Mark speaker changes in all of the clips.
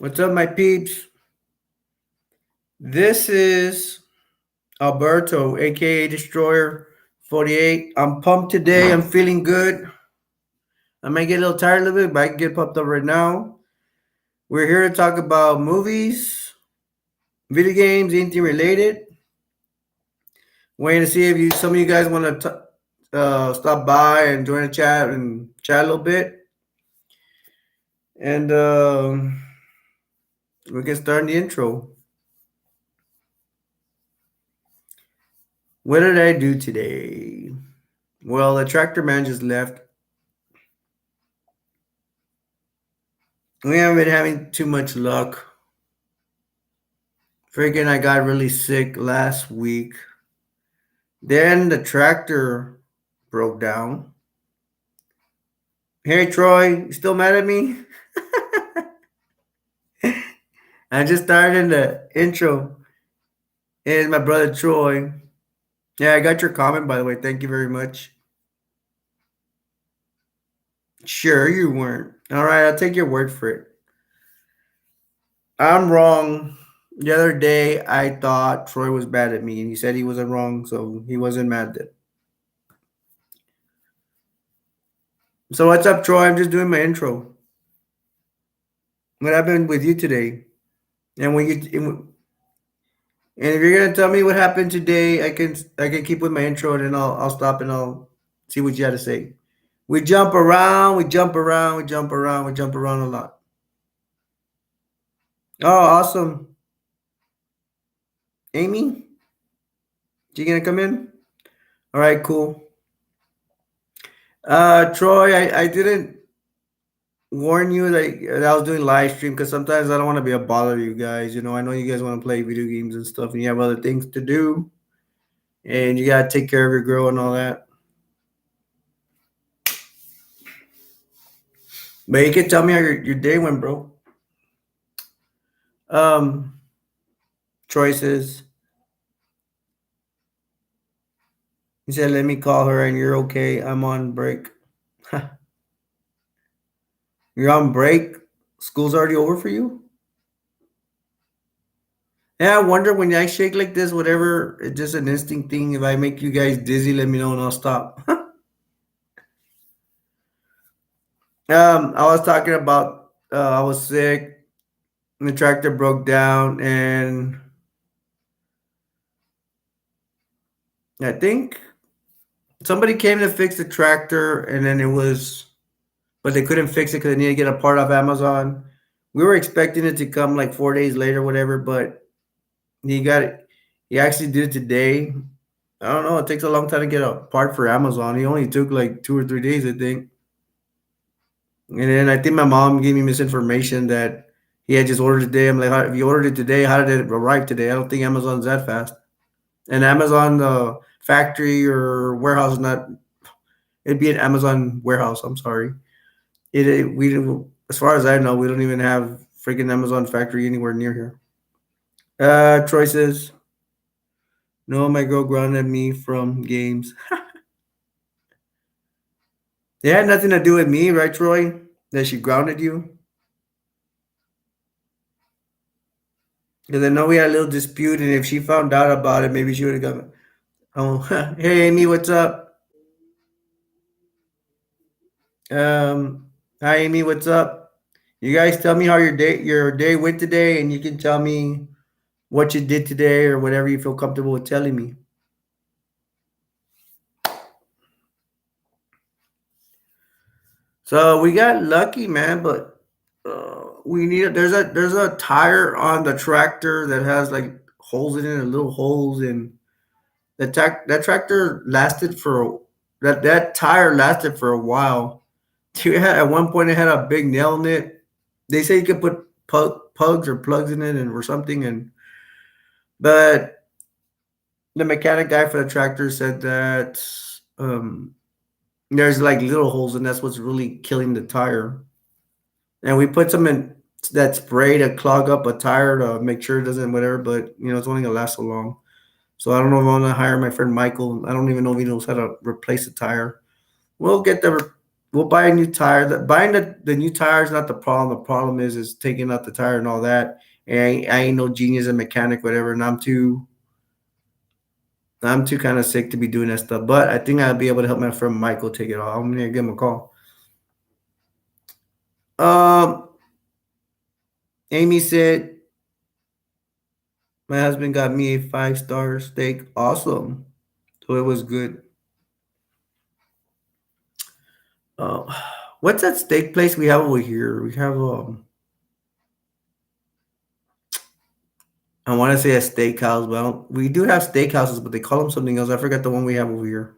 Speaker 1: What's up, my peeps? This is Alberto, aka Destroyer48. I'm pumped today. I'm feeling good. I might get a little tired a little bit, but I can get pumped up right now. We're here to talk about movies, video games, anything related. Waiting to see if some of you guys want to stop by and join the chat and chat a little bit. And we can start the intro. What did I do today? Well, the tractor man just left. We haven't been having too much luck. Freaking, I got really sick last week. Then the tractor broke down. Hey, Troy, you still mad at me? I just started in the intro. It's my brother Troy. Yeah, I got your comment, by the way. Thank you very much. Sure, you weren't. All right, I'll take your word for it. I'm wrong. The other day, I thought Troy was bad at me, and he said he wasn't wrong, so he wasn't mad at. So what's up, Troy? I'm just doing my intro. What happened with you today? And if you're gonna tell me what happened today, I can keep with my intro, and then I'll stop and I'll see what you had to say. We jump around, we jump around, we jump around, we jump around a lot. Oh, awesome, Amy, you gonna come in? All right, cool. Troy, I didn't warn you that I was doing live stream because sometimes I don't want to be a bother to you guys. I know you guys want to play video games and stuff, and you have other things to do, and you gotta take care of your girl and all that. But you can tell me how your day went, bro. Um, Choices. He said, "Let me call her, and you're okay. I'm on break." You're on break. School's already over for you. Yeah, I wonder when I shake like this, whatever. It's just an instinct thing. If I make you guys dizzy, let me know and I'll stop. I was talking about I was sick. And the tractor broke down, and I think somebody came to fix the tractor, and then but they couldn't fix it because they needed to get a part off Amazon. We were expecting it to come like 4 days later, whatever, but he got it. He actually did it today. I don't know. It takes a long time to get a part for Amazon. He only took like 2 or 3 days, I think. And then I think my mom gave me misinformation that he had just ordered it today. I'm like, if you ordered it today, how did it arrive today? I don't think Amazon's that fast. And Amazon factory or warehouse is not. It'd be an Amazon warehouse. I'm sorry. We as far as I know, we don't even have freaking Amazon factory anywhere near here. Troy says, "No, my girl grounded me from games." It had nothing to do with me, right, Troy? That she grounded you. Because I know we had a little dispute, and if she found out about it, maybe she would have got. Oh, hey, Amy, what's up? Hi, Amy, what's up? You guys tell me how your day went today, and you can tell me what you did today or whatever you feel comfortable with telling me. So we got lucky, man, but we need there's a tire on the tractor that has like holes in it, little holes, and that tractor lasted for that tire lasted for a while. At one point it had a big nail in it. They say you could put pugs or plugs in it or something, but the mechanic guy for the tractor said that there's like little holes, and that's what's really killing the tire. And we put some in that spray to clog up a tire to make sure it doesn't whatever, but it's only gonna last so long. So I don't know if I want to hire my friend Michael. I don't even know if he knows how to replace a tire. We'll get the we'll buy a new tire. Buying the new tire is not the problem. The problem is taking out the tire and all that. And I ain't no genius and mechanic, whatever. And I'm too kind of sick to be doing that stuff. But I think I'll be able to help my friend Michael take it off. I'm gonna give him a call. Um, Amy said my husband got me a 5-star steak. Awesome. So it was good. Uh, what's that steak place we have over here? We have I want to say a steakhouse, but we do have steakhouses, but they call them something else. I forgot the one we have over here.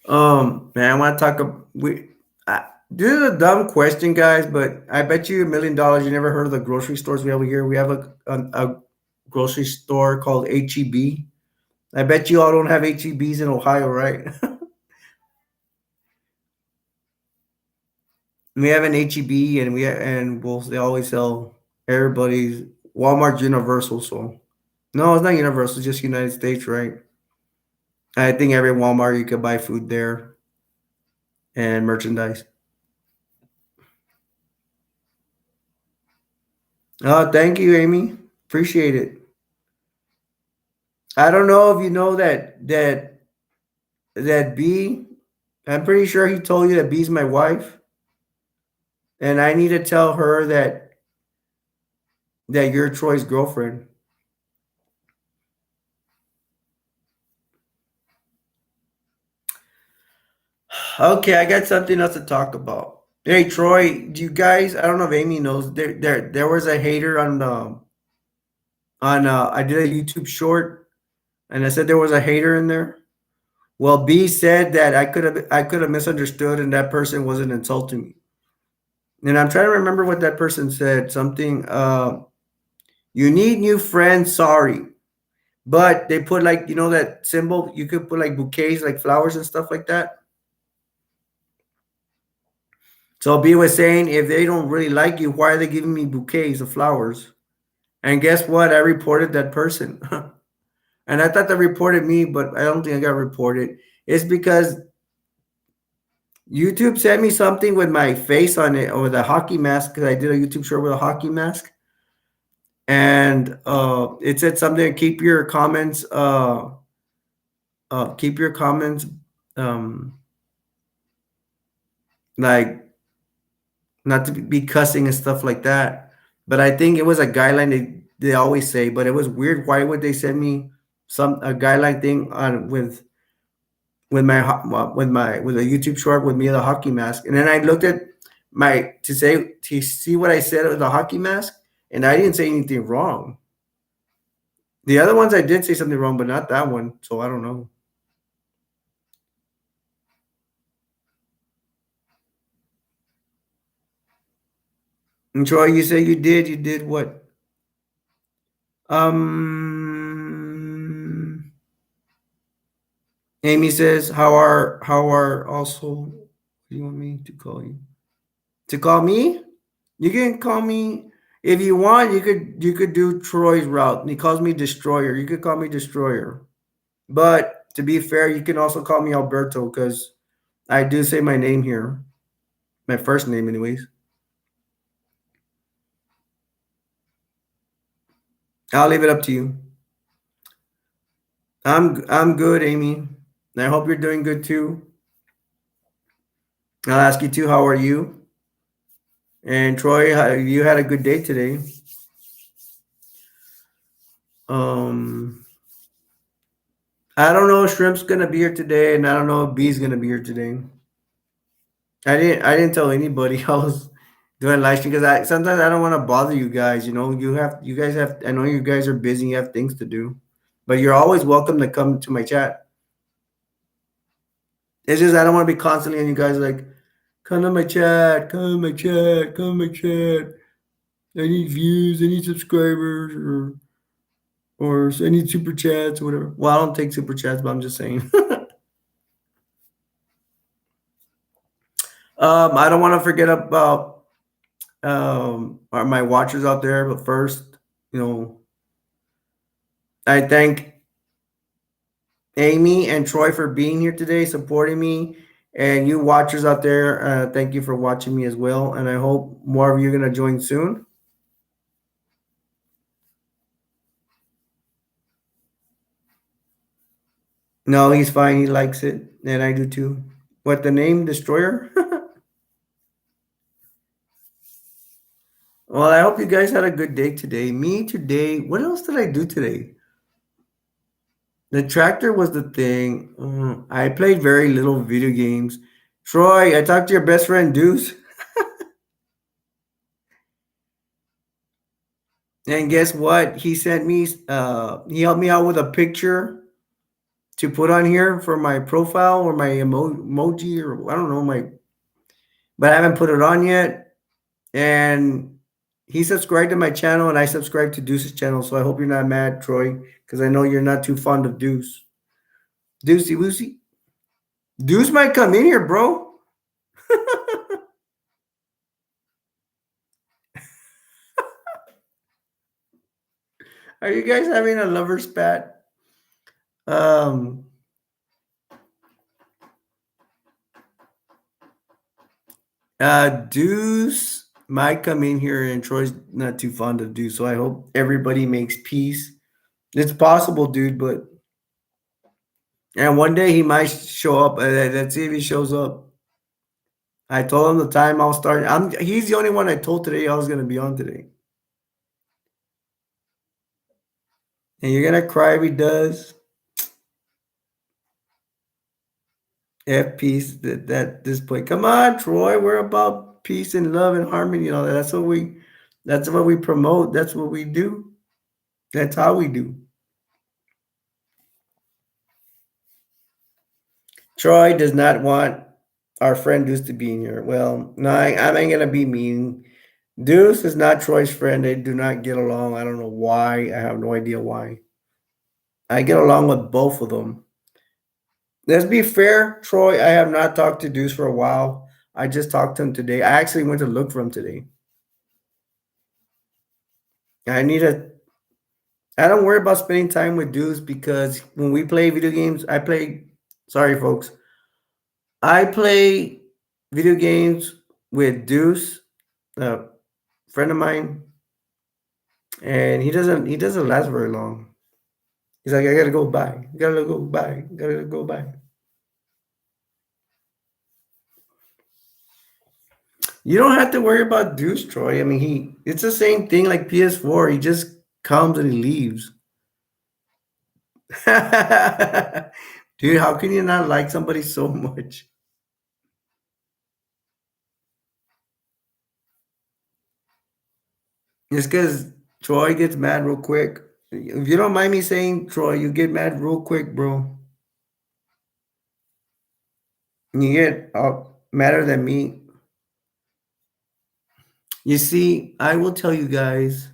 Speaker 1: Man, I want to talk. This is a dumb question, guys, but I bet you $1,000,000 you never heard of the grocery stores we have over here. We have a grocery store called HEB. I bet you all don't have HEBs in Ohio, right? We have an HEB, and they always sell everybody's Walmart's universal. So no, it's not universal, it's just United States, right? I think every Walmart you could buy food there and merchandise. Oh, thank you, Amy. Appreciate it. I don't know if you know that B. I'm pretty sure he told you that B's my wife, and I need to tell her that you're Troy's girlfriend. Okay, I got something else to talk about. Hey, Troy, do you guys? I don't know if Amy knows. There was a hater on I did a YouTube short, and I said there was a hater in there. Well, B said that I could have misunderstood, and that person wasn't insulting me. And I'm trying to remember what that person said. Something. You need new friends. Sorry, but they put like that symbol. You could put like bouquets, like flowers and stuff like that. So B was saying, if they don't really like you, why are they giving me bouquets of flowers? And guess what? I reported that person. And I thought they reported me, but I don't think I got reported. It's because YouTube sent me something with my face on it, or the hockey mask, because I did a YouTube short with a hockey mask. And it said something, keep your comments um, like not to be cussing and stuff like that. But I think it was a guideline they always say, but it was weird. Why would they send me a guideline thing on with a YouTube short with me the hockey mask? And then I looked at my to see what I said with the hockey mask, and I didn't say anything wrong. The other ones I did say something wrong, but not that one. So I don't know. And Troy, you say you did. You did what? Um, Amy says, how are also? What do you want me to call you? To call me? You can call me if you want. You could do Troy's route. And he calls me Destroyer. You could call me Destroyer. But to be fair, you can also call me Alberto because I do say my name here, my first name, anyways. I'll leave it up to you. I'm good, Amy. And I hope you're doing good too. I'll ask you too. How are you? And Troy, you had a good day today. Um, I don't know if Shrimp's gonna be here today, and I don't know if B's gonna be here today. I didn't tell anybody I was doing live stream because I sometimes I don't want to bother you guys. You guys have. I know you guys are busy. You have things to do, but you're always welcome to come to my chat. It's just I don't want to be constantly and you guys like, come to my chat, come to my chat, come to my chat. I need views, I need subscribers, or I need super chats or whatever. Well, I don't take super chats, but I'm just saying. I don't want to forget about my watchers out there, but first, you know, I thank Amy and Troy for being here today, supporting me. And you watchers out there, thank you for watching me as well. And I hope more of you are going to join soon. No, he's fine. He likes it. And I do too. What the name? Destroyer? Well, I hope you guys had a good day today. Me today, what else did I do today? The tractor was the thing. I played very little video games. Troy, I talked to your best friend Deuce, and guess what? He sent me. He helped me out with a picture to put on here for my profile or my emoji or I don't know my, but I haven't put it on yet. And he subscribed to my channel, and I subscribed to Deuce's channel. So I hope you're not mad, Troy, because I know you're not too fond of Deuce. Deucey Woosey. Deuce might come in here, bro. Are you guys having a lover spat? Um, Deuce might come in here, and Troy's not too fond of Deuce, so I hope everybody makes peace. It's possible, dude, but and one day he might show up. Let's see if he shows up. I told him the time I'll start. He's the only one I told today I was gonna be on today, and you're gonna cry if he does. F peace that this point. Come on, Troy. We're about peace and love and harmony. You know that's what we promote. That's what we do. That's how we do. Troy does not want our friend Deuce to be in here. Well, no, I ain't gonna be mean. Deuce is not Troy's friend. They do not get along. I don't know why. I have no idea why. I get along with both of them. Let's be fair, Troy. I have not talked to Deuce for a while. I just talked to him today. I actually went to look for him today. I need a. I don't worry about spending time with Deuce because when we play video games, I play. Sorry, folks. I play video games with Deuce, a friend of mine, and he doesn't last very long. He's like, I gotta go by, gotta go by, gotta go by. You don't have to worry about Deuce, Troy. I mean, it's the same thing like PS4. He just comes and he leaves. Dude, how can you not like somebody so much? It's because Troy gets mad real quick. If you don't mind me saying, Troy, you get mad real quick, bro. You get madder than me. You see, I will tell you guys,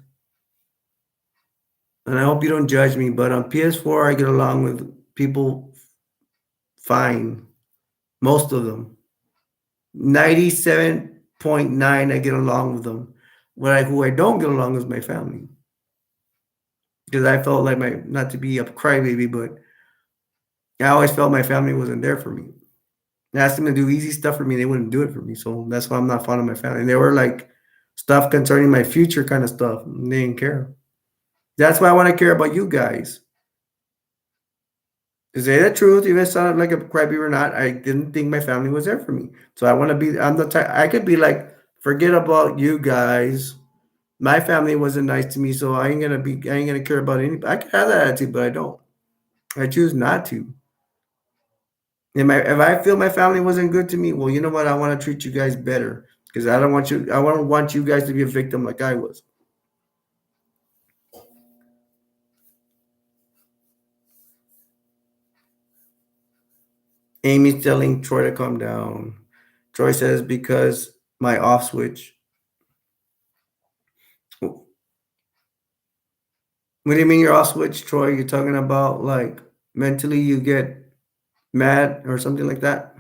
Speaker 1: and I hope you don't judge me, but on PS4, I get along with people fine. Most of them. 97.9, I get along with them. Who I don't get along with is my family. Because I felt like not to be a crybaby, but I always felt my family wasn't there for me. I asked them to do easy stuff for me, they wouldn't do it for me. So that's why I'm not fond of my family. And they were like stuff concerning my future kind of stuff. And they didn't care. That's why I want to care about you guys. To say the truth, even if it sounded like a crybaby or not, I didn't think my family was there for me. So I want to be, I'm the type, I could be like, forget about you guys. My family wasn't nice to me, so I ain't gonna care about anybody. I could have that attitude, but I don't. I choose not to. If I feel my family wasn't good to me, well, you know what? I want to treat you guys better because I don't want you. I don't want you guys to be a victim like I was. Amy's telling Troy to calm down. Troy says because my off switch. What do you mean your off switch, Troy? You're talking about like mentally you get mad or something like that?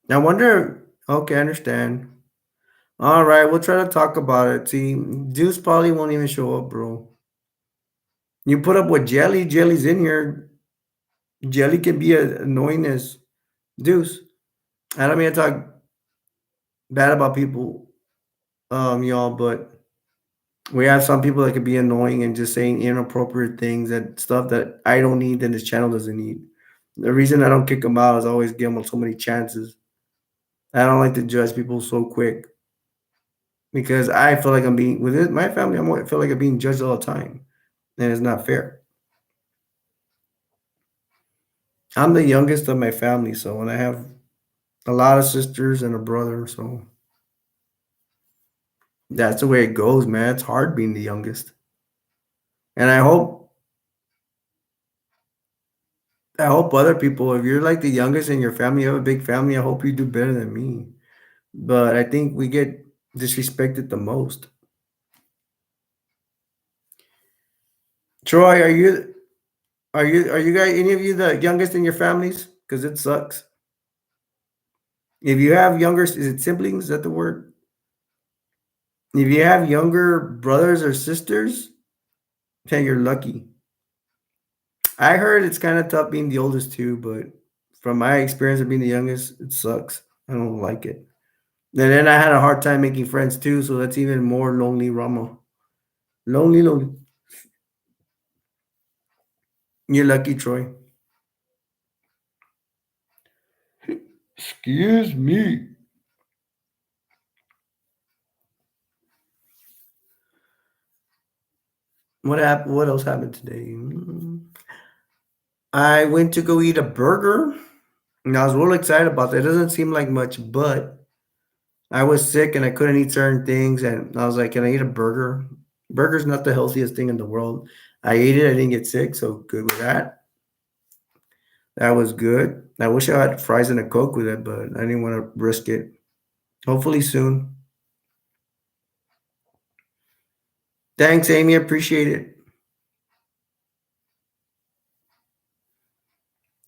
Speaker 1: I wonder. Okay, I understand. All right, we'll try to talk about it. See, Deuce probably won't even show up, bro. You put up with Jelly. Jelly's in here. Jelly can be as annoying as Deuce. I don't mean to talk bad about people, y'all, but we have some people that could be annoying and just saying inappropriate things and stuff that I don't need and this channel doesn't need. The reason I don't kick them out is I always give them so many chances. I don't like to judge people so quick because I feel like I'm being with my family. I feel like I'm being judged all the time, and it's not fair. I'm the youngest of my family, so and I have a lot of sisters and a brother, so that's the way it goes, man. It's hard being the youngest, and I hope other people, if you're like the youngest in your family, you have a big family, I hope you do better than me. But I think we get disrespected the most. Troy, are you guys any of you the youngest in your families? Because it sucks. If you have younger, is it siblings? Is that the word? If you have younger brothers or sisters, then you're lucky. I heard it's kind of tough being the oldest too, but from my experience of being the youngest, it sucks. I don't like it. And then I had a hard time making friends too, so that's even more lonely, Rama. Lonely, lonely. You're lucky, Troy. Excuse me. What happened? What else happened today? I went to go eat a burger, and I was real excited about that. It doesn't seem like much, but I was sick and I couldn't eat certain things, and I was like, "Can I eat a burger?" Burger's not the healthiest thing in the world. I ate it. I didn't get sick, so good with that. That was good. I wish I had fries and a Coke with it, but I didn't want to risk it. Hopefully soon. Thanks, Amy. Appreciate it.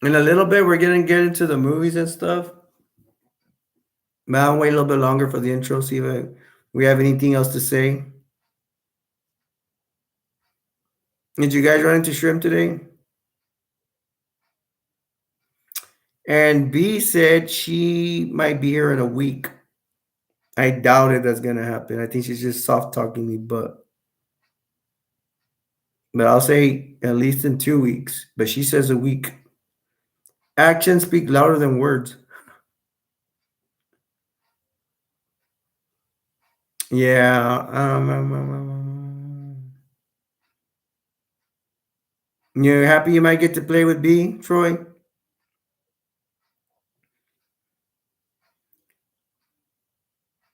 Speaker 1: In a little bit, we're gonna get into the movies and stuff. But I'll wait a little bit longer for the intro, see if we have anything else to say. Did you guys run into Shrimp today? And B said she might be here in a week. I doubt it that's gonna happen. I think she's just soft talking me, but I'll say at least in 2 weeks. But she says a week. Actions speak louder than words. Yeah. You're happy you might get to play with B, Troy?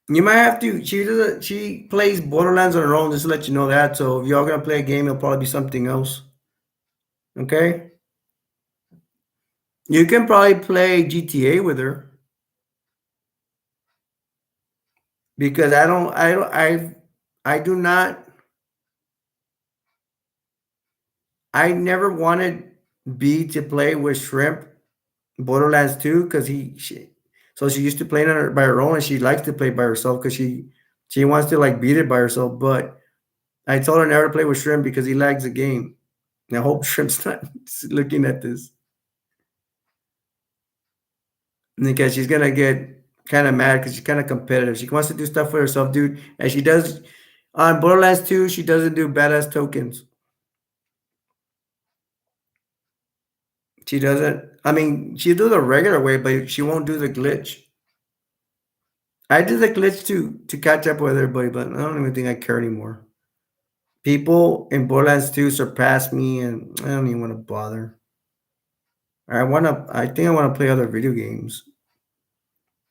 Speaker 1: You might have to. She doesn't. She plays Borderlands on her own. Just to let you know that. So if y'all gonna play a game, it'll probably be something else. Okay. You can probably play GTA with her because I do not. I never wanted B to play with Shrimp Borderlands 2 because so she used to play on by her own and she likes to play by herself because she wants to like beat it by herself. But I told her never to play with Shrimp because he lags the game. And I hope Shrimp's not looking at this because she's gonna get kind of mad because she's kind of competitive. She wants to do stuff for herself, dude, and she does on Borderlands 2. She doesn't do badass tokens. She doesn't. I mean, she do the regular way, but she won't do the glitch. I did the glitch to catch up with everybody, but I don't even think I care anymore. People in Borderlands 2 surpass me, and I don't even want to bother. I think I want to play other video games,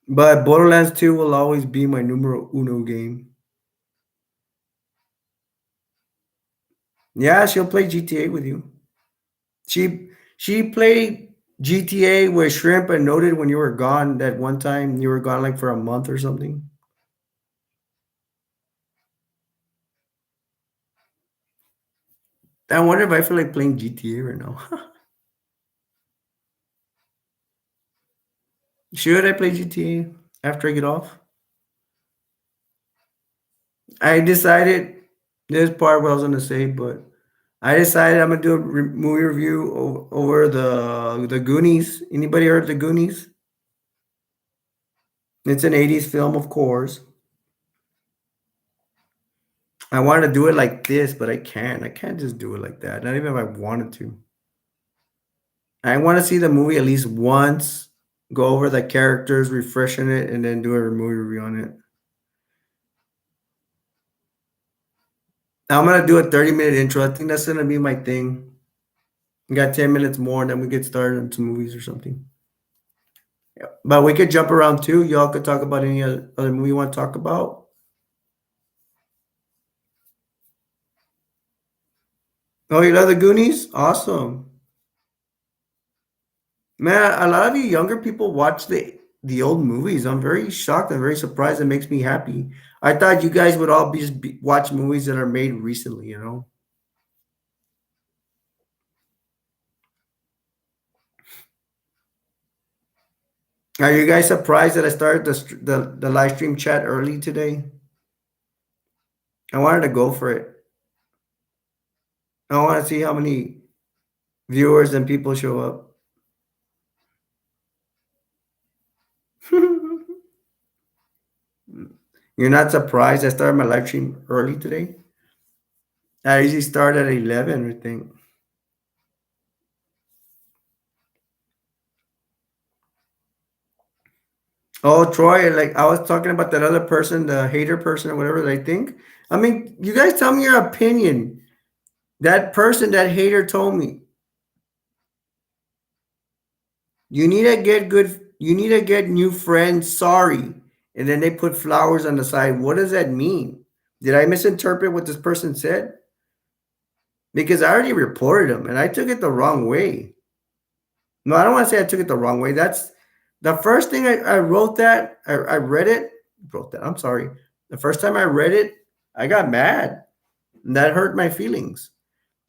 Speaker 1: but Borderlands 2 will always be my numero uno game. Yeah, she'll play GTA with you. She played GTA with Shrimp and noted when you were gone that one time you were gone like for a month or something. I wonder if I feel like playing GTA right now. Should I play GTA after I get off? I decided this part what I was gonna say, but I decided I'm gonna do a movie review over the Goonies. Anybody heard the Goonies? It's an '80s film, of course. I wanted to do it like this, but I can't. I can't just do it like that. Not even if I wanted to. I want to see the movie at least once, go over the characters, refreshing it, and then do a movie review on it. I'm gonna do a 30-minute intro. I think that's gonna be my thing. We got 10 minutes more, and then we get started on some movies or something. Yeah. But we could jump around too. Y'all could talk about any other movie you want to talk about. Oh, you love the Goonies? Awesome. Man, a lot of you younger people watch the old movies. I'm very shocked and very surprised. It makes me happy. I thought you guys would all watch movies that are made recently. Are you guys surprised that I started the live stream chat early today? I wanted to go for it. I want to see how many viewers and people show up. You're not surprised I started my live stream early today? I usually start at 11, I think. Oh, Troy, like I was talking about that other person, the hater person or whatever they think. I mean, you guys tell me your opinion. That person, that hater told me, you need to get new friends, sorry. And then they put flowers on the side. What does that mean? Did I misinterpret what this person said? Because I already reported him and I took it the wrong way. No, I don't want to say I took it the wrong way. That's the first thing I wrote that. I read it, wrote that. I'm sorry. The first time I read it, I got mad. And that hurt my feelings.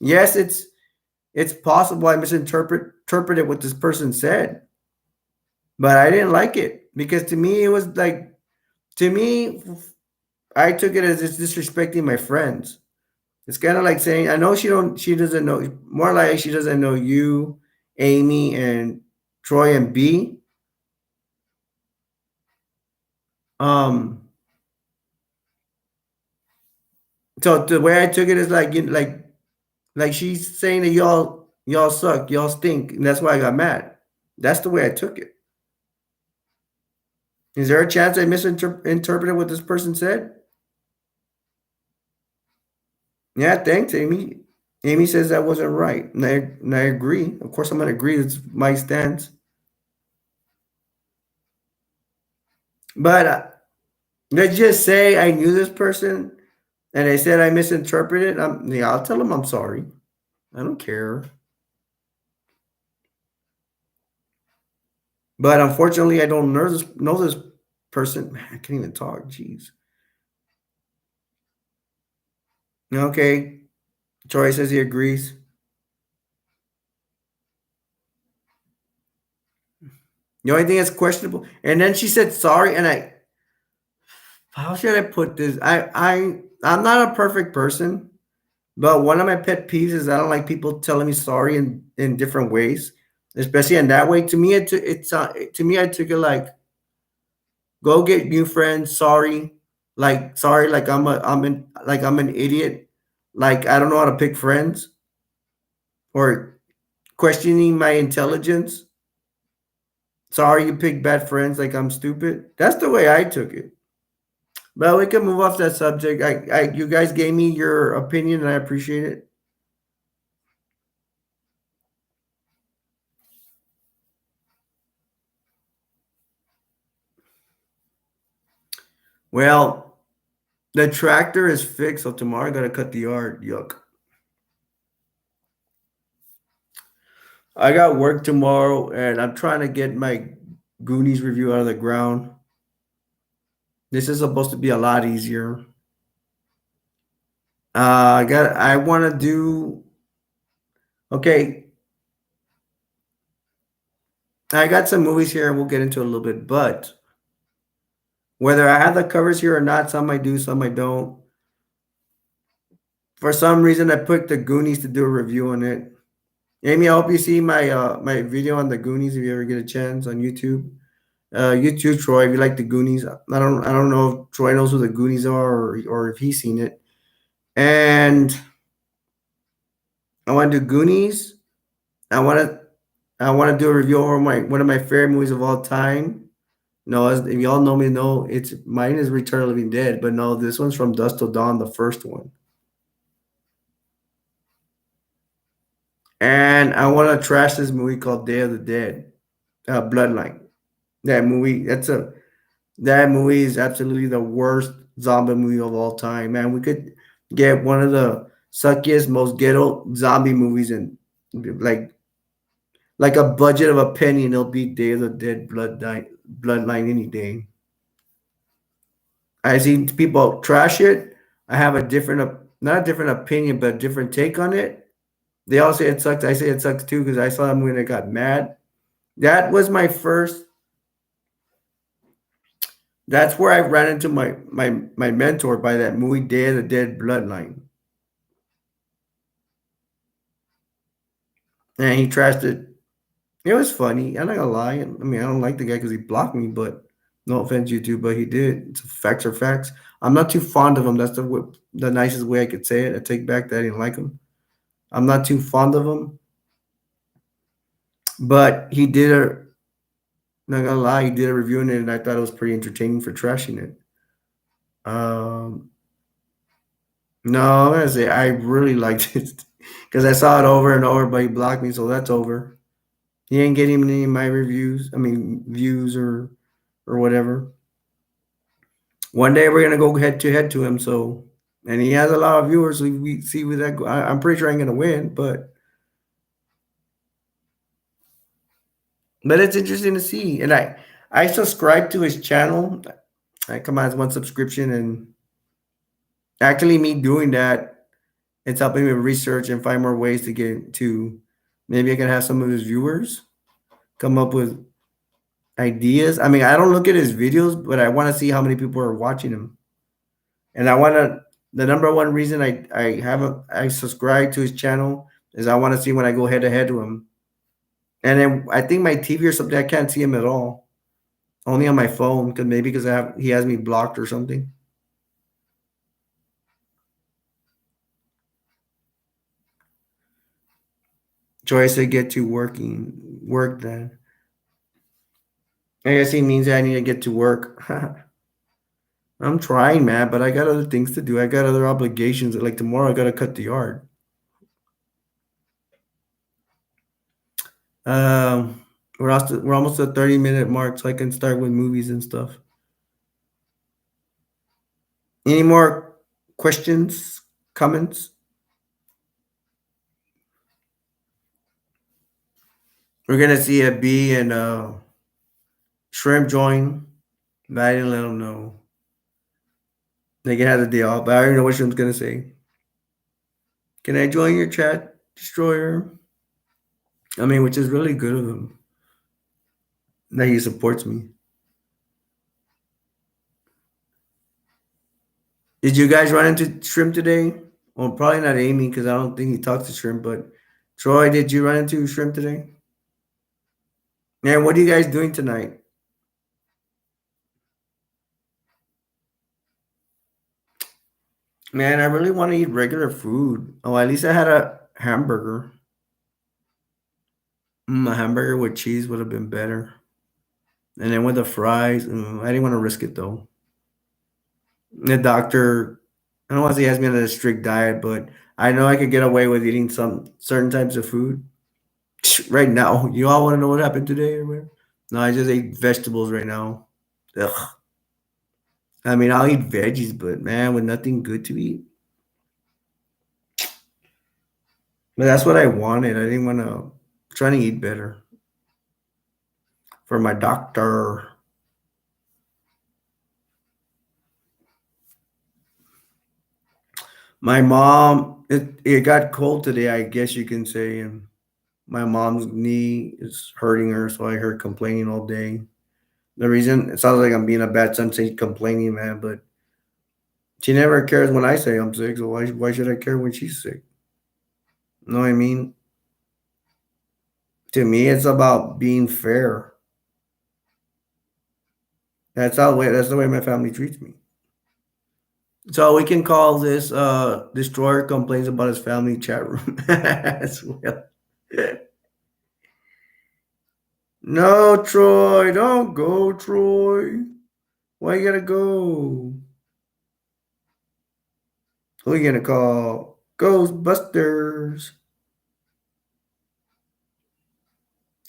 Speaker 1: Yes, it's possible I interpreted what this person said, but I didn't like it because to me it was like to me I took it as it's disrespecting my friends. It's kind of like saying I know she doesn't know more like she doesn't know you, Amy and Troy and B. Um, so the way I took it is like like she's saying that y'all suck, y'all stink, and that's why I got mad. That's the way I took it. Is there a chance I misinterpreted what this person said? Yeah, thanks, Amy. Amy says that wasn't right, and I agree. Of course, I'm gonna agree. It's my stance. But let's just say I knew this person, and they said I misinterpreted. Yeah, I'll tell them I'm sorry. I don't care. But unfortunately, I don't know this person. Man, I can't even talk. Jeez. Okay. Troy says he agrees. The only thing that's questionable, and then she said sorry, and how should I put this? I'm not a perfect person, but one of my pet peeves is I don't like people telling me sorry in different ways, especially in that way. To me, to me I took it like go get new friends. Sorry, like I'm an idiot, like I don't know how to pick friends or questioning my intelligence. Sorry, you picked bad friends, like I'm stupid. That's the way I took it. But we can move off that subject. You guys gave me your opinion, and I appreciate it. Well, the tractor is fixed, so tomorrow I gotta cut the yard. Yuck. I got work tomorrow, and I'm trying to get my Goonies review out of the ground. This is supposed to be a lot easier. I want to do. Okay, I got some movies here, and we'll get into it a little bit. But whether I have the covers here or not, some I do, some I don't. For some reason, I picked the Goonies to do a review on it. Amy, I hope you see my video on the Goonies if you ever get a chance on YouTube. You too, Troy. If you like the Goonies, I don't know if Troy knows who the Goonies are or if he's seen it. And I want to do Goonies. I want to I want to do a review over my one of my favorite movies of all time. No, if y'all know me, no, it's mine is Return of the Living Dead, but no, this one's from Dusk Till Dawn, the first one. And I want to trash this movie called Day of the Dead, Bloodline. That movie is absolutely the worst zombie movie of all time. Man, we could get one of the suckiest, most ghetto zombie movies and like like a budget of a penny, and it'll beat Day of the Dead Bloodline any day. I see people trash it. I have a not a different opinion, but a different take on it. They all say it sucks. I say it sucks too because I saw that movie and I got mad. That was my first. That's where I ran into my mentor by that movie Day of the Dead Bloodline, and he trashed it. It was funny. I'm not gonna lie. I mean, I don't like the guy because he blocked me, but no offense, you two, but he did. Facts are facts. I'm not too fond of him. That's the nicest way I could say it. I take back that I didn't like him. I'm not too fond of him, but he did a. Not gonna lie, he did a review on it, and I thought it was pretty entertaining for trashing it. Um, no, I'm gonna say I really liked it because I saw it over and over, but he blocked me, so that's over. He ain't getting any of my reviews. I mean, views or whatever. One day we're gonna go head to head to him. So, and he has a lot of viewers. So we see with that. I'm pretty sure I'm gonna win, but it's interesting to see. And I subscribe to his channel. I come out as one subscription, and actually me doing that, it's helping me research and find more ways to get to. Maybe I can have some of his viewers come up with ideas. I mean, I don't look at his videos, but I want to see how many people are watching him. And I want to. The number one reason I subscribe to his channel is I want to see when I go head to head to him. And then I think my TV or something I can't see him at all, only on my phone because maybe because he has me blocked or something. Joy said get to work then. I guess he means I need to get to work. I'm trying, man, but I got other things to do. I got other obligations. Like tomorrow, I gotta cut the yard. We're almost at 30-minute mark, so I can start with movies and stuff. Any more questions, comments? We're gonna see a B and Shrimp join, but I didn't let them know. They can have the day off, but I already know what Shrimp's gonna say. Can I join your chat, Destroyer? I mean, which is really good of him that he supports me. Did you guys run into Shrimp today? Well, probably not Amy because I don't think he talks to Shrimp. But Troy, did you run into Shrimp today? Man, what are you guys doing tonight? Man, I really want to eat regular food. Oh, at least I had a hamburger. A hamburger with cheese would have been better. And then with the fries, I didn't want to risk it though. The doctor, I don't want to say he has me on a strict diet, but I know I could get away with eating some certain types of food. Right now, you all want to know what happened today or whatever? No, I just ate vegetables right now. Ugh. I mean, I'll eat veggies, but man, with nothing good to eat. But that's what I wanted. I didn't want to trying to eat better for my doctor. My mom, it got cold today, I guess you can say, and my mom's knee is hurting her, so I heard complaining all day. The reason it sounds like I'm being a bad son saying complaining, man, but She never cares when I say I'm sick, so why should I care when she's sick? You know what I mean? To me, it's about being fair. That's the way my family treats me. So we can call this Destroyer complains about his family chat room as well. No, Troy, don't go, Troy. Why you gotta go? Who you gonna call? Ghostbusters.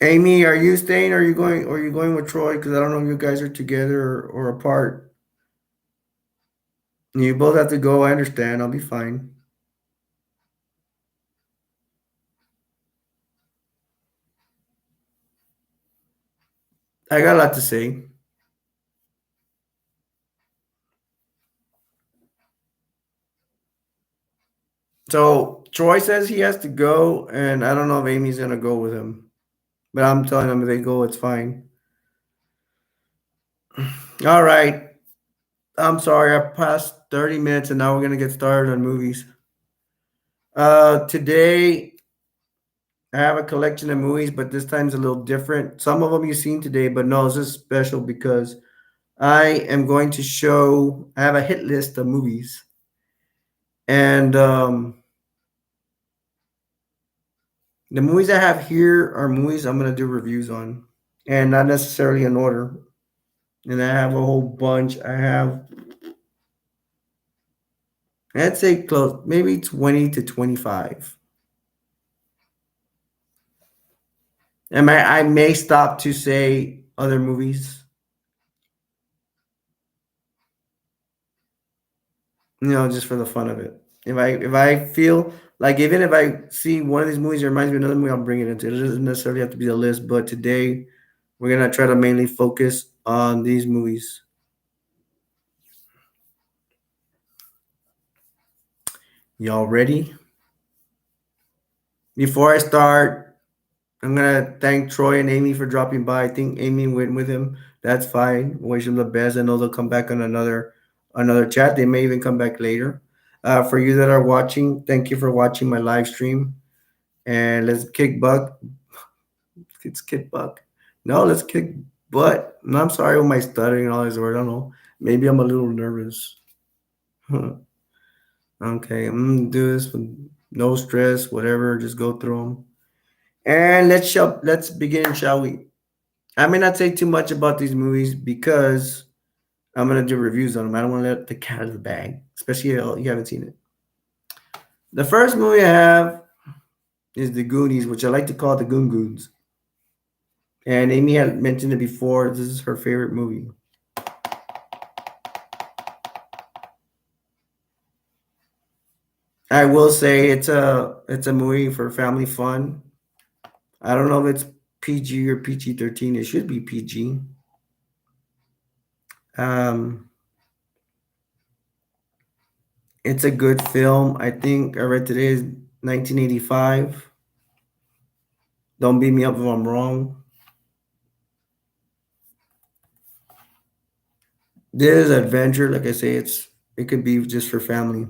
Speaker 1: Amy, are you staying? Or are you going? Or are you going with Troy? Because I don't know if you guys are together or apart. You both have to go. I understand. I'll be fine. I got a lot to say. So Troy says he has to go, and I don't know if Amy's gonna go with him. But I'm telling them if they go, it's fine. All right. I'm sorry. I passed 30 minutes, and now we're gonna get started on movies. Today I have a collection of movies, but this time's a little different. Some of them you've seen today, but no, this is special because I am going to show. I have a hit list of movies, and the movies I have here are movies I'm gonna do reviews on, and not necessarily in order. And I have a whole bunch. I have, I'd say close, maybe 20 to 25. And I may stop to say other movies, just for the fun of it. If I feel like even if I see one of these movies that reminds me of another movie, I'll bring it into it. It doesn't necessarily have to be the list, but today we're gonna try to mainly focus on these movies. Y'all ready? Before I start, I'm gonna thank Troy and Amy for dropping by. I think Amy went with him. That's fine. Wish them the best. I know they'll come back on another chat. They may even come back later. For you that are watching, thank you for watching my live stream. And let's kick butt. Let's kick butt. No, let's kick butt. No, I'm sorry with my stuttering and all these words. I don't know. Maybe I'm a little nervous. Okay, I'm gonna do this with no stress, whatever. Just go through them. And let's begin, shall we? I may not say too much about these movies because I'm gonna do reviews on them. I don't want to let the cat out of the bag, especially if you haven't seen it. The first movie I have is The Goonies, which I like to call the Goon Goons. And Amy had mentioned it before. This is her favorite movie. I will say it's a movie for family fun. I don't know if it's PG or PG-13. It should be PG. Um, it's a good film. I think I read today is 1985. Don't beat me up if I'm wrong. This is adventure. Like I say, it could be just for family.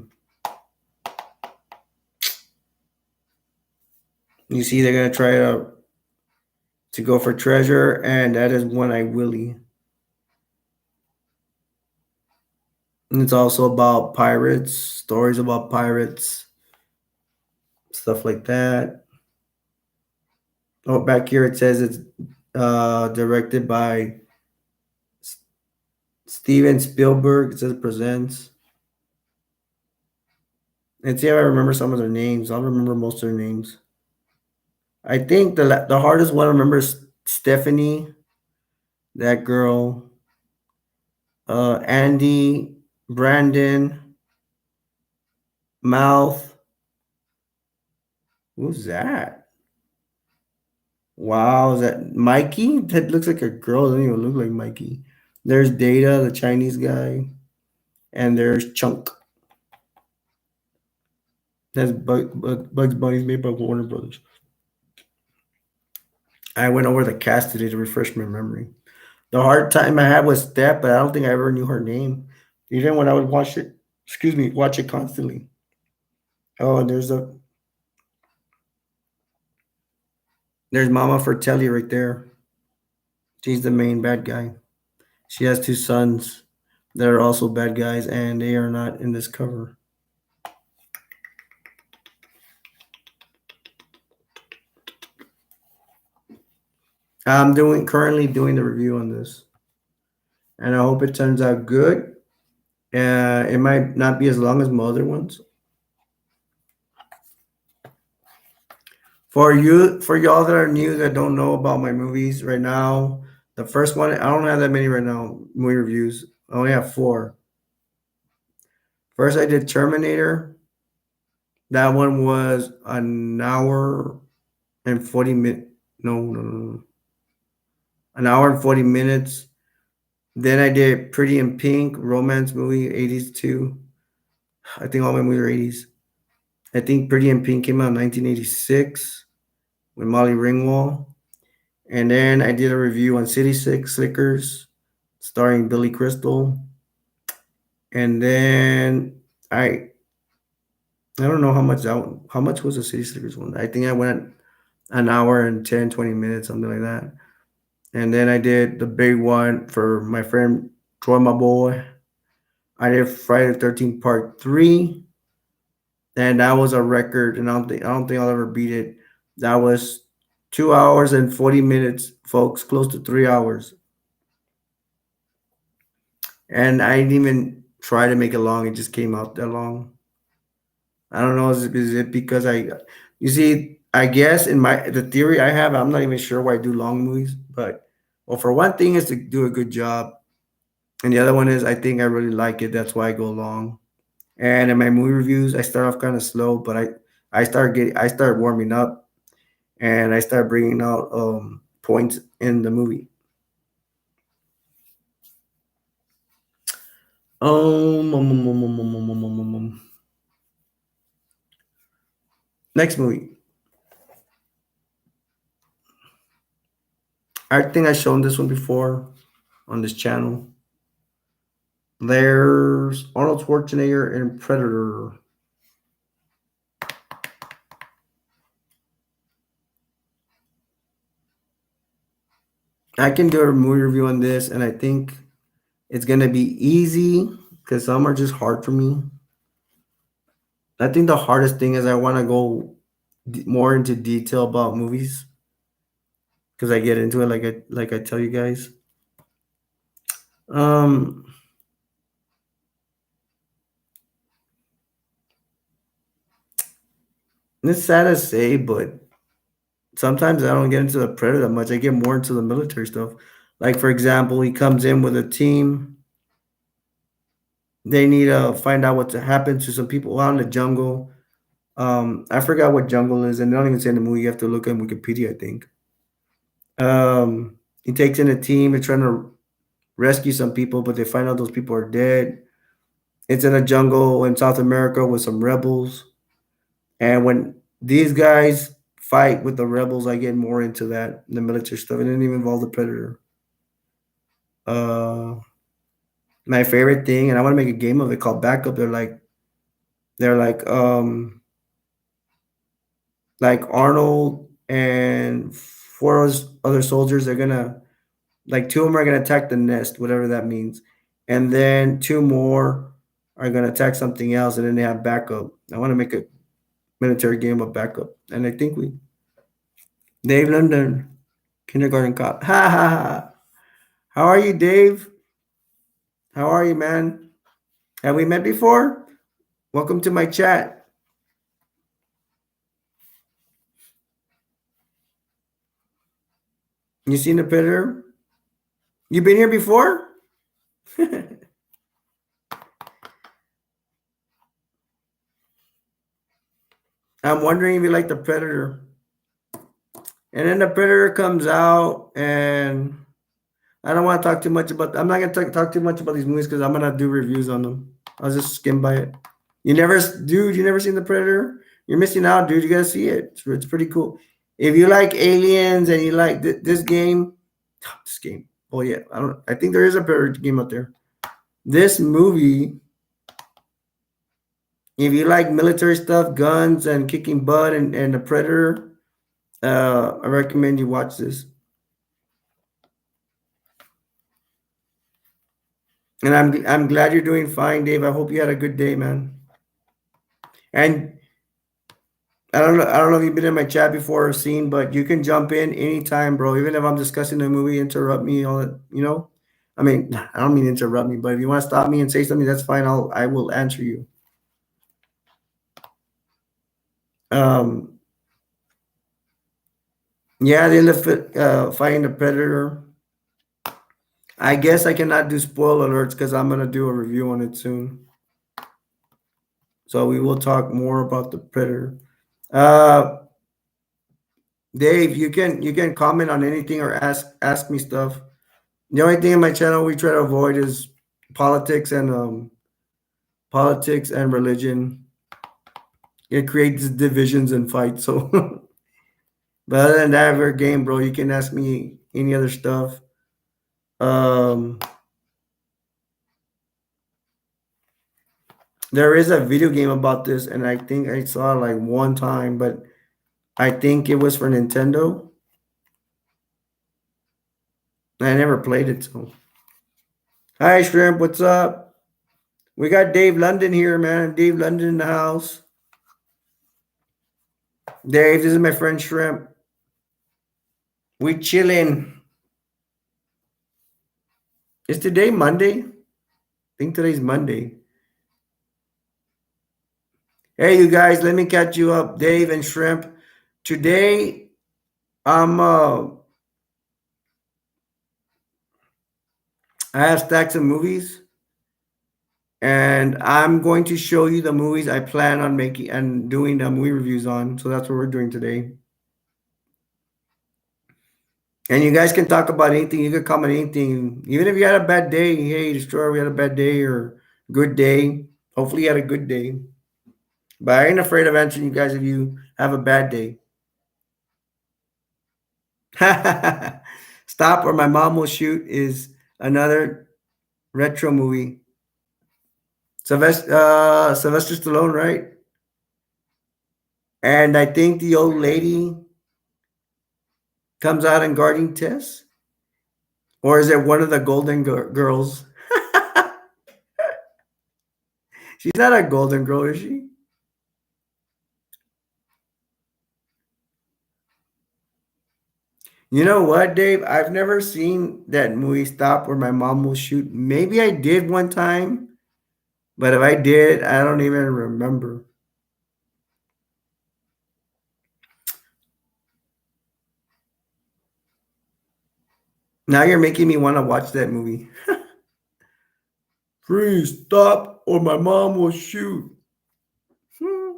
Speaker 1: You see, they're gonna try to go for treasure, and that is One Eye Willie. And it's also about pirates, stories about pirates, stuff like that. Oh, back here it says it's directed by Steven Spielberg. It says presents. And see if I remember some of their names. I'll remember most of their names. I think the hardest one I remember is Stephanie, that girl, Andy, Brandon, Mouth. Who's that? Wow, is that Mikey? That looks like a girl. Doesn't even look like Mikey. There's Data, the Chinese guy, and there's Chunk. That's Bugs Bunny's made by Warner Brothers. I went over the cast today to refresh my memory. The hard time I had was Steph, but I don't think I ever knew her name. Even when I would watch it, Excuse me, watch it constantly. Oh, and there's Mama Fratelli right there. She's the main bad guy. She has two sons that are also bad guys, and they are not in this cover. I'm currently doing the review on this, and I hope it turns out good. It might not be as long as my other ones. For y'all that are new that don't know about my movies right now, the first one I don't have that many right now. Movie reviews. I only have 4. First, I did Terminator. That one was an hour and 40 minutes. No. An hour and 40 minutes. Then I did Pretty in Pink, romance movie, 80s too. I think all my movies are 80s. I think Pretty in Pink came out in 1986 with Molly Ringwald. And then I did a review on City Slickers, starring Billy Crystal. And then I don't know how much was the City Slickers one. I think I went an hour and 10, 20 minutes, something like that. And then I did the big one for my friend Troy, my boy. I did Friday the 13th Part 3. And that was a record, and I don't think I'll ever beat it. That was 2 hours and 40 minutes, folks, close to 3 hours. And I didn't even try to make it long; it just came out that long. I don't know. Is it because you see, I guess in the theory I have, I'm not even sure why I do long movies, but well, for one thing is to do a good job, and the other one is I think I really like it. That's why I go long. And in my movie reviews, I start off kind of slow, but I start warming up, and I start bringing out points in the movie. Next movie. I think I've shown this one before on this channel. There's Arnold Schwarzenegger in Predator. I can do a movie review on this, and I think it's gonna be easy because some are just hard for me. I think the hardest thing is I want to go more into detail about movies because I get into it like I tell you guys. Um, it's sad to say, but sometimes I don't get into the Predator that much. I get more into the military stuff. Like for example, he comes in with a team. They need to find out what happened to some people out in the jungle. I forgot what jungle is, and they don't even say in the movie. You have to look on Wikipedia, I think. He takes in a team and trying to rescue some people, but they find out those people are dead. It's in a jungle in South America with some rebels. And when these guys fight with the rebels, I get more into that, the military stuff. It didn't even involve the Predator. Uh, my favorite thing, and I want to make a game of it called Backup. They're like Arnold and 4 other soldiers. They're gonna like 2 of them are gonna attack the nest, whatever that means, and then 2 more are gonna attack something else, and then they have backup. I want to make a military game of backup, and I think we Dave London, kindergarten cop. Ha ha ha! How are you, Dave? How are you, man? Have we met before? Welcome to my chat. You seen the Predator? You been here before? I'm wondering if you like the Predator. And then the Predator comes out, and I don't want to talk too much about. I'm not gonna talk too much about these movies because I'm gonna do reviews on them. I'll just skim by it. Dude, you never seen the Predator? You're missing out, dude. You gotta see it. It's pretty cool. If you like aliens and you like this game, this game. Oh yeah, I think there is a Predator game out there. This movie If you like military stuff, guns and kicking butt and the Predator, I recommend you watch this. And I'm glad you're doing fine, Dave. I hope you had a good day, man. And I don't know if you've been in my chat before or seen, but you can jump in anytime, bro. Even if I'm discussing the movie, interrupt me, all that, you know. I mean, I don't mean interrupt me, but if you want to stop me and say something, that's fine. I will answer you. Um, yeah, they end up fighting the Predator. I guess I cannot do spoiler alerts because I'm gonna do a review on it soon. So we will talk more about the Predator. Uh, Dave, you can comment on anything or ask me stuff. The only thing in my channel we try to avoid is politics and religion. It creates divisions and fights. So, but other than that, we're game, bro. You can ask me any other stuff. Um, there is a video game about this, and I think I saw it like one time, but I think it was for Nintendo. I never played it, so. Hi, Shrimp. What's up? We got Dave London here, man. Dave London in the house. Dave, this is my friend Shrimp. We chilling. Is today Monday? I think today's Monday. Hey, you guys, let me catch you up, Dave and Shrimp. Today, I'm I have stacks of movies, and I'm going to show you the movies I plan on making and doing the movie reviews on. So that's what we're doing today. And you guys can talk about anything. You can comment anything. Even if you had a bad day, hey, Destroyer, we had a bad day or good day. Hopefully you had a good day. But I ain't afraid of answering you guys if you have a bad day. Stop or My Mom Will Shoot is another retro movie. Sylvester Stallone, right? And I think the old lady comes out in Guarding Tess? Or is it one of the Golden Girls? She's not a Golden Girl, is she? You know what, Dave? I've never seen that movie Stop or My Mom Will Shoot. Maybe I did one time, but if I did, I don't even remember. Now you're making me want to watch that movie. Please stop or my mom will shoot. Hmm.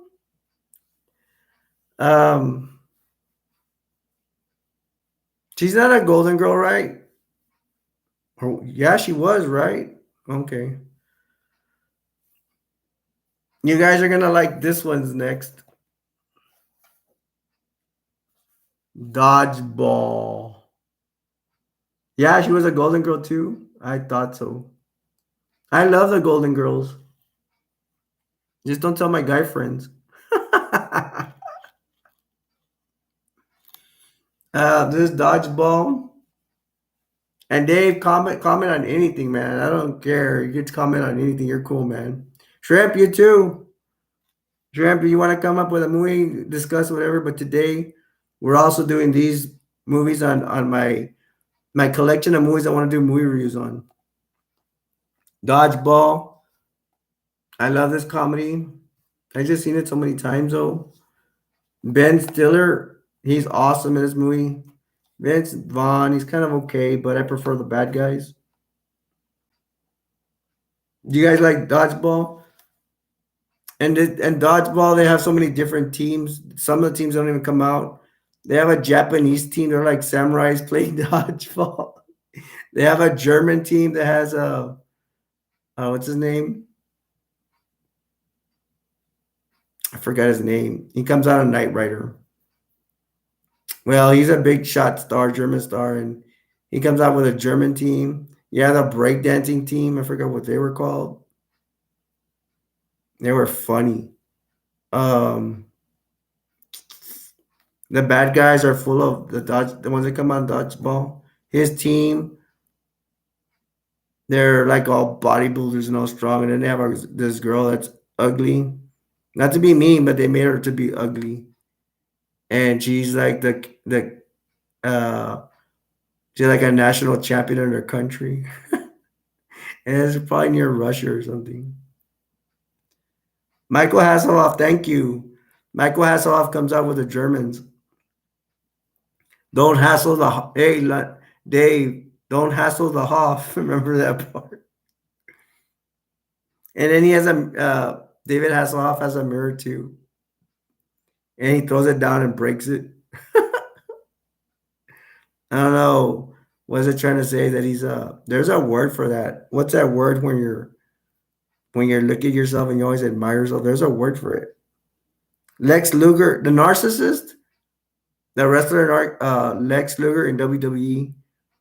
Speaker 1: Um, she's not a Golden Girl, right? Oh, yeah, she was, right? Okay. You guys are gonna like this one's next. Dodgeball. Yeah, she was a Golden Girl too. I thought so. I love the Golden Girls. Just don't tell my guy friends. This Dodgeball. And Dave, comment on anything, man. I don't care. You get to comment on anything. You're cool, man. Shrimp, you too. Shrimp, do you want to come up with a movie, discuss whatever? But today, we're also doing these movies on my collection of movies I want to do movie reviews on. Dodgeball. I love this comedy. I just seen it so many times though. Ben Stiller, he's awesome in this movie. Vince Vaughn, he's kind of okay, but I prefer the bad guys. Do you guys like Dodgeball? And Dodgeball, they have so many different teams. Some of the teams don't even come out. They have a Japanese team. They're like samurais playing dodgeball. They have a German team that has a what's his name? I forgot his name. He comes out a Knight Rider. Well, he's a big shot star, German star, and he comes out with a German team. Yeah, the breakdancing team. I forgot what they were called. They were funny. Um, the bad guys are full of the ones that come on dodgeball. His team, they're like all bodybuilders and all strong, and then they have this girl that's ugly. Not to be mean, but they made her to be ugly, and she's like the uh she's like a national champion in her country, and it's probably near Russia or something. Michael Hasselhoff, thank you. Michael Hasselhoff comes out with the Germans. Don't hassle the hey Dave. Don't hassle the Hoff. Remember that part. And then he has a David Hasselhoff has a mirror too, and he throws it down and breaks it. I don't know. What is it trying to say that he's there's a word for that. What's that word when you're looking at yourself and you always admire yourself? There's a word for it. Lex Luger, the narcissist, the wrestler Lex Luger in WWE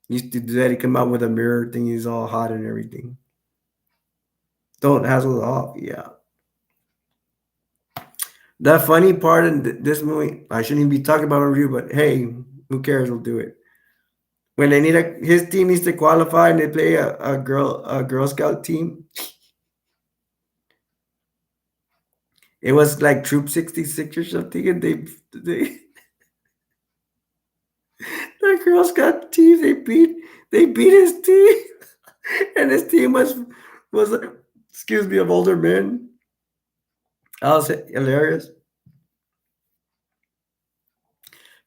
Speaker 1: used to do that. He come out with a mirror thing, he's all hot and everything. Don't hassle it off, yeah. The funny part in this movie, I shouldn't even be talking about a review, but hey, who cares? We'll do it. When they need his team needs to qualify and they play a Girl Scout team. It was like Troop 66 or something, and they the Girl Scout team they beat his team, and his team was excuse me of older men. That was hilarious.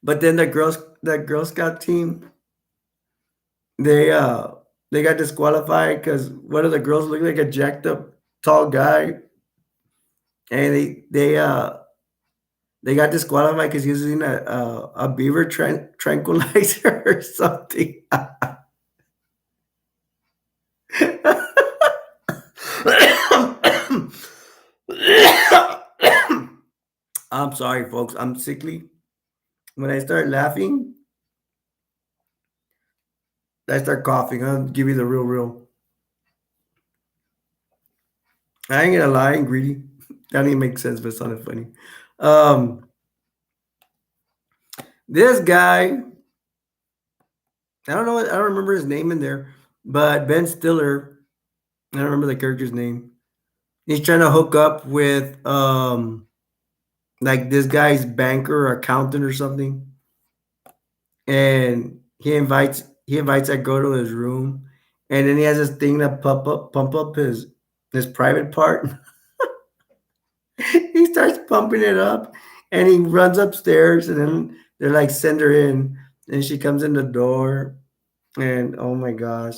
Speaker 1: But then the Girl Scout team they got disqualified because one of the girls looked like a jacked up tall guy, and they got disqualified because he was using a beaver tranquilizer or something. I'm sorry, folks. I'm sickly. When I start laughing, I start coughing. I'll give you the real. I ain't gonna lie, I'm greedy. That didn't make sense, but it sounded funny. This guy, I don't know. I don't remember his name in there, but Ben Stiller. I don't remember the character's name. He's trying to hook up with like this guy's banker or accountant or something, and he invites that girl to his room, and then he has this thing that pump up his private part. He starts pumping it up, and he runs upstairs, and then they're like, send her in, and she comes in the door, and oh my gosh.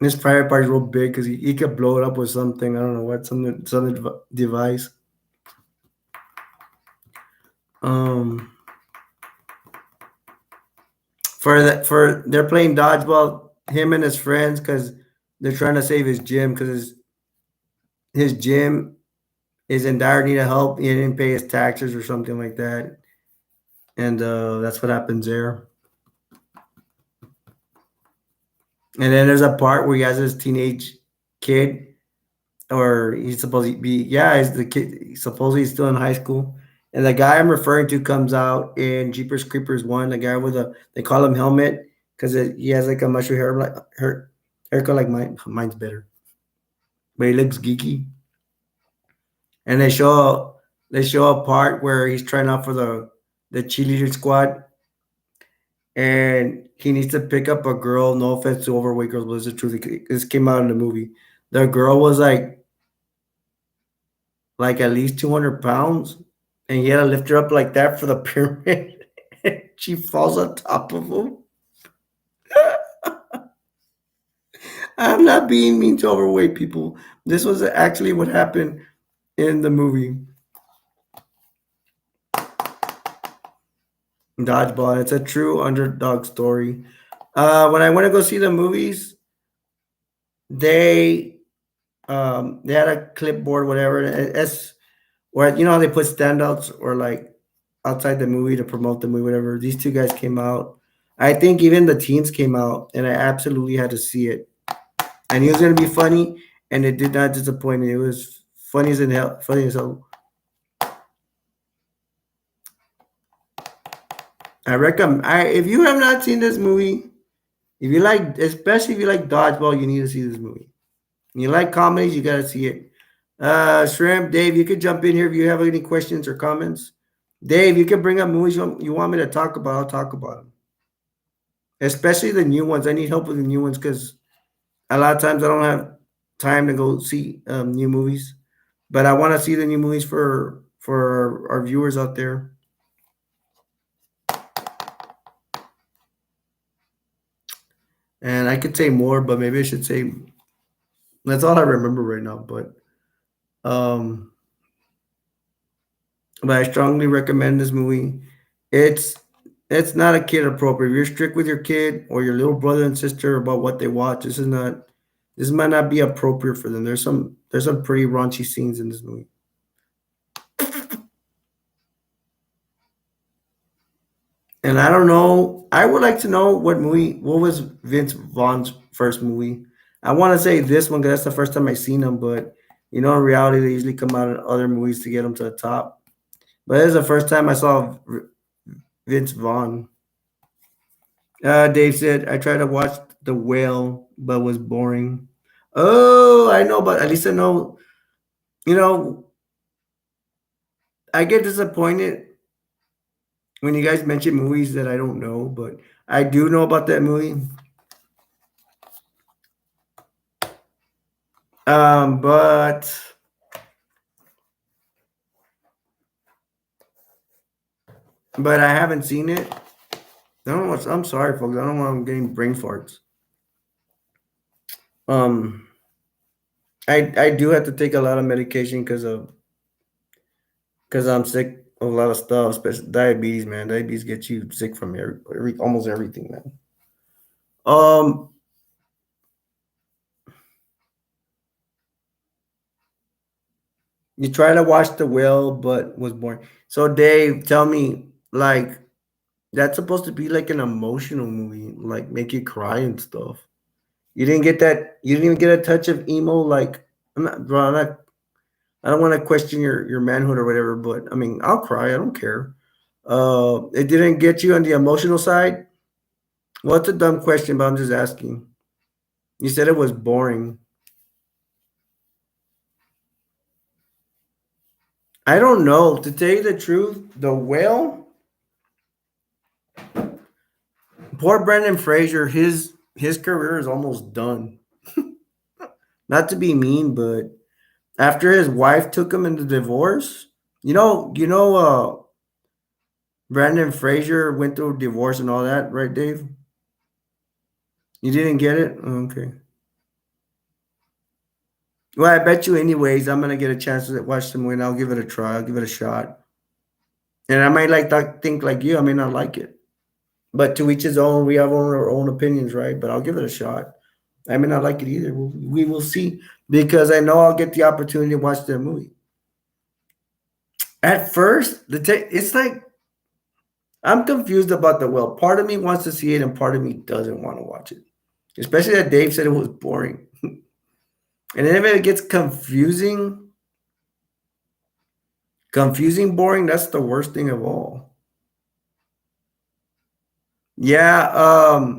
Speaker 1: His private part is real big because he could blow it up with something. I don't know what, some device. For they're playing dodgeball, him and his friends, because they're trying to save his gym because his gym is in dire need of help. He didn't pay his taxes or something like that, and that's what happens there. And then there's a part where he has his teenage kid, or he's supposed to be, yeah, he's the kid. Supposedly he's still in high school. And the guy I'm referring to comes out in Jeepers Creepers 1. The guy with they call him Helmet because he has like a mushroom haircut like mine. Mine's better, but he looks geeky. And they show a part where he's trying out for the cheerleader squad, and he needs to pick up a girl. No offense to overweight girls, but it's the truth. This came out in the movie. The girl was like at least 200 pounds, and he had to lift her up like that for the pyramid. She falls on top of him. I'm not being mean to overweight people. This was actually what happened in the movie. Dodgeball. It's a true underdog story. When I went to go see the movies, they had a clipboard, whatever. It's where you know how they put standouts or like outside the movie to promote the movie, whatever. These two guys came out. I think even the teens came out, and I absolutely had to see it. I knew it was gonna be funny, and it did not disappoint me. It was funny as in hell. Funny as hell. I recommend. If you have not seen this movie, if you like, especially if you like dodgeball, you need to see this movie. You like comedies, you gotta see it. Shrimp, Dave, you could jump in here if you have any questions or comments. Dave, you can bring up movies you want me to talk about. I'll talk about them, especially the new ones. I need help with the new ones because a lot of times I don't have time to go see new movies, but I want to see the new movies for our viewers out there. And I could say more, but maybe I should say that's all I remember right now. Um, but I strongly recommend this movie. It's it's not a kid appropriate. If you're strict with your kid or your little brother and sister about what they watch, this might not be appropriate for them. There's some pretty raunchy scenes in this movie. And I don't know. I would like to know what was Vince Vaughn's first movie. I want to say this one because that's the first time I seen him, but in reality, they usually come out in other movies to get them to the top. But this is the first time I saw Vince Vaughn. Dave said, I tried to watch The Whale, but was boring. Oh, I know, but at least I know, you know, I get disappointed when you guys mention movies that I don't know, but I do know about that movie. But I haven't seen it. I don't know what's, I'm sorry, folks. I don't know why I'm getting brain farts. Um, I do have to take a lot of medication because I'm sick of a lot of stuff, especially diabetes, man. Diabetes gets you sick from almost everything, man. Um, you try to watch The Whale, but was boring. So Dave, tell me, like, that's supposed to be like an emotional movie, like make you cry and stuff. You didn't get that. You didn't even get a touch of emo. Like, I'm not, bro. I'm not, I don't want to question your manhood or whatever, but I mean, I'll cry. I don't care. It didn't get you on the emotional side. Well, it's a dumb question, but I'm just asking. You said it was boring. I don't know. To tell you the truth, The Whale, poor Brendan Fraser, his career is almost done. Not to be mean, but after his wife took him into divorce, Brandon Fraser went through divorce and all that, right, Dave? You didn't get it? Okay. Well, I bet you, anyways, I'm gonna get a chance to watch the movie and I'll give it a try. I'll give it a shot. And I might think like you. I may not like it, but to each his own. We have our own opinions, right? But I'll give it a shot. I may not like it either. We will see because I know I'll get the opportunity to watch the movie. At first, it's like I'm confused about The Whale. Part of me wants to see it, and part of me doesn't want to watch it. Especially that Dave said it was boring. And then if it gets boring, that's the worst thing of all. Yeah,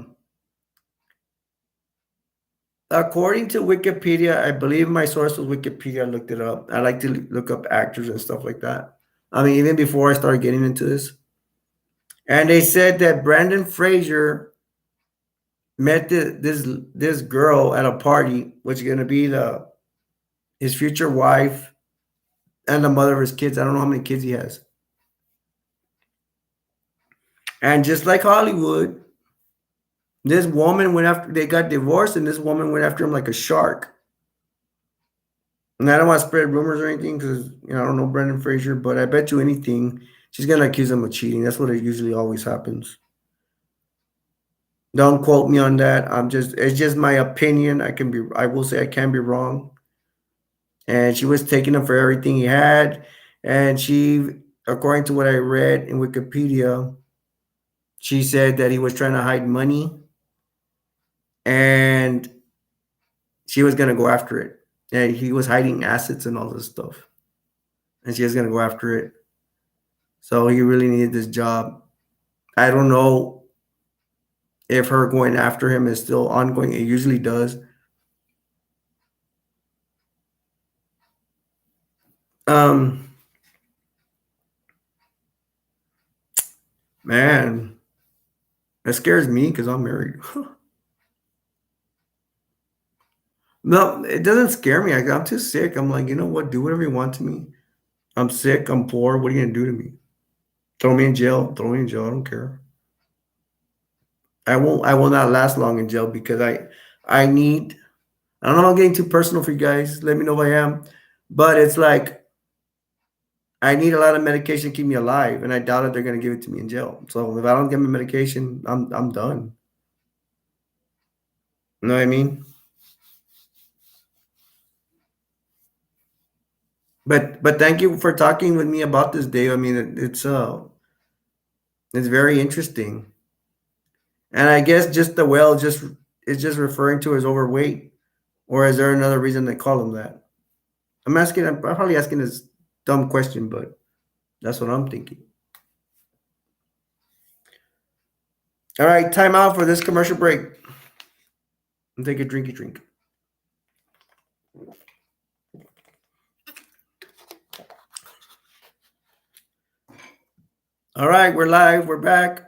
Speaker 1: according to Wikipedia, I believe my source was Wikipedia. I looked it up. I like to look up actors and stuff like that. I mean, even before I started getting into this. And they said that Brandon Fraser met this girl at a party, which is gonna be his future wife and the mother of his kids. I don't know how many kids he has. And just like Hollywood, this woman went after they got divorced, and this woman went after him like a shark. And I don't want to spread rumors or anything because I don't know Brendan Fraser, but I bet you anything she's gonna accuse him of cheating. That's what it usually always happens. Don't quote me on that. It's just my opinion. I will say I can be wrong. And she was taking him for everything he had. And she, according to what I read in Wikipedia, she said that he was trying to hide money and she was going to go after it. and he was hiding assets and all this stuff, and she was gonna go after it. So he really needed this job. I don't know if her going after him is still ongoing. It usually does. Um, man, that scares me because I'm married. No, it doesn't scare me. I'm too sick. I'm like, you know what? Do whatever you want to me. I'm sick. I'm poor. What are you gonna do to me? Throw me in jail. Throw me in jail. I don't care. I won't. I will not last long in jail because I need. I don't know if I'm getting too personal for you guys. Let me know if I am. But it's like I need a lot of medication to keep me alive, and I doubt if they're gonna give it to me in jail. So if I don't get my medication, I'm done. You know what I mean? But thank you for talking with me about this, Dave. I mean, it's very interesting, and I guess just the whale just is just referring to as overweight, or is there another reason they call him that? I'm asking. I'm probably asking this dumb question, but that's what I'm thinking. All right, time out for this commercial break. And take a drinky drink. All right, we're live. We're back.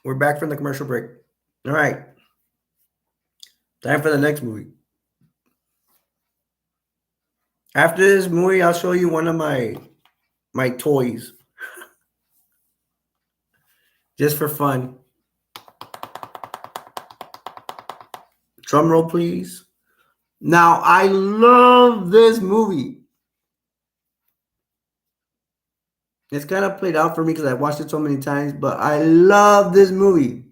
Speaker 1: We're back from the commercial break. All right, time for the next movie. After this movie, I'll show you one of my toys, just for fun. Drum roll, please. Now, I love this movie. It's kind of played out for me because I watched it so many times, but I love this movie.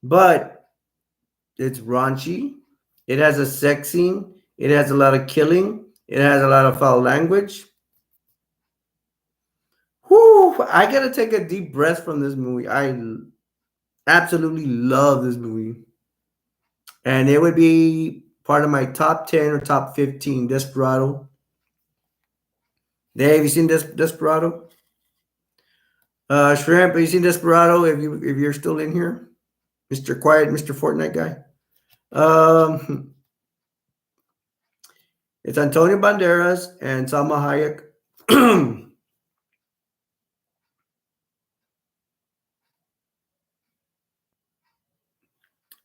Speaker 1: But it's raunchy. It has a sex scene. It has a lot of killing. It has a lot of foul language. Whew, I gotta take a deep breath from this movie. I absolutely love this movie. And it would be part of my top 10 or top 15. Desperado. Dave, you seen Desperado? Shrimp, have you seen Desperado? If you're still in here, Mr. Quiet, Mr. Fortnite guy. It's Antonio Banderas and Salma Hayek.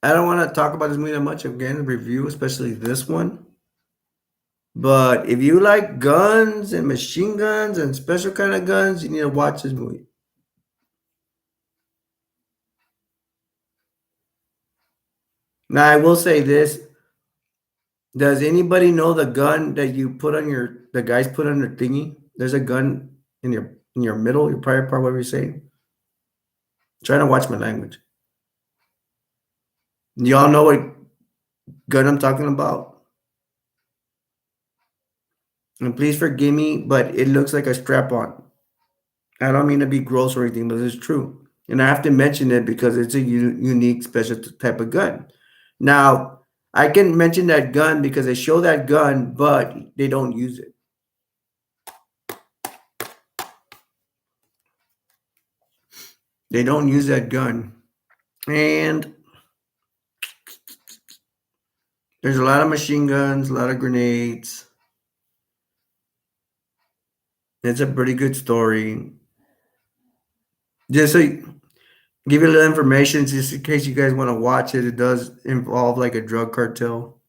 Speaker 1: I don't want to talk about this movie that much. Again, review, especially this one. But if you like guns and machine guns and special kind of guns, you need to watch this movie. Now, I will say this: does anybody know the gun that you put on the guys put on their thingy? There's a gun in your middle, your private part, whatever you're saying. Trying to watch my language. Y'all know what gun I'm talking about? And please forgive me, but it looks like a strap-on. I don't mean to be gross or anything, but it's true. And I have to mention it because it's a unique, special type of gun. Now, I can mention that gun because they show that gun, but they don't use it. They don't use that gun. And there's a lot of machine guns, a lot of grenades. It's a pretty good story. Just so give you a little information, just in case you guys want to watch it. It does involve like a drug cartel.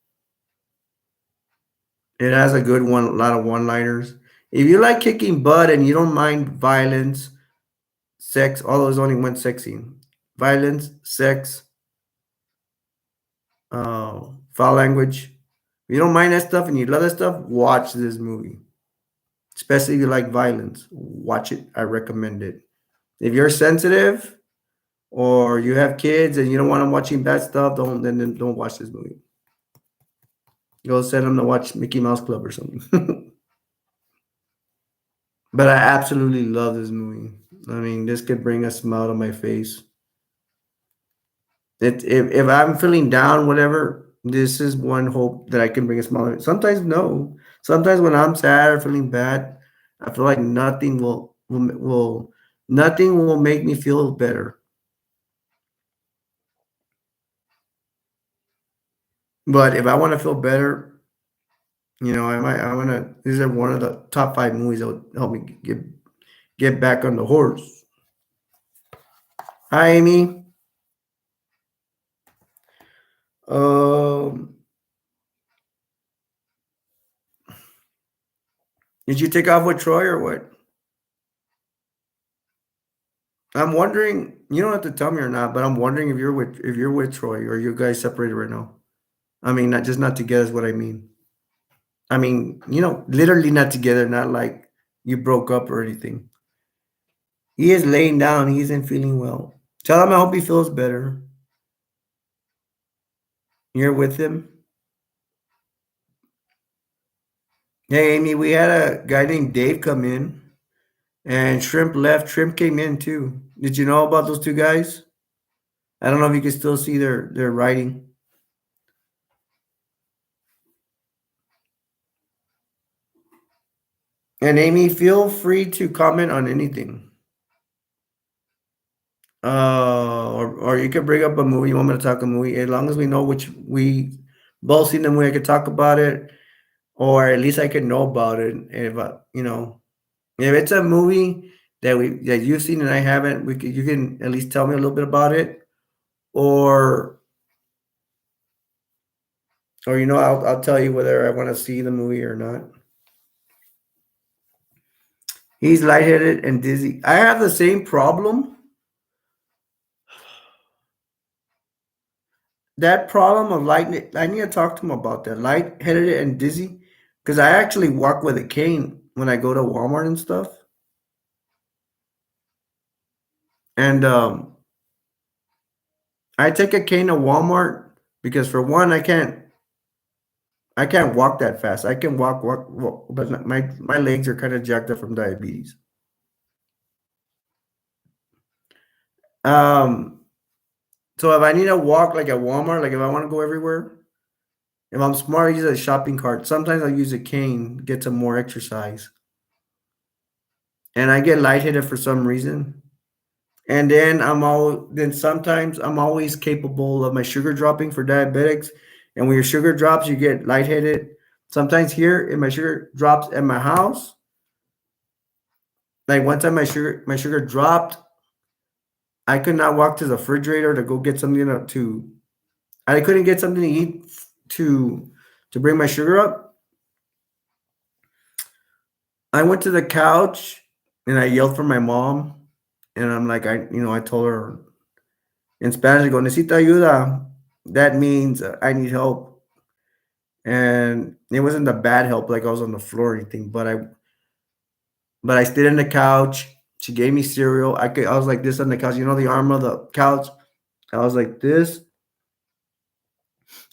Speaker 1: It has a good one, a lot of one-liners. If you like kicking butt and you don't mind violence, sex, all those only one sex scene. Violence, sex, foul language. If you don't mind that stuff and you love that stuff, watch this movie. Especially if you like violence, watch it. I recommend it. If you're sensitive or you have kids and you don't want them watching bad stuff, then don't watch this movie. Go send them to watch Mickey Mouse Club or something. But I absolutely love this movie. I mean, this could bring a smile to my face. If I'm feeling down, whatever, This is one hope that I can bring a smile. Sometimes no. Sometimes when I'm sad or feeling bad, I feel like nothing will make me feel better. But if I want to feel better, I want to. These are one of the top five movies that would help me get back on the horse. Hi, Amy. Um, did you take off with Troy or what? I'm wondering. You don't have to tell me or not, but I'm wondering if you're with Troy or you guys separated right now. I mean, not together is what I mean. I mean, literally not together, not like you broke up or anything. He is laying down. He isn't feeling well. Tell him I hope he feels better. You're with him. Hey, Amy, we had a guy named Dave come in, and Shrimp left. Shrimp came in too. Did you know about those two guys? I don't know if you can still see their writing. And Amy, feel free to comment on anything. Or you could bring up a movie. You want me to talk a movie? As long as we know which we both seen the movie, I could talk about it, or at least I could know about it. If if it's a movie that you've seen and I haven't, you can at least tell me a little bit about it, or I'll tell you whether I want to see the movie or not. He's lightheaded and dizzy. I have the same problem. That problem of light, I need to talk to him about that. Lightheaded and dizzy, because I actually walk with a cane when I go to Walmart and stuff. And I take a cane to Walmart because for one, I can't walk that fast. I can walk, but my legs are kind of jacked up from diabetes. Um, so if I need to walk like at Walmart, like if I want to go everywhere, if I'm smart, I use a shopping cart. Sometimes I use a cane, get some more exercise, and I get lightheaded for some reason. And then sometimes I'm always capable of my sugar dropping for diabetics. And when your sugar drops, you get lightheaded. Sometimes here, if my sugar drops at my house, like one time my sugar dropped, I could not walk to the refrigerator to go get something I couldn't get something to eat to to bring my sugar up. I went to the couch and I yelled for my mom, and I'm like, I told her in Spanish, I go, necesita ayuda. That means I need help. And it wasn't the bad help, like I was on the floor or anything, but I stayed in the couch. She gave me cereal. I was like this on the couch, the arm of the couch. I was like this.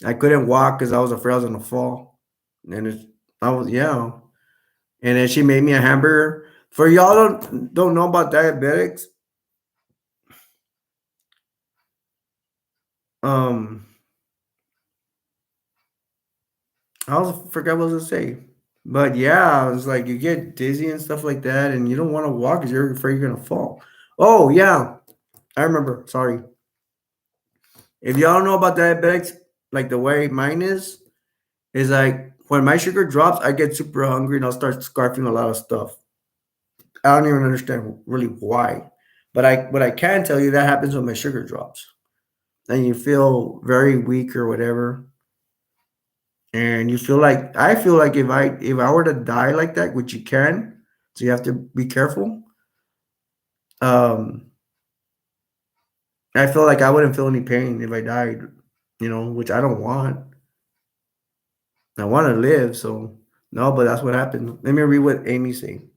Speaker 1: I couldn't walk because I was afraid I was gonna fall. And I was, yeah. And then she made me a hamburger. For y'all don't know about diabetics, um, forgot what I was gonna say. But yeah, it's like you get dizzy and stuff like that, and you don't want to walk because you're afraid you're gonna fall. Oh yeah, I remember. Sorry. If y'all don't know about diabetics, like the way mine is like when my sugar drops, I get super hungry and I'll start scarfing a lot of stuff. I don't even understand really why. But I can tell you that happens when my sugar drops. And you feel very weak or whatever. And I feel like if I were to die like that, which you can, so you have to be careful. Um, I feel like I wouldn't feel any pain if I died, which I don't want. I want to live, so no, but that's what happened. Let me read what Amy's saying.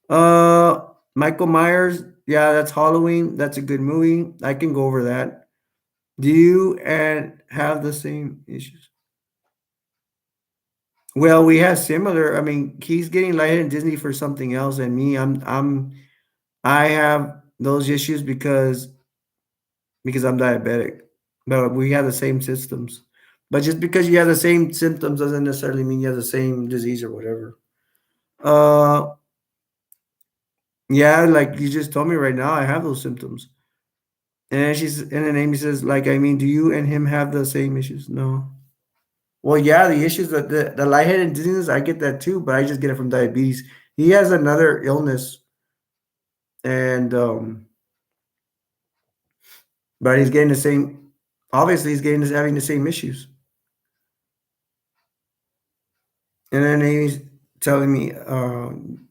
Speaker 1: Michael Myers, yeah, that's Halloween. That's a good movie. I can go over that. Do you and have the same issues? Well, we have similar. I mean, he's getting lighted in Disney for something else, and me, I have those issues because I'm diabetic. But we have the same systems. But just because you have the same symptoms doesn't necessarily mean you have the same disease or whatever. Uh, yeah, like you just told me right now, I have those symptoms. And then Amy says, like, I mean, do you and him have the same issues? No. Well, yeah, the issues that the lightheaded and dizziness, I get that too, but I just get it from diabetes. He has another illness, and but he's getting the same. Obviously, having the same issues. And then Amy's telling me,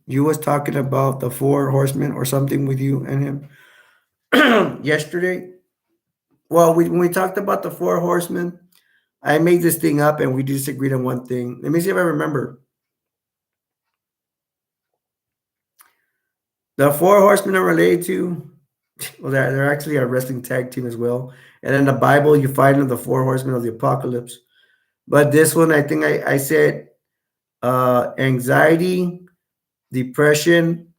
Speaker 1: you was talking about the four horsemen or something with you and him yesterday. Well, when we talked about the four horsemen, I made this thing up and we disagreed on one thing. Let me see if I remember. The four horsemen are related to, well, they're actually a wrestling tag team as well. And in the Bible, you find the four horsemen of the apocalypse. But this one, I think I said anxiety, depression.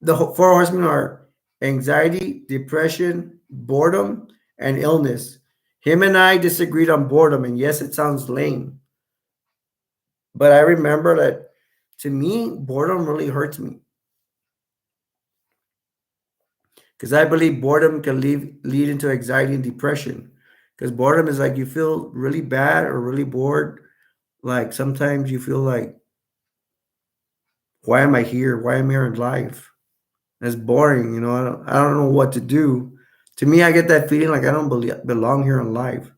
Speaker 1: The four horsemen are anxiety, depression, boredom, and illness. Him and I disagreed on boredom, and yes, it sounds lame, but I remember that to me, boredom really hurts me because I believe boredom can lead into anxiety and depression. Because boredom is like you feel really bad or really bored. Like sometimes you feel like, why am I here? Why am I here in life? It's boring, you know. I don't know what to do. To me, I get that feeling like I don't belong here in life.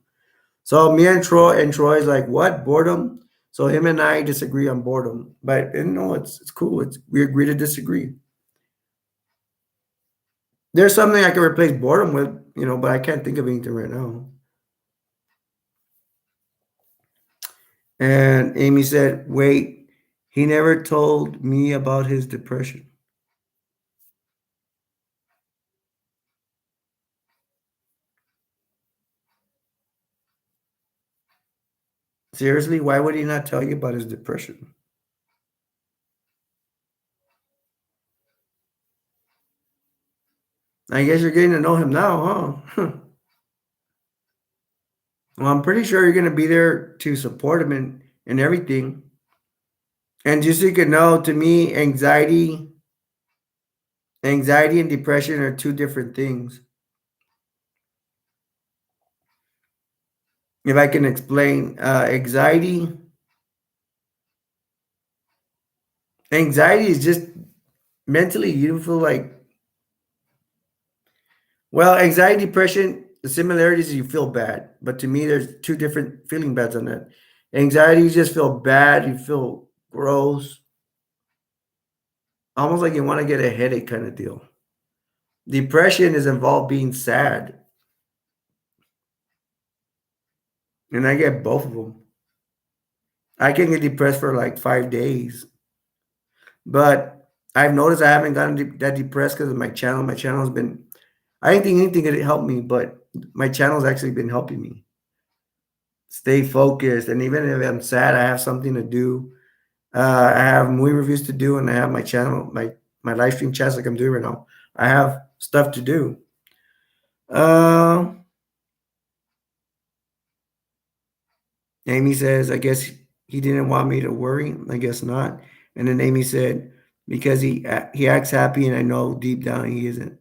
Speaker 1: So me and Troy's like, what boredom? So him and I disagree on boredom, but you know, it's cool. It's we agree to disagree. There's something I can replace boredom with, you know, but I can't think of anything right now. And Amy said, wait, he never told me about his depression. Seriously, why would he not tell you about his depression? I guess you're getting to know him now, huh? Well, I'm pretty sure you're going to be there to support him in everything. And just so you can know, to me, anxiety and depression are two different things. If I can explain, anxiety is just mentally you feel like, well, anxiety, depression, the similarities is you feel bad, but to me, there's two different feeling bads on that. Anxiety, you just feel bad, you feel gross, almost like you want to get a headache kind of deal. Depression is involved being sad, and I get both of them. I can get depressed for like 5 days, but I've noticed I haven't gotten that depressed because of my channel. My channel has been, I didn't think anything could help me, but my channel's actually been helping me stay focused. And even if I'm sad, I have something to do. I have movie reviews to do, and I have my channel, my live stream chats like I'm doing right now. I have stuff to do. Uh, Amy says, I guess he didn't want me to worry. I guess not. And then Amy said, because he acts happy, and I know deep down he isn't.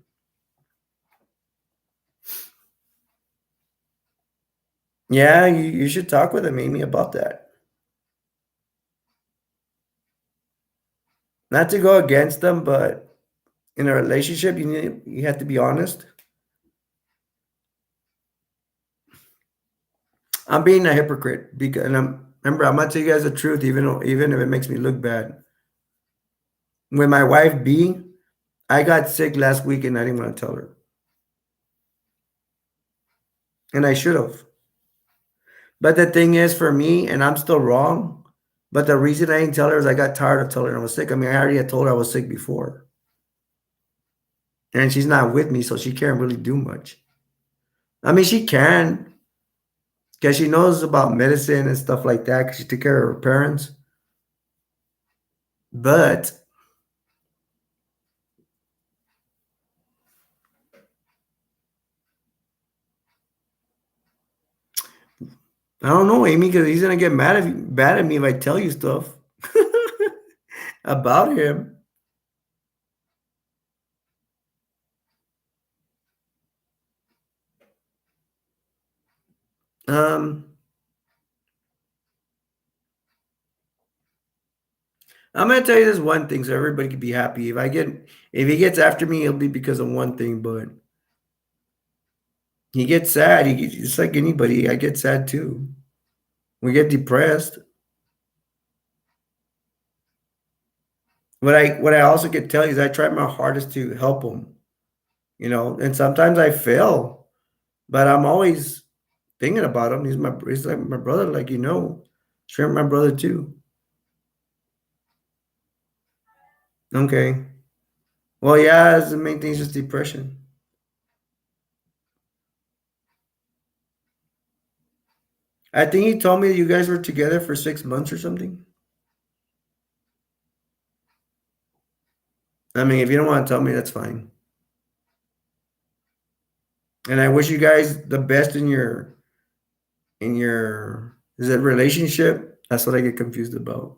Speaker 1: Yeah, you should talk with him, Amy, about that. Not to go against them, but in a relationship, you have to be honest. I'm being a hypocrite because, and remember, I'm gonna tell you guys the truth, even if it makes me look bad. With my wife B, I got sick last week and I didn't want to tell her, and I should have. But the thing is, for me, and I'm still wrong. But the reason I didn't tell her is I got tired of telling her I was sick. I mean, I already had told her I was sick before, and she's not with me, so she can't really do much. I mean, she can because she knows about medicine and stuff like that because she took care of her parents. But I don't know, Amy, because he's gonna get mad at me if I tell you stuff about him. Um, I'm gonna tell you this one thing, so everybody can be happy. If he gets after me, it'll be because of one thing. But he gets sad. It's like anybody. I get sad too. We get depressed. What I also can tell you is I try my hardest to help him. And sometimes I fail, but I'm always thinking about him. He's like my brother, like Shrimp my brother too. Okay. Well, yeah, the main thing is just depression. I think he told me that you guys were together for 6 months or something. I mean, if you don't want to tell me, that's fine. And I wish you guys the best in your is it relationship? That's what I get confused about.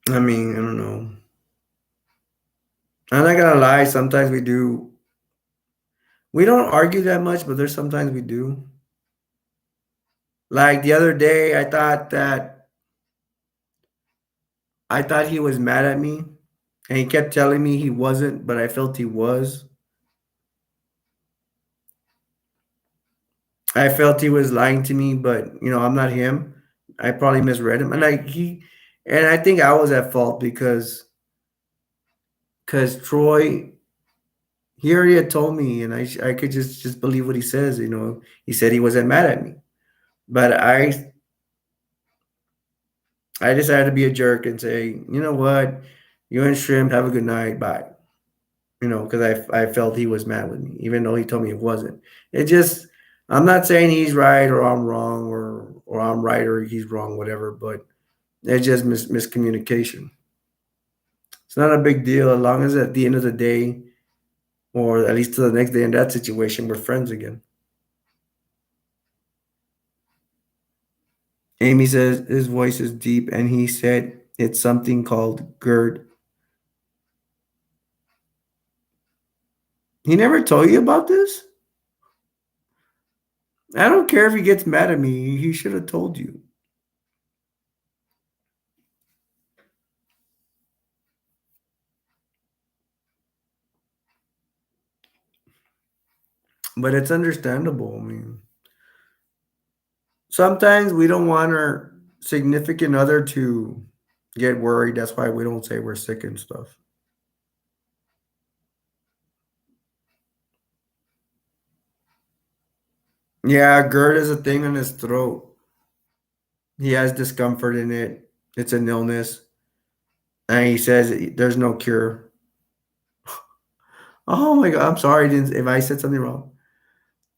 Speaker 1: I mean, I don't know. I'm not gonna lie, sometimes we do. We don't argue that much, but there's sometimes we do. Like the other day, I thought he was mad at me, and he kept telling me he wasn't, but I felt he was. I felt he was lying to me, but I'm not him. I probably misread him, and I think I was at fault because Troy, he already had told me, and I could just believe what he says. He said he wasn't mad at me, but I decided to be a jerk and say, you know what, you and Shrimp have a good night, bye. Because I felt he was mad with me, even though he told me it wasn't. It just, I'm not saying he's right or I'm wrong or I'm right or he's wrong, whatever, but it's just miscommunication. It's not a big deal as long as at the end of the day, or at least to the next day in that situation, we're friends again. Amy says his voice is deep, and he said it's something called GERD. He never told you about this? I don't care if he gets mad at me. He should have told you. But it's understandable. I mean, sometimes we don't want our significant other to get worried. That's why we don't say we're sick and stuff. Yeah, GERD is a thing in his throat. He has discomfort in it. It's an illness. And he says there's no cure. Oh my God. I'm sorry if I said something wrong.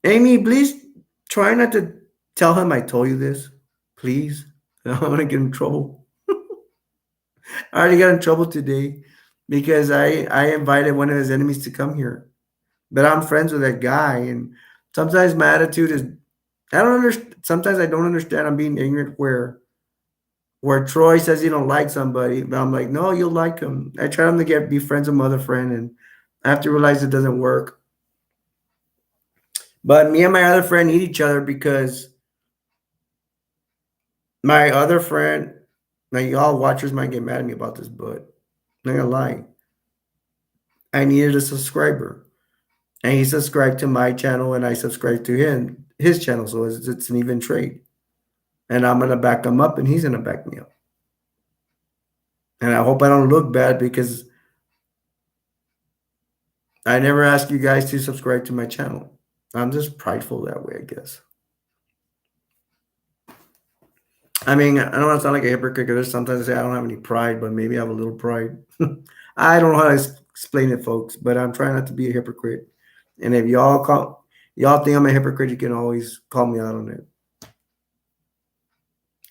Speaker 1: Amy, please try not to tell him I told you this. Please. I'm going to get in trouble. I already got in trouble today because I invited one of his enemies to come here. But I'm friends with that guy. And sometimes my attitude is, I don't understand. Sometimes I don't understand. I'm being ignorant where Troy says he don't like somebody, but I'm like, no, you'll like him. I try him to be friends with my other friend, and I have to realize it doesn't work. But me and my other friend need each other because my other friend, now y'all watchers might get mad at me about this, but I'm not gonna lie. I needed a subscriber, and he subscribed to my channel, and I subscribed to his channel, so it's an even trade. And I'm gonna back him up, and he's gonna back me up. And I hope I don't look bad because I never ask you guys to subscribe to my channel. I'm just prideful that way, I guess. I mean, I don't want to sound like a hypocrite because sometimes I say I don't have any pride, but maybe I have a little pride. I don't know how to explain it, folks, but I'm trying not to be a hypocrite. And if y'all think I'm a hypocrite, you can always call me out on it.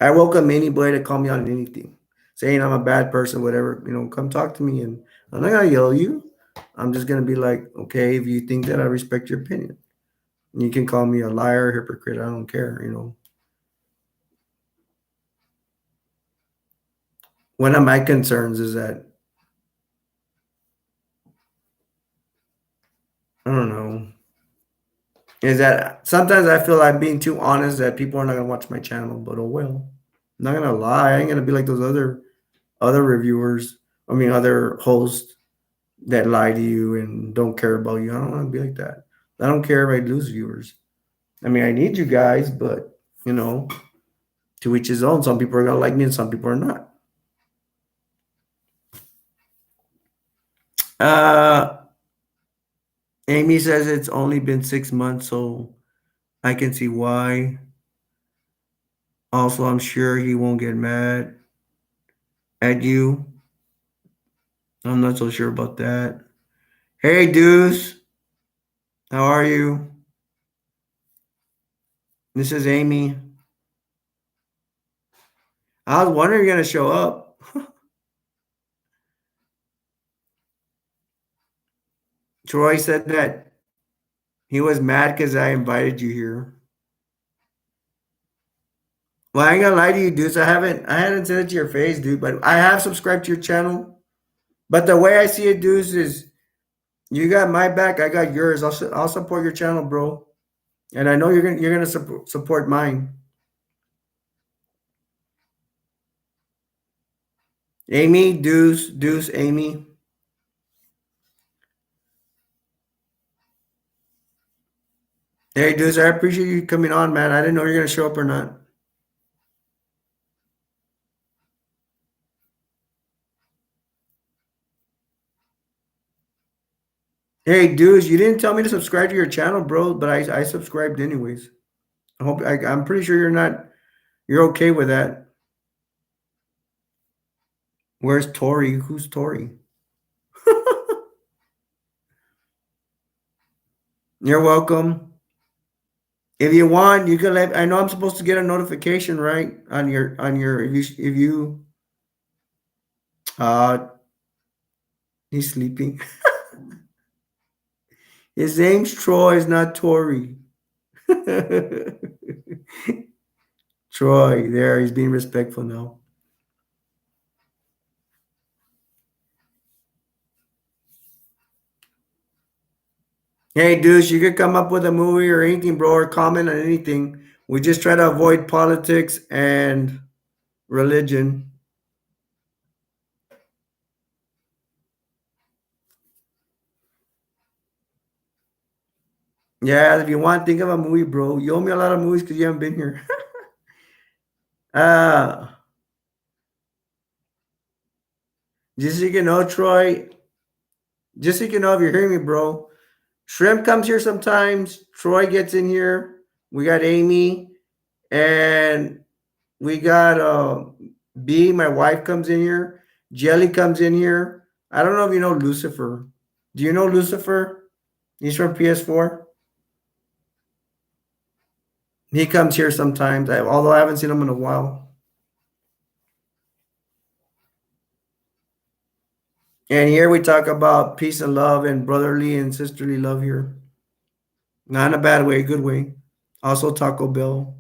Speaker 1: I welcome anybody to call me out on anything. saying I'm a bad person, whatever, come talk to me, and I'm not gonna yell at you. I'm just gonna be like, okay, if you think that, I respect your opinion. You can call me a liar, hypocrite. I don't care. One of my concerns is that, I don't know, is that sometimes I feel I'm being too honest that people are not gonna watch my channel. But oh well, I'm not gonna lie. I ain't gonna be like those other reviewers. I mean, other hosts that lie to you and don't care about you. I don't want to be like that. I don't care if I lose viewers. I mean, I need you guys, but to each his own. Some people are gonna like me, and some people are not. Uh, Amy says it's only been 6 months, so I can see why. Also, I'm sure he won't get mad at you. I'm not so sure about that. Hey, Deuce, how are you? This is Amy. I was wondering you're gonna show up. Troy said that he was mad because I invited you here. Well, I ain't gonna lie to you, dudes. I hadn't said it to your face, dude, but I have subscribed to your channel. But the way I see it, dudes, is you got my back, I got yours. I'll support your channel, bro. And I know you're gonna support mine. Amy, Deuce, Amy. Hey, Deuce, I appreciate you coming on, man. I didn't know you're gonna show up or not. Hey, Deuce, you didn't tell me to subscribe to your channel, bro, but I subscribed anyways. I'm pretty sure you're okay with that. Where's Tori? Who's Tori? You're welcome. If you want, you can let. I know I'm supposed to get a notification, right, on your if you uh he's sleeping. His name's Troy, is not Tori. Troy, there, he's being respectful now. Hey, dudes, you could come up with a movie or anything, bro, or comment on anything. We just try to avoid politics and religion. Yeah, if you want, think of a movie, bro. You owe me a lot of movies because you haven't been here. uh, just so you can know, Troy, just so you can know if you're hearing me, bro. Shrimp comes here sometimes. Troy gets in here. We got Amy, and we got B. My wife comes in here. Jelly comes in here. I don't know if you know Lucifer. Do you know Lucifer? He's from PS4. He comes here sometimes, although I haven't seen him in a while. And here we talk about peace and love and brotherly and sisterly love here. Not in a bad way, good way. Also Taco Bell.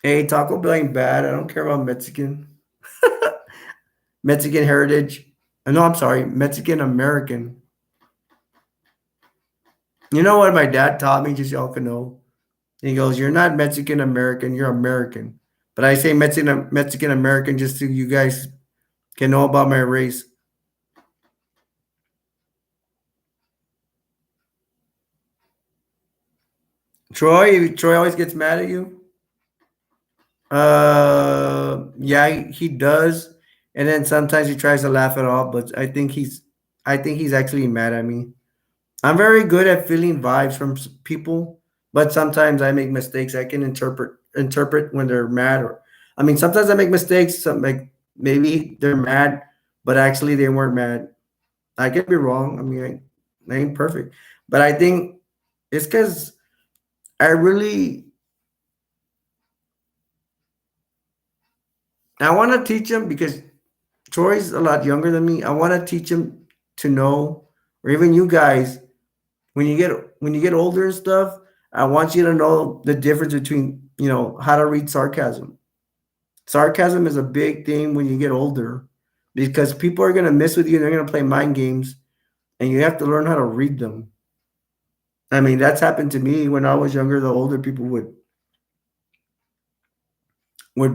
Speaker 1: Hey, Taco Bell ain't bad. I don't care about Mexican. Mexican heritage. No, I'm sorry, Mexican American. You know what my dad taught me, just y'all can know? He goes, "You're not Mexican American, you're American." But I say Mexican American just so you guys can know about my race. Troy always gets mad at you. Yeah, he does, and then sometimes he tries to laugh it off. But I think he's actually mad at me. I'm very good at feeling vibes from people, but sometimes I make mistakes. I can interpret when they're mad, or I mean, sometimes I make mistakes. Like maybe they're mad, but actually they weren't mad. I could be wrong. I mean, I ain't perfect, but I think it's because I really I want to teach him because Troy's a lot younger than me. I want to teach him to know, or even you guys, when you get older and stuff, I want you to know the difference between how to read sarcasm. Sarcasm is a big thing when you get older because people are gonna mess with you and they're gonna play mind games, and you have to learn how to read them. I mean, that's happened to me when I was younger. The older people would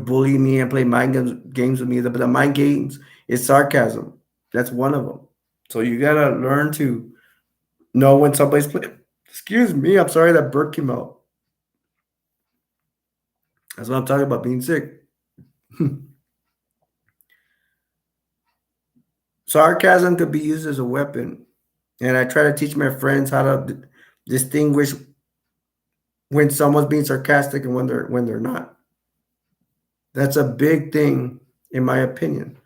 Speaker 1: bully me and play mind games with me. But the mind games is sarcasm. That's one of them. So you gotta learn to know when somebody's playing. Excuse me, I'm sorry that burp came out. That's what I'm talking about, being sick. Sarcasm could be used as a weapon, and I try to teach my friends how to distinguish when someone's being sarcastic and when they're not. That's a big thing, in my opinion.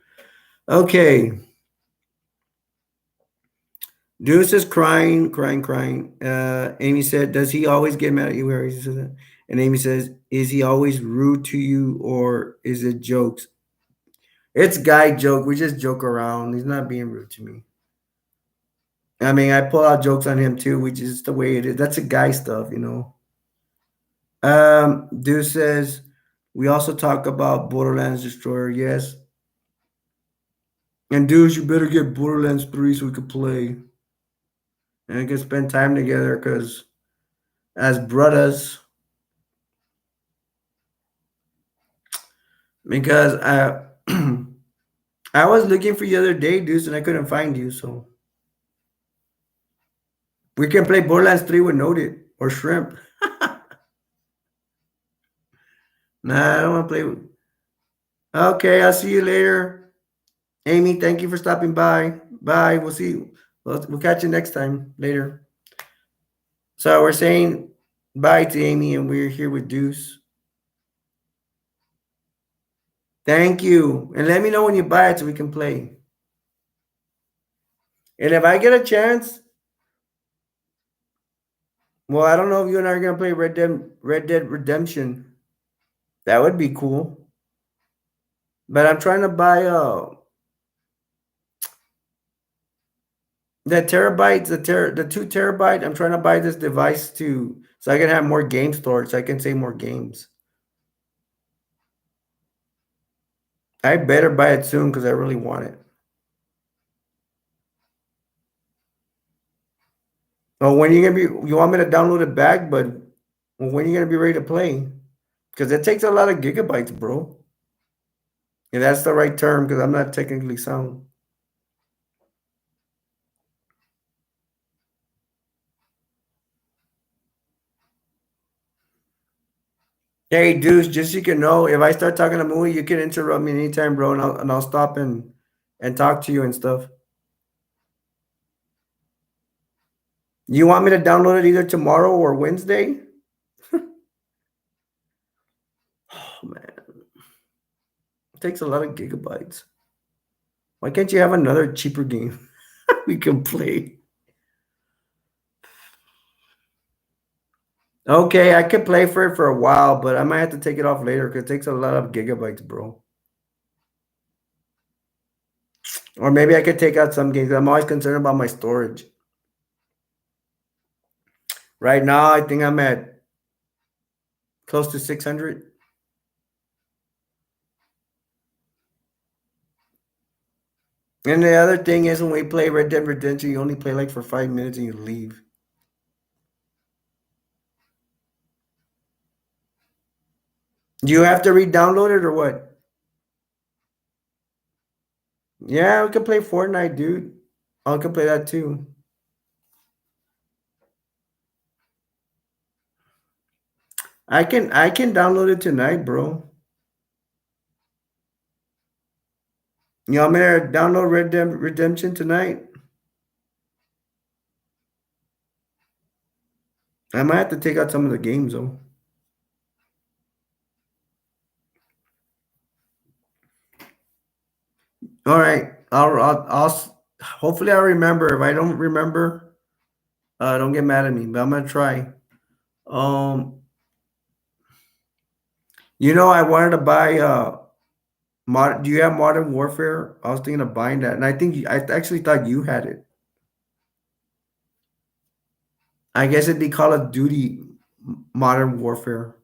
Speaker 1: Okay, Deuce is crying, crying, crying. Amy said, "Does he always get mad at you?" Where he says that, and Amy says, "Is he always rude to you, or is it jokes?" It's guy joke. We just joke around. He's not being rude to me. I mean, I pull out jokes on him too, which is the way it is. That's a guy stuff. Deuce says, we also talk about Borderlands Destroyer, yes. And Deuce, you better get Borderlands 3 so we could play. And we can spend time together because as brothers, because I I was looking for you the other day, Deuce, and I couldn't find you, so we can play Borderlands 3 with Noted or Shrimp. Nah, I don't want to play with. Okay, I'll see you later. Amy, thank you for stopping by. Bye. We'll see you. We'll catch you next time. Later. So we're saying bye to Amy, and we're here with Deuce. Thank you. And let me know when you buy it so we can play. And if I get a chance, well, I don't know if you and I are gonna play Red Dead Redemption. That would be cool. But I'm trying to buy the terabytes, the 2 terabyte. I'm trying to buy this device too, so I can have more game storage, so I can save more games. I better buy it soon because I really want it. Oh, when are you gonna be? You want me to download it back, but when are you gonna be ready to play? Because it takes a lot of gigabytes, bro. And that's the right term because I'm not technically sound. Hey, dudes, just so you can know, if I start talking a movie, you can interrupt me anytime, bro, and I'll stop and talk to you and stuff. You want me to download it either tomorrow or Wednesday? Oh man, it takes a lot of gigabytes. Why can't you have another cheaper game we can play? Okay, I could play for it for a while, but I might have to take it off later because it takes a lot of gigabytes, bro. Or maybe I could take out some games. I'm always concerned about my storage. Right now, I think I'm at close to 600. And the other thing is when we play Red Dead Redemption, you only play like for 5 minutes and you leave. Do you have to re-download it or what? Yeah, we can play Fortnite, dude. I can play that too. I can download it tonight, bro. You want me to download Red Dead Redemption tonight? I might have to take out some of the games though. All right, hopefully I'll remember. If I don't remember, don't get mad at me. But I'm gonna try. Um, I wanted to buy Do you have Modern Warfare? I was thinking of buying that, and I think I actually thought you had it. I guess it'd be Call of Duty Modern Warfare.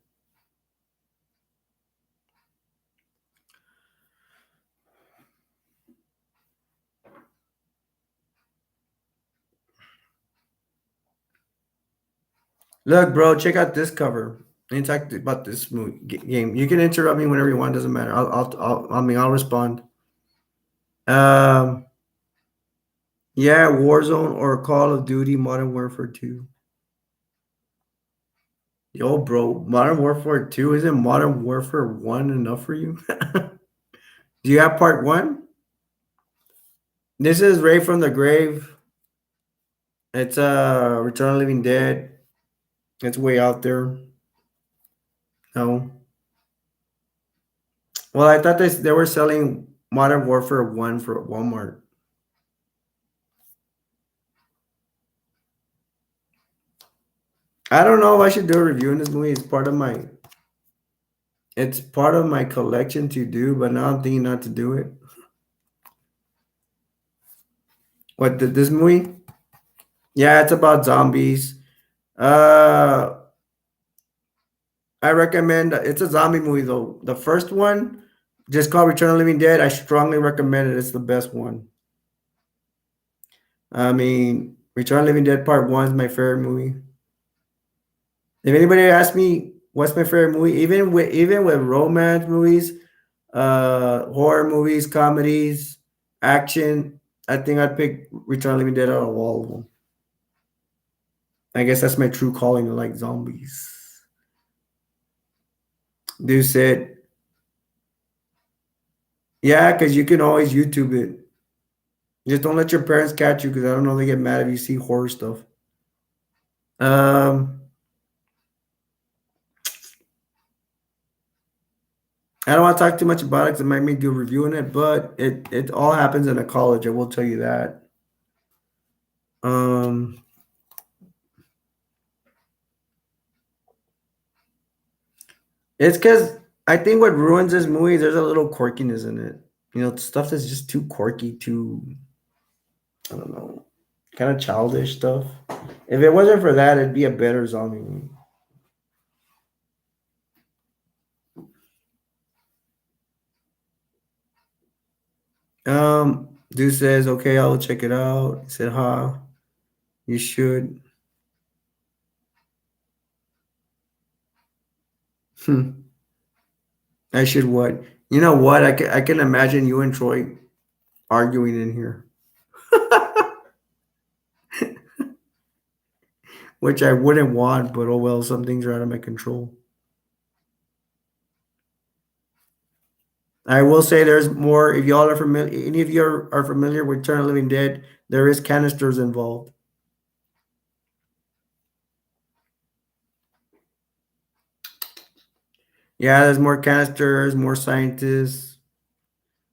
Speaker 1: Look, bro, check out this cover. Let me talk about this game. You can interrupt me whenever you want. Doesn't matter. I'll respond. Um, yeah, Warzone or Call of Duty Modern Warfare 2. Yo, bro, Modern Warfare 2 isn't Modern Warfare 1 enough for you? Do you have part 1? This is Ray from the Grave. It's Return of the Living Dead. It's way out there. No. Well, I thought they were selling Modern Warfare 1 for Walmart. I don't know if I should do a review in this movie. It's part of my collection to do, but now I'm thinking not to do it. What this movie? Yeah, it's about zombies. Uh I recommend it's a zombie movie though. The first one, just called Return of the Living Dead, I strongly recommend it. It's the best one. I mean, Return of the Living Dead Part 1 is my favorite movie. If anybody asks me what's my favorite movie, even with romance movies, horror movies, comedies, action, I think I'd pick Return of the Living Dead out of all of them. I guess that's my true calling. I like zombies. Dude said, yeah, because you can always YouTube it. Just don't let your parents catch you because I don't know they get mad if you see horror stuff. Um, I don't want to talk too much about it because it might make you reviewing it, but it all happens in a college. I will tell you that. Um, it's because I think what ruins this movie, there's a little quirkiness in it. You know, stuff that's just too quirky, too, I don't know, kind of childish stuff. If it wasn't for that, it'd be a better zombie movie. Dude says, okay, I'll check it out. He said, huh, you should. I should what? You know what? I can imagine you and Troy arguing in here, which I wouldn't want, but oh well, some things are out of my control. I will say there's more. If y'all are familiar, any of you are familiar with Turn of the Living Dead, there is canisters involved. Yeah, there's more canisters, more scientists.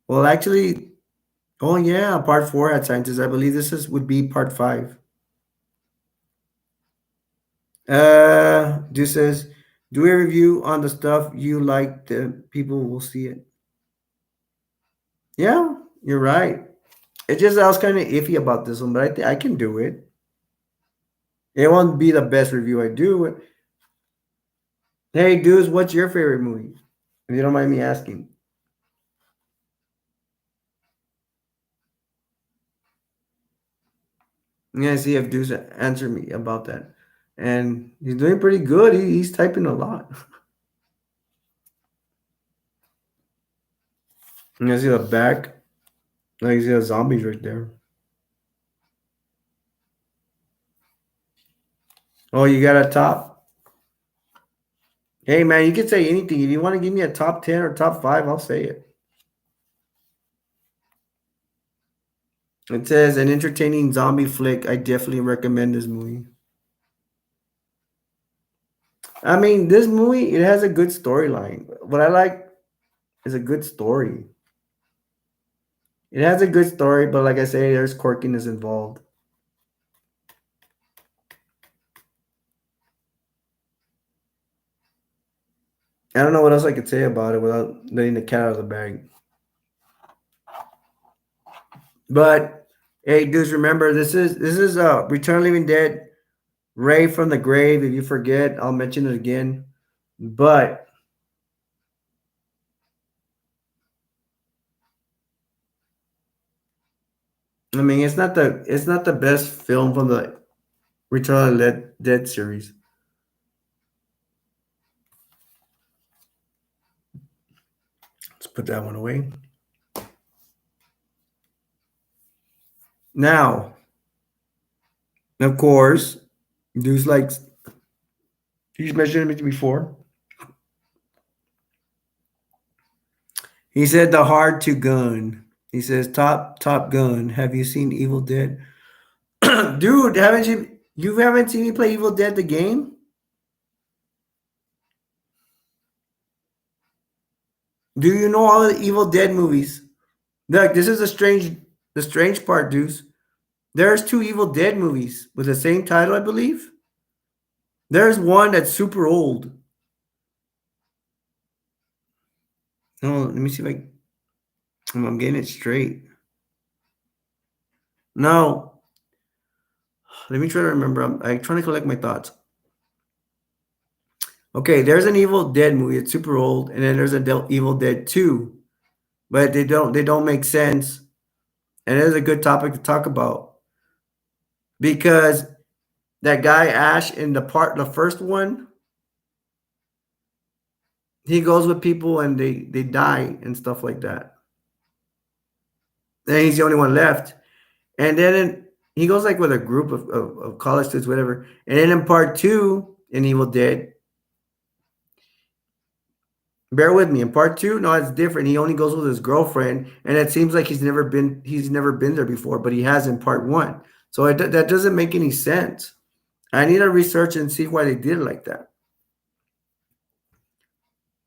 Speaker 1: Well, actually, oh yeah, part 4 had scientists. I believe this is would be part 5. This says, do a review on the stuff you like. The people will see it. Yeah, you're right. It's just I was kind of iffy about this one, but I think I can do it. It won't be the best review I do. Hey, dudes, what's your favorite movie? If you don't mind me asking. I'm gonna see if dudes answer me about that. And he's doing pretty good. He's typing a lot. I'm gonna see the back. Like you see the zombies right there. Oh, you got a top? Hey man, you can say anything. If you want to give me a top 10 or top 5, I'll say it. It says an entertaining zombie flick. I definitely recommend this movie. I mean, this movie, it has a good storyline. What I like is a good story. It has a good story, but like I say, there's quirkiness involved. I don't know what else I could say about it without letting the cat out of the bag. But hey, dudes, remember this is Return of the Living Dead, Ray from the grave. If you forget, I'll mention it again. But I mean, it's not the best film from the Return of the Dead series. Let's put that one away. Now, of course, dudes like he's mentioned it before. He said the hard to gun. He says Top Gun. Have you seen Evil Dead? Dude, haven't seen me play Evil Dead the game? Do you know all the Evil Dead movies? Look, this is the strange part, dudes. There's two Evil Dead movies with the same title, I believe. There's one that's super old. No, let me see if I'm getting it straight. No, let me try to remember. I'm trying to collect my thoughts. Okay, there's an Evil Dead movie. It's super old, and then there's a Evil Dead 2, but they don't make sense. And it is a good topic to talk about because that guy Ash in the first one, he goes with people and they die and stuff like that. And he's the only one left. And then he goes like with a group of college students, whatever. And then in part two, in Evil Dead, bear with me. In part two, no, it's different. He only goes with his girlfriend, and it seems like he's never been there before, but he has in part one. So that doesn't make any sense. I need to research and see why they did it like that.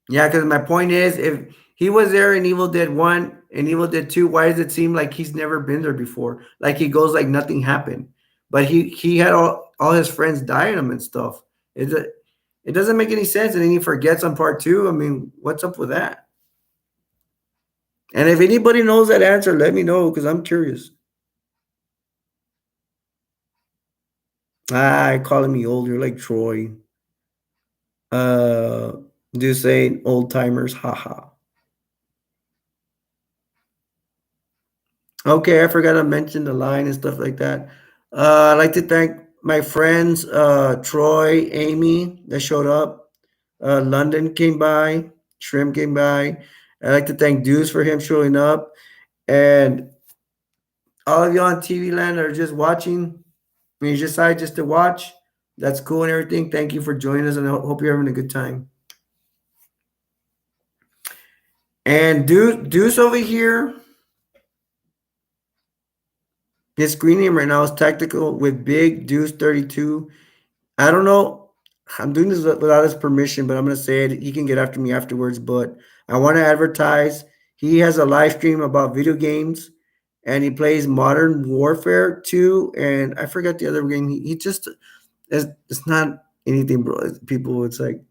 Speaker 1: Yeah, because my point is, if he was there in Evil Dead 1 and Evil Dead 2, why does it seem like he's never been there before? Like he goes like nothing happened. But he had all his friends dying him and stuff. It doesn't make any sense. And then he forgets on part two. I mean, what's up with that? And if anybody knows that answer, let me know because I'm curious. Calling me old. You're like Troy. Uh, just saying old timers. Haha. Okay, I forgot to mention the line and stuff like that. I'd like to thank my friends, Troy, Amy, that showed up. London came by, Shrimp came by. I'd like to thank Deuce for him showing up. And all of you on TV land that are just watching, when you decide just to watch, that's cool and everything. Thank you for joining us, and I hope you're having a good time. And Deuce over here, his screen name right now is Tactical with Big Deuce 32. I don't know. I'm doing this without his permission, but I'm going to say it. He can get after me afterwards. But I want to advertise. He has a live stream about video games, and he plays Modern Warfare 2. And I forgot the other game. He just it's not anything, bro. People, it's like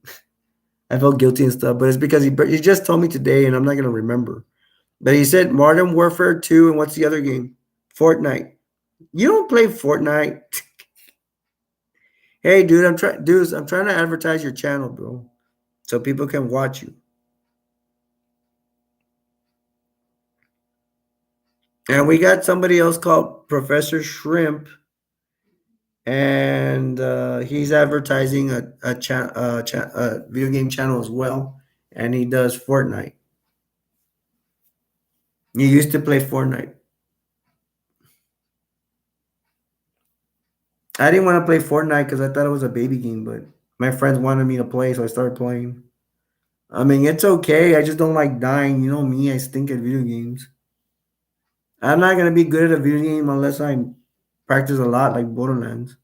Speaker 1: I felt guilty and stuff, but it's because he just told me today, and I'm not going to remember. But he said Modern Warfare 2, and what's the other game? Fortnite. You don't play Fortnite. Hey, I'm trying to advertise your channel, bro, so people can watch you. And we got somebody else called Professor Shrimp, and he's advertising a video game channel as well, and he does Fortnite. He used to play Fortnite. I didn't want to play Fortnite because I thought it was a baby game, but my friends wanted me to play, so I started playing. I mean, it's okay. I just don't like dying. You know me, I stink at video games. I'm not gonna be good at a video game unless I practice a lot, like Borderlands.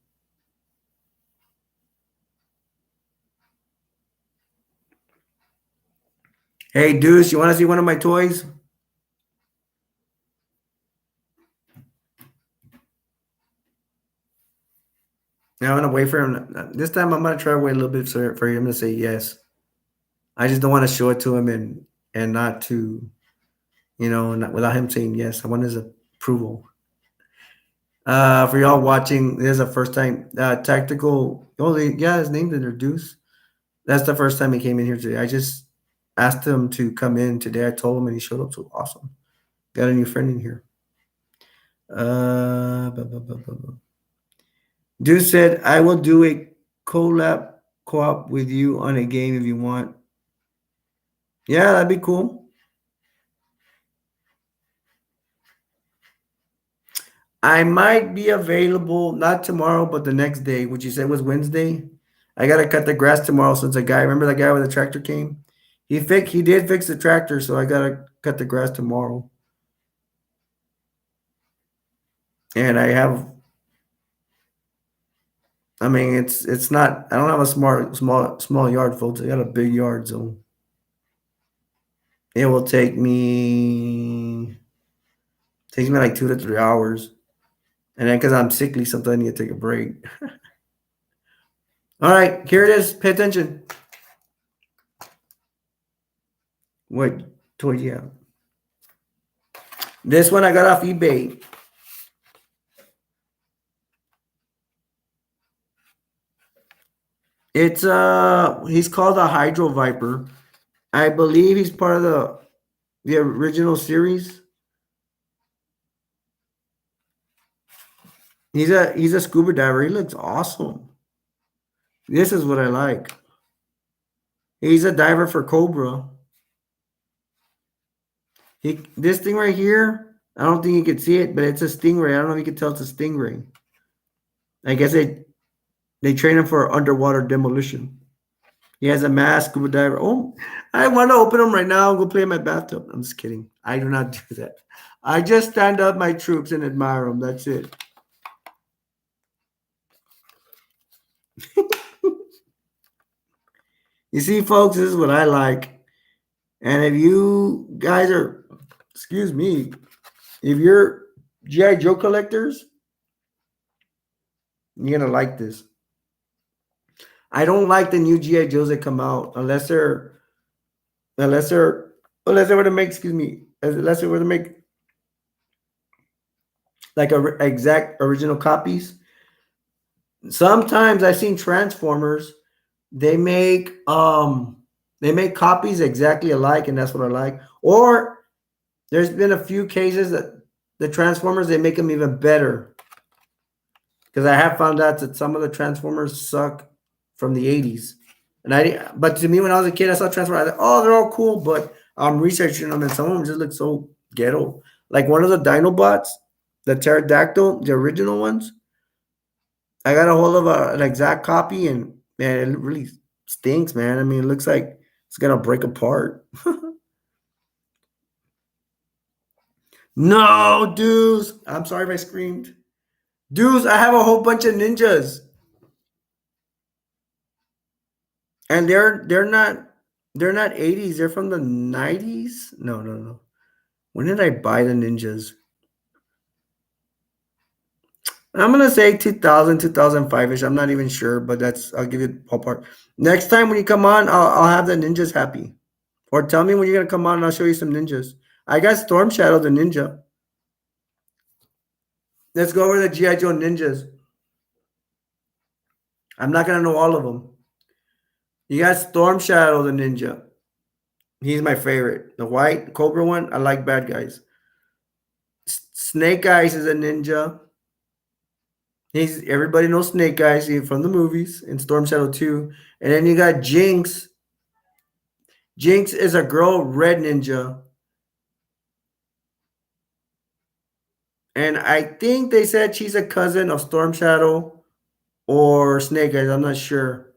Speaker 1: Hey, Deuce, you want to see one of my toys? Now I'm gonna wait for him. This time I'm gonna try to wait a little bit for him to say yes. I just don't want to show it to him and not to, not without him saying yes. I want his approval. For y'all watching, this is the first time tactical. Oh, yeah, his name's introduced. That's the first time he came in here today. I just asked him to come in today. I told him, and he showed up. So awesome. Got a new friend in here. Dude said, "I will do a collab co-op with you on a game if you want." Yeah, that'd be cool. I might be available not tomorrow, but the next day, which you said was Wednesday. I gotta cut the grass tomorrow since a guy. Remember that guy with the tractor came? He did fix the tractor, so I gotta cut the grass tomorrow. And I mean, it's not. I don't have a small yard, folks. I got a big yard, so it will takes me like 2 to 3 hours. And then because I'm sickly, sometimes I need to take a break. All right, here it is. Pay attention. What toy do you have? This one I got off eBay. It's he's called a Hydro Viper. I believe he's part of the original series. He's a scuba diver. He looks awesome. This is what I like. He's a diver for Cobra. This thing right here, I don't think you can see it, but it's a stingray. I don't know if you can tell it's a stingray. I guess they train him for underwater demolition. He has a mask, scuba diver. Oh, I want to open them right now and go play in my bathtub. I'm just kidding. I do not do that. I just stand up my troops and admire them. That's it. You see, folks, this is what I like. And if you guys are, excuse me, if you're G.I. Joe collectors, you're going to like this. I don't like the new G.I. Joes that come out unless they were to make, excuse me, unless they were to make like exact original copies. Sometimes I've seen Transformers, they make copies exactly alike, and that's what I like. Or there's been a few cases that the Transformers, they make them even better. Because I have found out that some of the Transformers suck from the 80s. But to me, when I was a kid, I saw Transformers. I thought, oh, they're all cool, but I'm researching them, and some of them just look so ghetto. Like one of the Dinobots, the pterodactyl, the original ones. I got a hold of an exact copy, and man, it really stinks, man. I mean, it looks like it's gonna break apart. No, dudes. I'm sorry if I screamed. Dudes, I have a whole bunch of ninjas. And they're not 80s, they're from the 90s. No. When did I buy the ninjas? I'm gonna say 2000, 2005-ish. I'm not even sure, but I'll give you the ballpark. Next time when you come on, I'll have the ninjas happy. Or tell me when you're gonna come on and I'll show you some ninjas. I got Storm Shadow the ninja. Let's go over the G.I. Joe ninjas. I'm not gonna know all of them. You got Storm Shadow the ninja. He's my favorite. The white Cobra one, I like bad guys. Snake Eyes is a ninja. Everybody knows Snake Eyes from the movies and Storm Shadow 2. And then you got Jinx. Jinx is a girl red ninja. And I think they said she's a cousin of Storm Shadow or Snake Eyes. I'm not sure.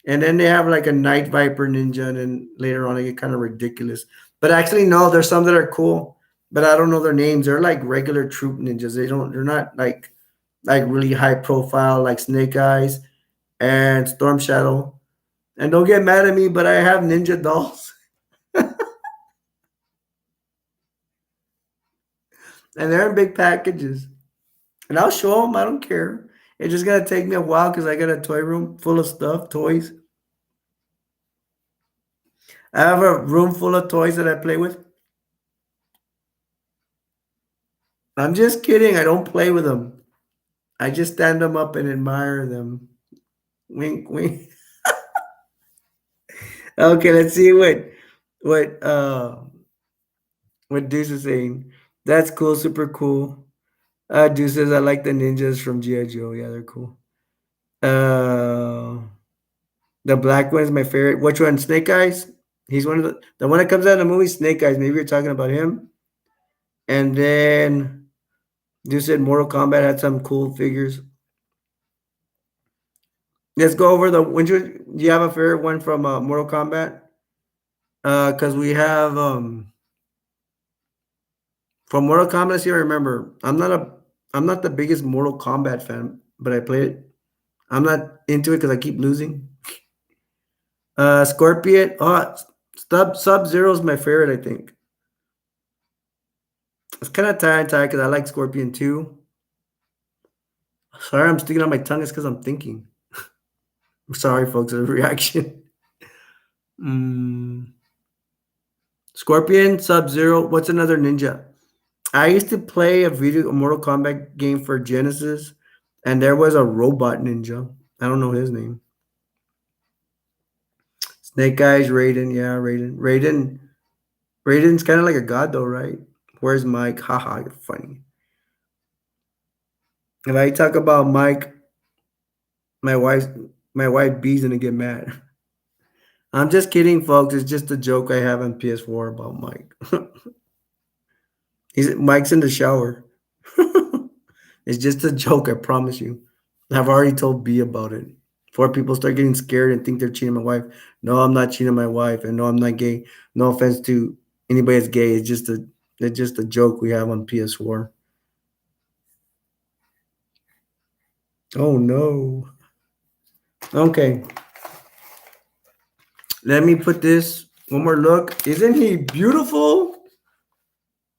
Speaker 1: And then they have like a Night Viper ninja, and then later on they get kind of ridiculous. But actually, no, there's some that are cool, but I don't know their names. They're like regular troop ninjas. They're not like really high profile like Snake Eyes and Storm Shadow. And don't get mad at me, but I have ninja dolls. And they're in big packages. And I'll show them. I don't care. It's just going to take me a while because I got a toy room full of stuff, toys. I have a room full of toys that I play with. I'm just kidding. I don't play with them. I just stand them up and admire them. Wink, wink. Okay, let's see what what Deuce is saying. That's cool, super cool. Deuce says I like the ninjas from G.I. Joe. Yeah, they're cool. Uh the black one is my favorite. Which one? Snake Eyes? He's one of the one that comes out in the movie, Snake Eyes. Maybe you're talking about him. And then Deuce said Mortal Kombat had some cool figures. Let's go over the which one, do you have a favorite one from Mortal Kombat? Because we have from Mortal Kombat, let's see if I remember. I'm not the biggest Mortal Kombat fan, but I play it. I'm not into it because I keep losing. Scorpion. Oh, Sub Zero is my favorite. I think it's kind of tired because I like Scorpion too. Sorry, I'm sticking on my tongue. It's because I'm thinking. I'm sorry, folks. The reaction. Mm. Scorpion, Sub Zero. What's another ninja? I used to play a Mortal Kombat game for Genesis, and there was a robot ninja. I don't know his name. Snake Eyes, Raiden. Yeah, Raiden. Raiden's kind of like a god, though, right? Where's Mike? Haha, you're funny. If I talk about Mike, my wife, my wife B's gonna get mad. I'm just kidding, folks. It's just a joke I have on PS4 about Mike. Mike's in the shower. It's just a joke, I promise you. I've already told B about it. Before people start getting scared and think they're cheating my wife. No, I'm not cheating my wife, and no, I'm not gay. No offense to anybody that's gay. It's just a joke we have on PS4. Oh no. Okay. Let me put this one more look. Isn't he beautiful?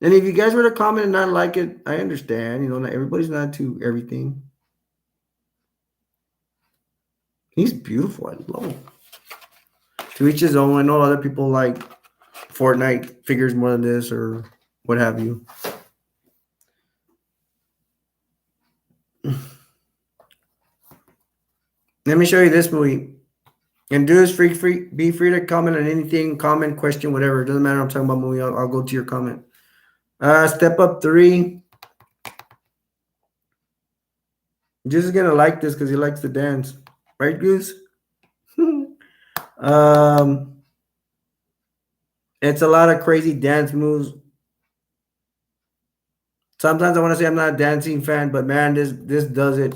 Speaker 1: And if you guys were to comment and not like it, I understand. You know, not everybody's not to everything. He's beautiful. I love him. To each his own. I know other people like Fortnite figures more than this or what have you. Let me show you this movie. And do this be free to comment on anything, comment, question, whatever. It doesn't matter. I'm talking about movie. I'll go to your comment. Step Up 3. Juice is gonna like this because he likes to dance, right, Goose? It's a lot of crazy dance moves. Sometimes I want to say I'm not a dancing fan, but man, this does it.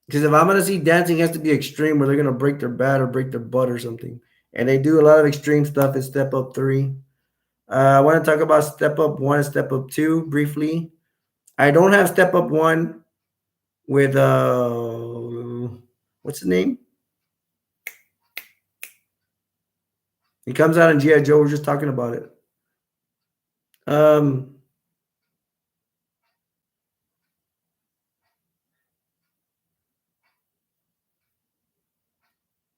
Speaker 1: Because if I'm gonna see dancing, it has to be extreme, where they're gonna break their bat or break their butt or something. And they do a lot of extreme stuff in Step Up 3. I want to talk about Step Up 1 and Step Up 2 briefly. I don't have Step Up 1 with what's the name? It comes out in G.I. Joe. We're just talking about it. Um,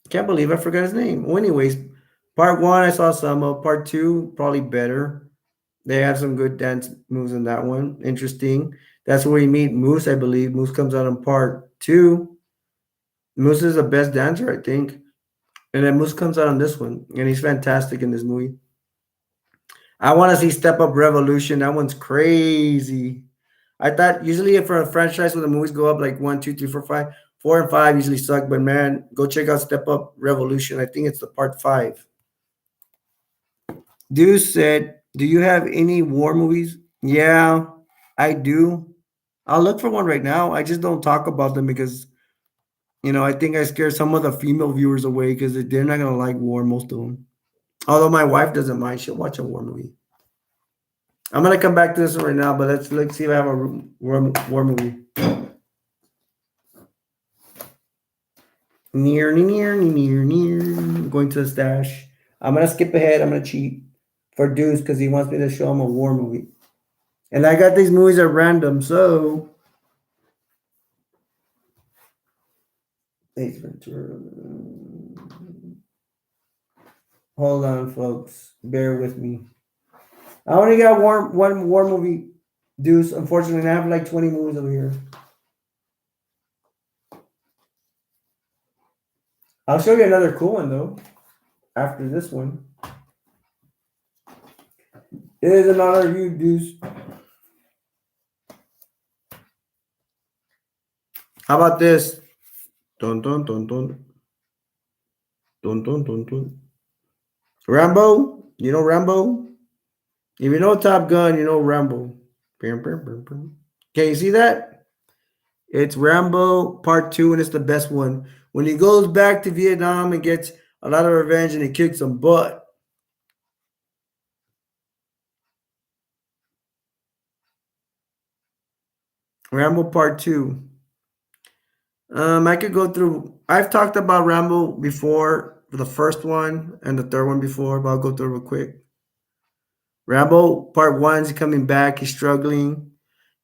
Speaker 1: can't believe I forgot his name. Well, anyways, part 1 I saw some of. Part 2 probably better. They have some good dance moves in that one. Interesting. That's where we meet Moose, I believe. Moose comes out in part 2. Moose is the best dancer, I think. And then Moose comes out on this one, and he's fantastic in this movie. I want to see Step Up Revolution. That one's crazy. I thought usually for a franchise when the movies go up like 1, 2, 3, 4, 5, 4 and 5 usually suck. But man, go check out Step Up Revolution. I think it's the part 5. Deuce said, "Do you have any war movies?" Yeah, I do. I'll look for one right now. I just don't talk about them because I think I scare some of the female viewers away because they're not gonna like war, most of them. Although my wife doesn't mind, she'll watch a war movie. I'm gonna come back to this one right now, but let's see if I have a war movie. Near. I'm going to the stash. I'm gonna skip ahead. I'm gonna cheat for Deuce because he wants me to show him a war movie. And I got these movies at random, so hold on, folks. Bear with me. I only got one war movie Deuce, unfortunately, I have like 20 movies over here. I'll show you another cool one though after this one. It is an honor of you, Deuce. How about this? Dun dun dun dun dun dun dun dun. Rambo, you know Rambo. If you know Top Gun, you know Rambo. Bam, bam, bam, bam. Can you see that? It's Rambo Part Two, and it's the best one. When he goes back to Vietnam and gets a lot of revenge, and he kicks some butt. Rambo Part Two. I could go through. I've talked about Rambo before, the first one and the third one before, but I'll go through real quick. Rambo Part One is coming back. He's struggling.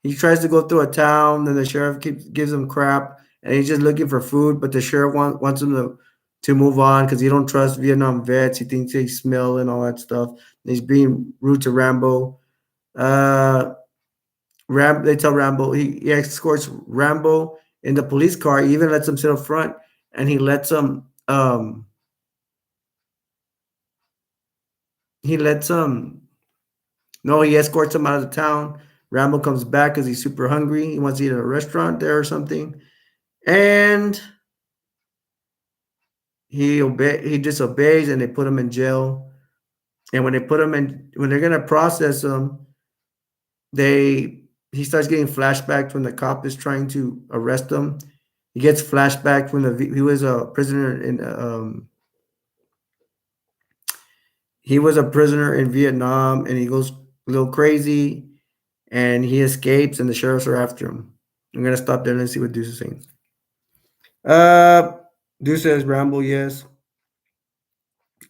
Speaker 1: He tries to go through a town, then the sheriff gives him crap, and he's just looking for food. But the sheriff wants him to move on because he don't trust Vietnam vets. He thinks they smell and all that stuff. And he's being rude to Rambo. Uh, they tell Rambo he escorts Rambo in the police car. He even lets him sit up front, and he lets him no, he escorts him out of the town. Rambo comes back because he's super hungry. He wants to eat at a restaurant there or something, and he disobeys, and they put him in jail. And when they're gonna process him, he starts getting flashbacks when the cop is trying to arrest him. He gets flashbacks when he was a prisoner in Vietnam, and he goes a little crazy, and he escapes, and the sheriffs are after him. I'm gonna stop there and see what Deuce is saying. Uh, Deuce says Rambo, yes,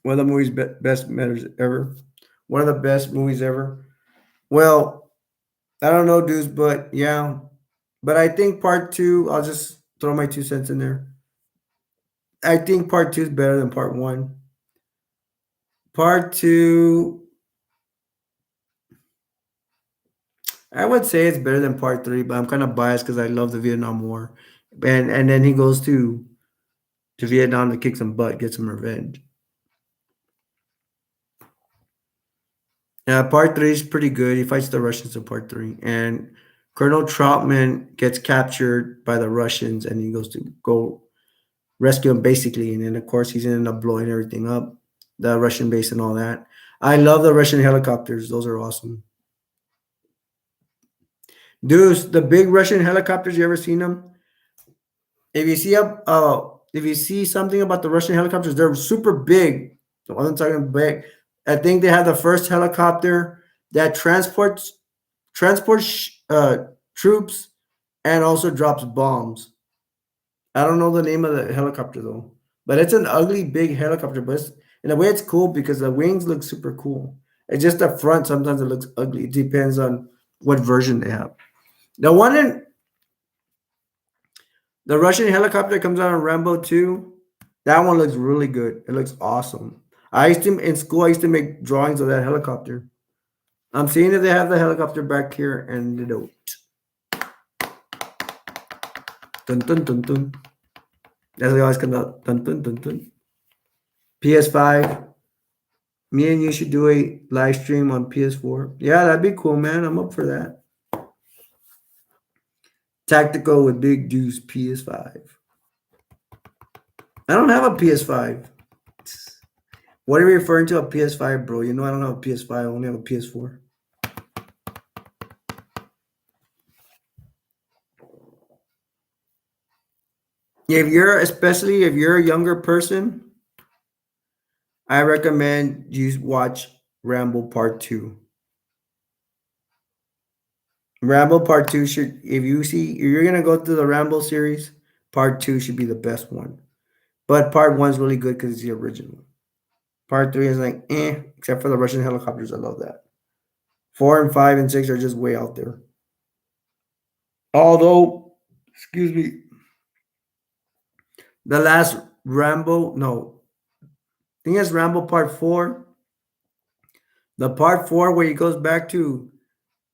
Speaker 1: one of the movies best matters ever. One of the best movies ever. Well, I don't know, Deuce, but yeah, but I think part two. I'll just throw my 2 cents in there. I think part two is better than part one. Part two, I would say it's better than part three, but I'm kind of biased because I love the Vietnam War, and then he goes to Vietnam to kick some butt, get some revenge. Part three is pretty good. He fights the Russians in part three, and Colonel Troutman gets captured by the Russians, and he goes to go rescue him basically. And then of course he's ended up blowing everything up, the Russian base and all that. I love the Russian helicopters; those are awesome. Dudes, the big Russian helicopters, you ever seen them? If you see something about the Russian helicopters, they're super big. The one I'm talking big. I think they have the first helicopter that transports troops and also drops bombs. I don't know the name of the helicopter though, but it's an ugly big helicopter. But in a way, it's cool because the wings look super cool. It's just the front sometimes it looks ugly. It depends on what version they have. The one in the Russian helicopter comes out in Rambo 2. That one looks really good. It looks awesome. I used to in school. I used to make drawings of that helicopter. I'm seeing if they have the helicopter back here, and they don't. Dun dun dun dun. That's what always come out. Dun dun dun dun. PS5. Me and you should do a live stream on PS4. Yeah, that'd be cool, man. I'm up for that. Tactical with Big Deuce PS5. I don't have a PS5. What are you referring to a PS5, bro? You know I don't have a PS5. I only have a PS4. Especially if you're a younger person, I recommend you watch Rambo Part 2. Rambo Part 2 should, if you're going to go through the Rambo series, Part 2 should be the best one. But Part 1 is really good because it's the original. Part 3 is like, except for the Russian helicopters. I love that. 4 and 5 and 6 are just way out there. Although, excuse me, the last Rambo, no, I think it's Rambo Part 4. The Part 4 where he goes back to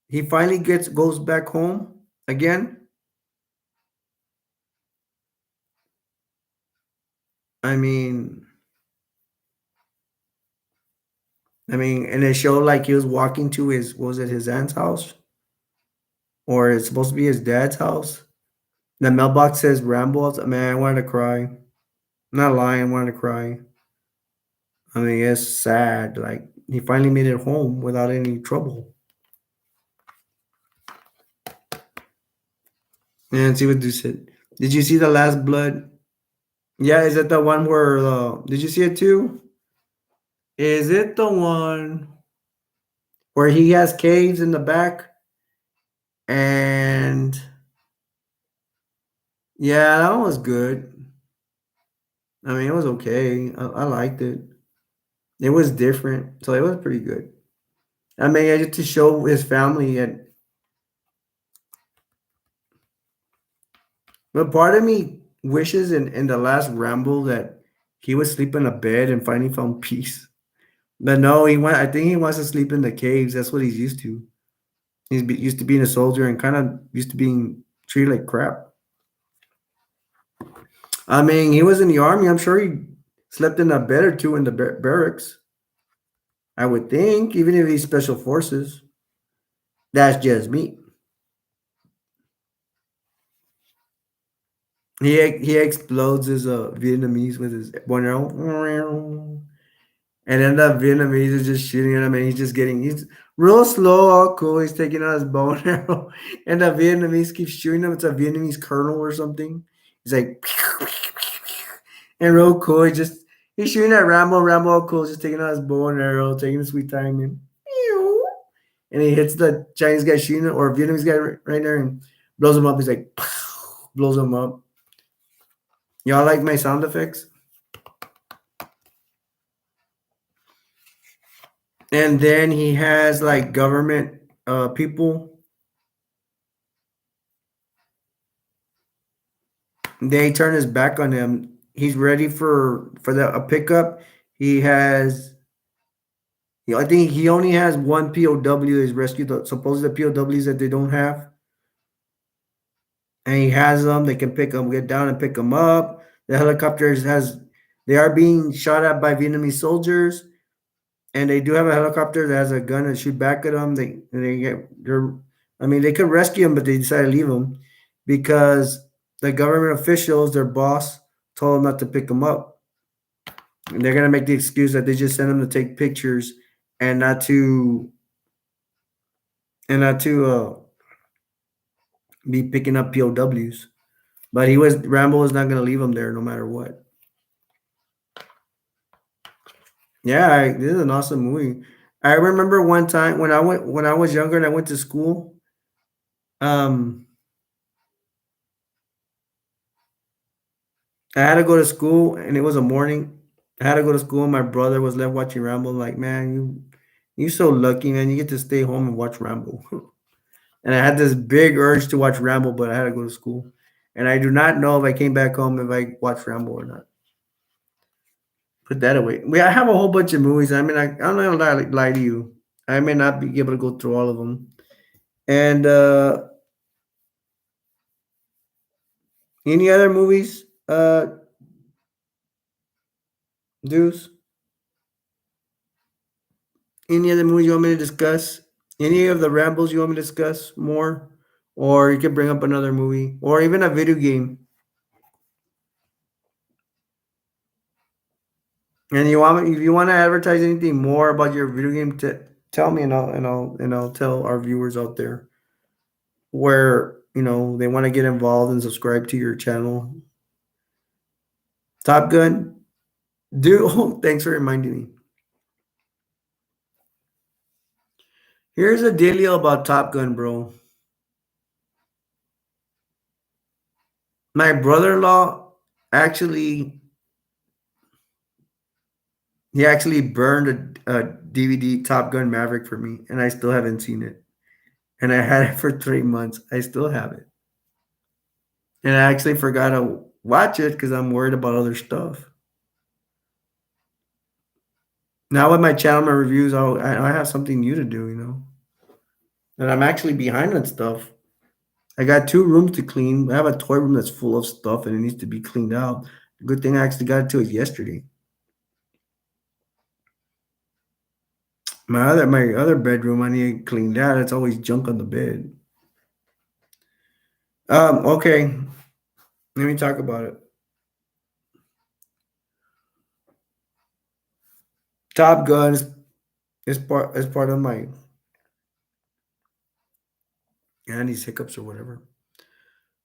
Speaker 1: he finally goes back home again. I mean, and it showed like he was walking to his, was it his aunt's house, or it's supposed to be his dad's house? The mailbox says Rambles. Man, I wanted to cry. I'm not lying, I wanted to cry. I mean, it's sad. Like he finally made it home without any trouble. And see what you said. Did you see the Last Blood? Yeah, is it the one where? Did you see it too? Is it the one where he has caves in the back? And yeah, that one was good. I mean, it was okay. I liked it. It was different, so it was pretty good. I mean, I just to show his family, and but part of me wishes in the last ramble that he would sleep in a bed and finally found peace. But no, he went. I think he wants to sleep in the caves. That's what he's used to. Used to being a soldier and kind of used to being treated like crap. I mean, he was in the army. I'm sure he slept in a bed or two in the barracks. I would think, even if he's special forces. That's just me. He explodes his Vietnamese with his one arrow, and then the Vietnamese is just shooting at him, and he's real slow, all cool. He's taking out his bow and arrow, and the Vietnamese keeps shooting him. It's a Vietnamese colonel or something. He's like, and real cool. He's shooting at Rambo. Rambo, all cool, just taking out his bow and arrow, taking his sweet time, and he hits the Chinese guy shooting it, or Vietnamese guy right there, and blows him up. He's like, blows him up. Y'all like my sound effects? And then he has like government people. They turn his back on him. He's ready for a pickup. He has. I think he only has one POW is rescued. Supposedly the POWs that they don't have, and he has them. They can pick them, get down and pick them up. The helicopters has. They are being shot at by Vietnamese soldiers, and they do have a helicopter that has a gun and shoot back at them. They're. I mean, they could rescue him, but they decided to leave him because the government officials, their boss, told them not to pick him up. And they're gonna make the excuse that they just sent him to take pictures and not to be picking up POWs. But Rambo was not gonna leave him there no matter what. Yeah, this is an awesome movie. I remember one time when I was younger and I went to school. Um, I had to go to school and it was a morning. I had to go to school and my brother was left watching Rambo. Like, man, you so lucky, man. You get to stay home and watch Rambo. And I had this big urge to watch Rambo, but I had to go to school. And I do not know if I came back home if I watched Rambo or not. Put that away. I have a whole bunch of movies. I mean, I'm not gonna lie to you. I may not be able to go through all of them. And any other movies, Deuce? Any other movies you want me to discuss? Any of the Rambles you want me to discuss more? Or you can bring up another movie or even a video game. And if you want to advertise anything more about your video game, tell me, and I'll tell our viewers out there where they want to get involved and subscribe to your channel. Top Gun, dude. Oh, thanks for reminding me. Here's a dealio about Top Gun, bro. My brother-in-law actually he actually burned a DVD Top Gun Maverick for me, and I still haven't seen it. And I had it for 3 months. I still have it. And I actually forgot to watch it because I'm worried about other stuff. Now with my channel, my reviews, I have something new to do. And I'm actually behind on stuff. I got 2 rooms to clean. I have a toy room that's full of stuff and it needs to be cleaned out. Good thing I actually got to it yesterday. My other bedroom, I need to clean that. It's always junk on the bed. Okay. Let me talk about it. Top Gun is part of my these hiccups or whatever.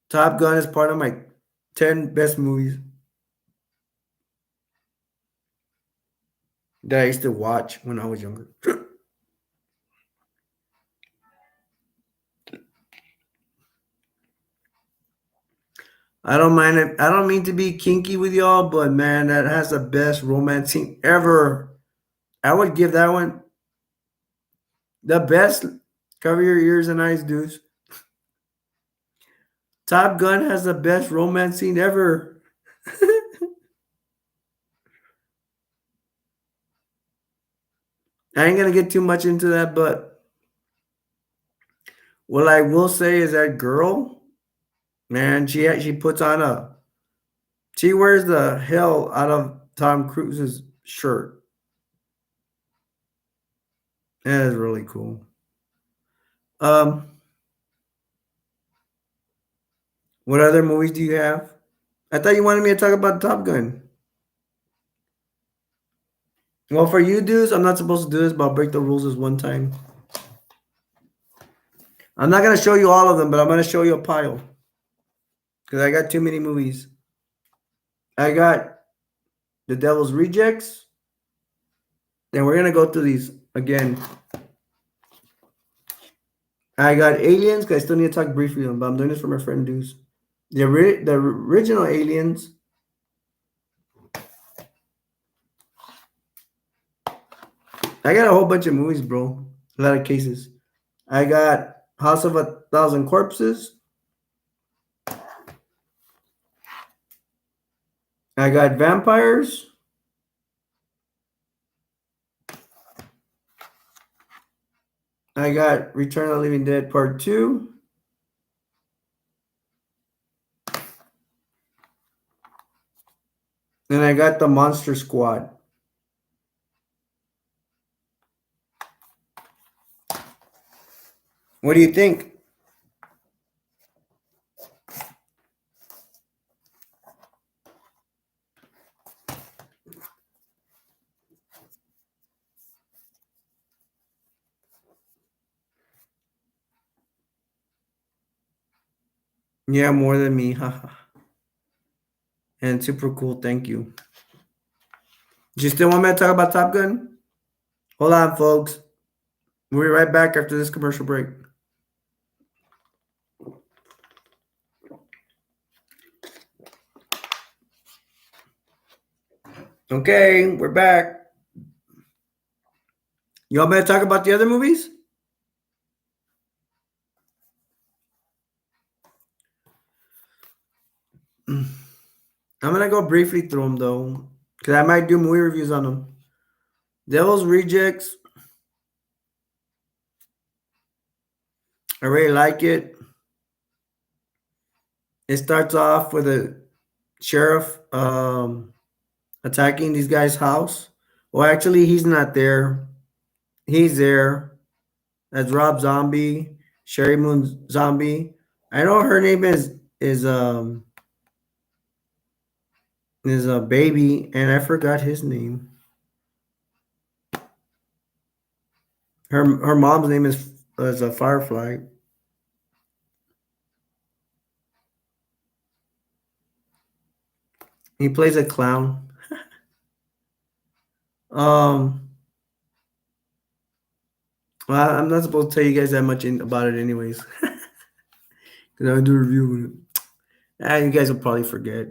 Speaker 1: Top Gun is part of my 10 best movies that I used to watch when I was younger. I don't mind it. I don't mean to be kinky with y'all, but man, that has the best romance scene ever. I would give that one the best. Cover your ears and eyes, dudes. Top Gun has the best romance scene ever. I ain't gonna get too much into that, but what I will say is that girl, man, she puts on a she wears the hell out of Tom Cruise's shirt. That is really cool. Um, what other movies do you have? I thought you wanted me to talk about Top Gun. Well, for you dudes, I'm not supposed to do this, but I'll break the rules this one time. I'm not gonna show you all of them, but I'm gonna show you a pile because I got too many movies. I got The Devil's Rejects. Then we're gonna go through these again. I got Aliens because I still need to talk briefly on them, but I'm doing this for my friend Deuce. The original Aliens. I got a whole bunch of movies, bro. A lot of cases. I got House of a Thousand Corpses. I got Vampires. I got Return of the Living Dead Part 2. And I got The Monster Squad. What do you think? Yeah, more than me. Haha. And super cool. Thank you. Do you still want me to talk about Top Gun? Hold on, folks. We'll be right back after this commercial break. Okay, we're back. You want me to talk about the other movies? I'm gonna go briefly through them though, because I might do movie reviews on them. Devil's Rejects. I really like it. It starts off with a sheriff attacking these guys' house. Well, actually, he's not there. He's there. That's Rob Zombie, Sherry Moon Zombie. I know her name is a baby, and I forgot his name. Her mom's name is a Firefly. He plays a clown. Um, well, I'm not supposed to tell you guys that much about it, anyways, because I do a review of it. You guys will probably forget.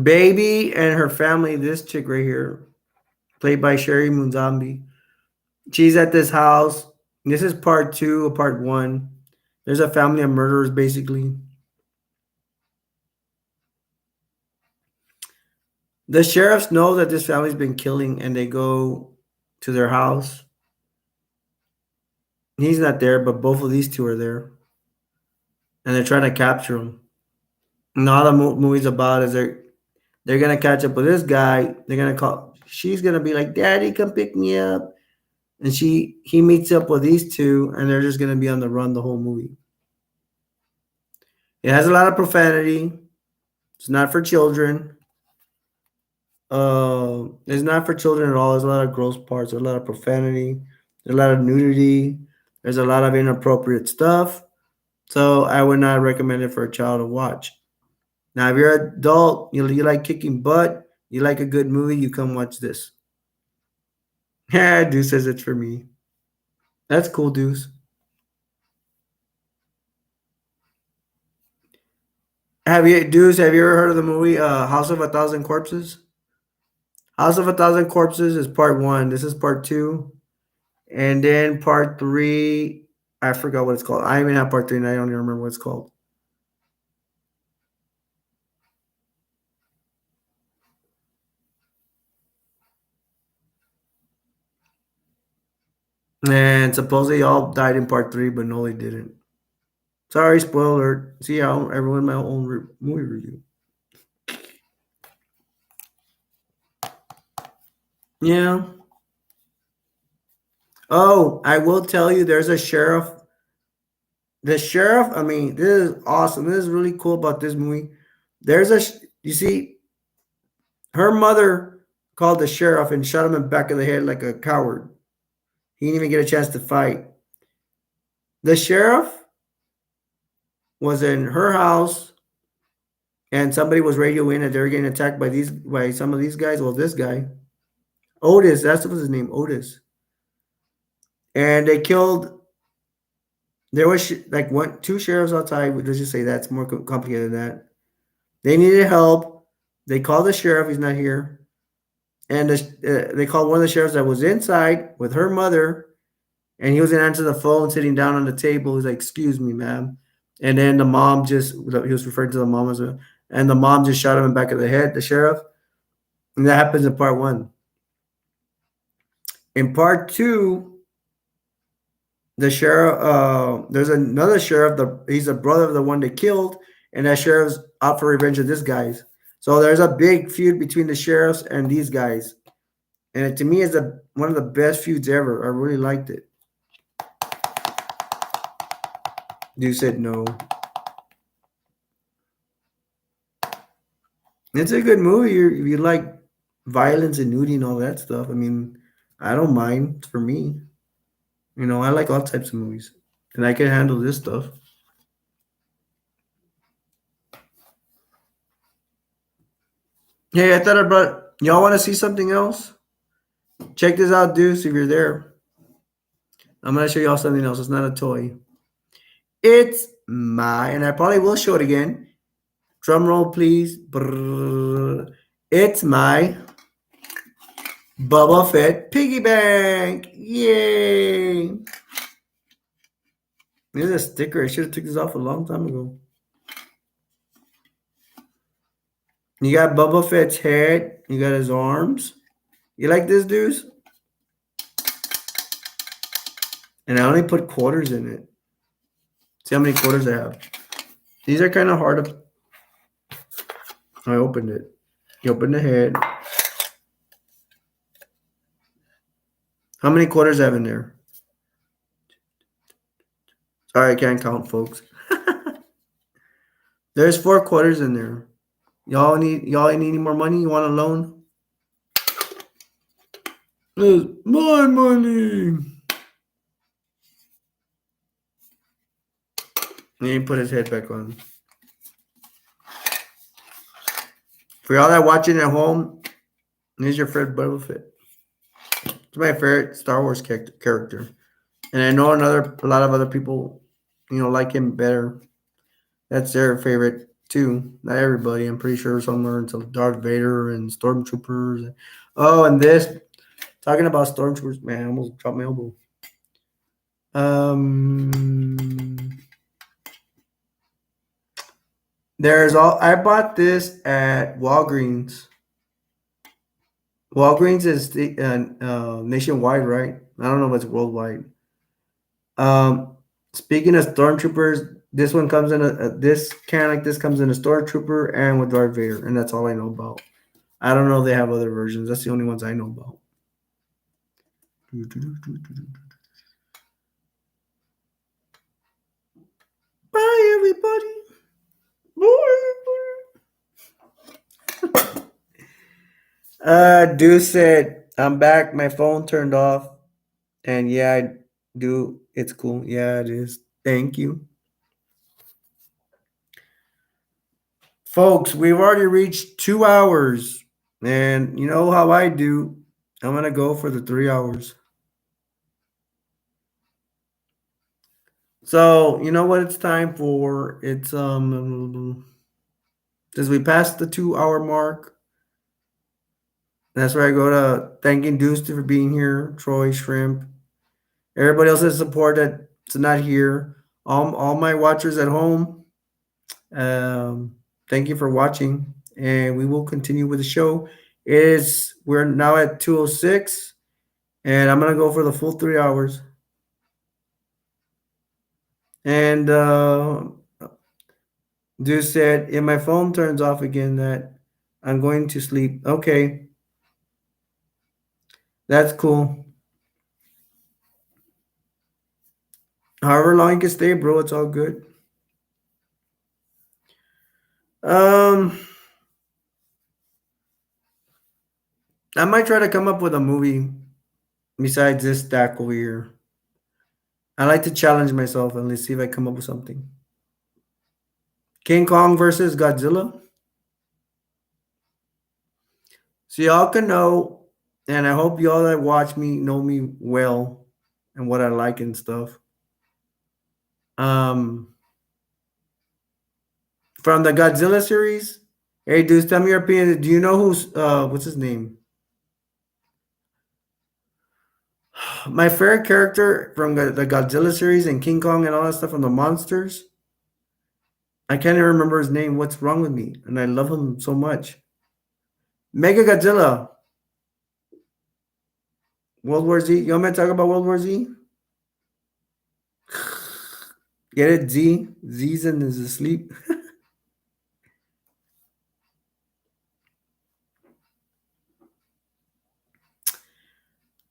Speaker 1: Baby and her family. This chick right here, played by Sherry Moon Zombie. She's at this house. This is part 2 of part 1. There's a family of murderers, basically. The sheriffs know that this family's been killing, and they go to their house. He's not there, but both of these two are there, and they're trying to capture him. And all the movie's about is they're gonna catch up with this guy. They're gonna call. She's gonna be like, "Daddy, come pick me up," and he meets up with these two, and they're just gonna be on the run the whole movie. It has a lot of profanity. It's not for children. It's not for children at all. There's a lot of gross parts. There's a lot of profanity. There's a lot of nudity. There's a lot of inappropriate stuff. So I would not recommend it for a child to watch. Now, if you're an adult, you like kicking butt, you like a good movie, you come watch this. Yeah, Deuce says it's for me. That's cool, Deuce. Deuce, have you ever heard of the movie House of a Thousand Corpses? House of a Thousand Corpses is part one. This is part two. And then part three, I forgot what it's called. I even have part three and I don't even remember what it's called. And supposedly all died in part three, but no, they didn't. Sorry, spoiler. See how everyone my own movie review. Yeah. Oh, I will tell you, there's a sheriff. The sheriff. I mean, this is awesome. This is really cool about this movie. There's you see, her mother called the sheriff and shot him in the back of the head like a coward. He didn't even get a chance to fight. The sheriff was in her house, and somebody was radioing that they were getting attacked by some of these guys. Well, this guy, Otis, that's what his name, Otis, and they killed. There was like two sheriffs outside. Let's just say that's more complicated than that. They needed help. They called the sheriff. He's not here, and they called one of the sheriffs that was inside with her mother, and he was gonna answer the phone, sitting down on the table. He's like, "Excuse me, ma'am," and then the mom he was referring to the mom as well, and the mom just shot him in the back of the head, the sheriff, and that happens in part one. In part two, the sheriff, there's another sheriff. He's a brother of the one they killed, and that sheriff's out for revenge of this guys. So there's a big feud between the sheriffs and these guys, and it, to me, is one of the best feuds ever. I really liked it. You said no. It's a good movie. You like violence and nudity and all that stuff. I mean, I don't mind. For me, I like all types of movies, and I can handle this stuff. Hey, I thought about y'all want to see something else? Check this out, Deuce. If you're there, I'm gonna show y'all something else. It's not a toy. It's and I probably will show it again. Drum roll, please. Brrr. It's my Bubba Fett piggy bank. Yay! This is a sticker. I should have took this off a long time ago. You got Bubba Fett's head. You got his arms. You like this, dudes? And I only put quarters in it. See how many quarters I have. These are kind of hard to... I opened it. You open the head. How many quarters I have in there? Sorry, I can't count, folks. There's 4 quarters in there. Y'all need any more money? You want a loan? It's my money. And he put his head back on. For y'all that watching at home, here's your favorite Boba Fett. It's my favorite Star Wars character. And I know a lot of other people, like him better. That's their favorite too. Not everybody. I'm pretty sure somewhere until Darth Vader and Stormtroopers. Oh, and this. Talking about Stormtroopers, man, I almost dropped my elbow. I bought this at Walgreens. Walgreens is nationwide, right? I don't know if it's worldwide. Um, Speaking of stormtroopers, this one comes in this can like this comes in a stormtrooper and with Darth Vader, and that's all I know about. I don't know if they have other versions. That's the only ones I know about. Bye, everybody. Bye, everybody. Dude said, I'm back. My phone turned off. And yeah, I do. It's cool. Yeah, it is. Thank you. Folks, we've already reached 2 hours. And you know how I do. I'm going to go for the 3 hours. So, you know what it's time for? It's, as we pass the 2 hour mark, that's where I go to thanking Deuce for being here, Troy, Shrimp, everybody else's support that's not here, all my watchers at home. Um, Thank you for watching, and we will continue with the show. We're now at 2:06, and I'm gonna go for the full 3 hours. And Deuce said, if my phone turns off again, that I'm going to sleep. Okay, that's cool. However long you can stay, bro, it's all good. Um, I might try to come up with a movie besides this stack over here. I like to challenge myself and let's see if I come up with something. King Kong versus Godzilla. So y'all can know, and I hope y'all that watch me know me well and what I like and stuff. Um, from the Godzilla series. Hey, dudes, tell me your opinion. Do you know who's what's his name? My favorite character from the Godzilla series and King Kong and all that stuff from the monsters. I can't even remember his name. What's wrong with me? And I love him so much. Mega Godzilla, World War Z. You want me to talk about World War Z? Get it? Z. Z's and is asleep.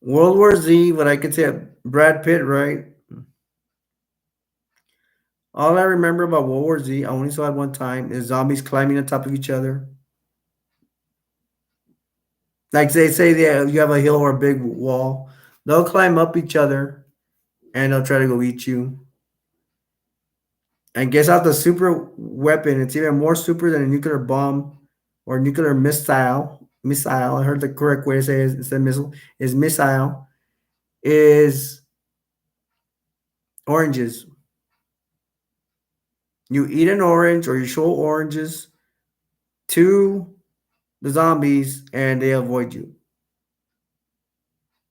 Speaker 1: World War Z, what I could say, Brad Pitt, right? All I remember about World War Z, I only saw it one time, is zombies climbing on top of each other. Like they say, you have a hill or a big wall. They'll climb up each other and they'll try to go eat you. And guess out the super weapon. It's even more super than a nuclear bomb or nuclear missile. Missile. I heard the correct way to say it instead of missile is missile. Is oranges. You eat an orange or you show oranges to the zombies and they avoid you.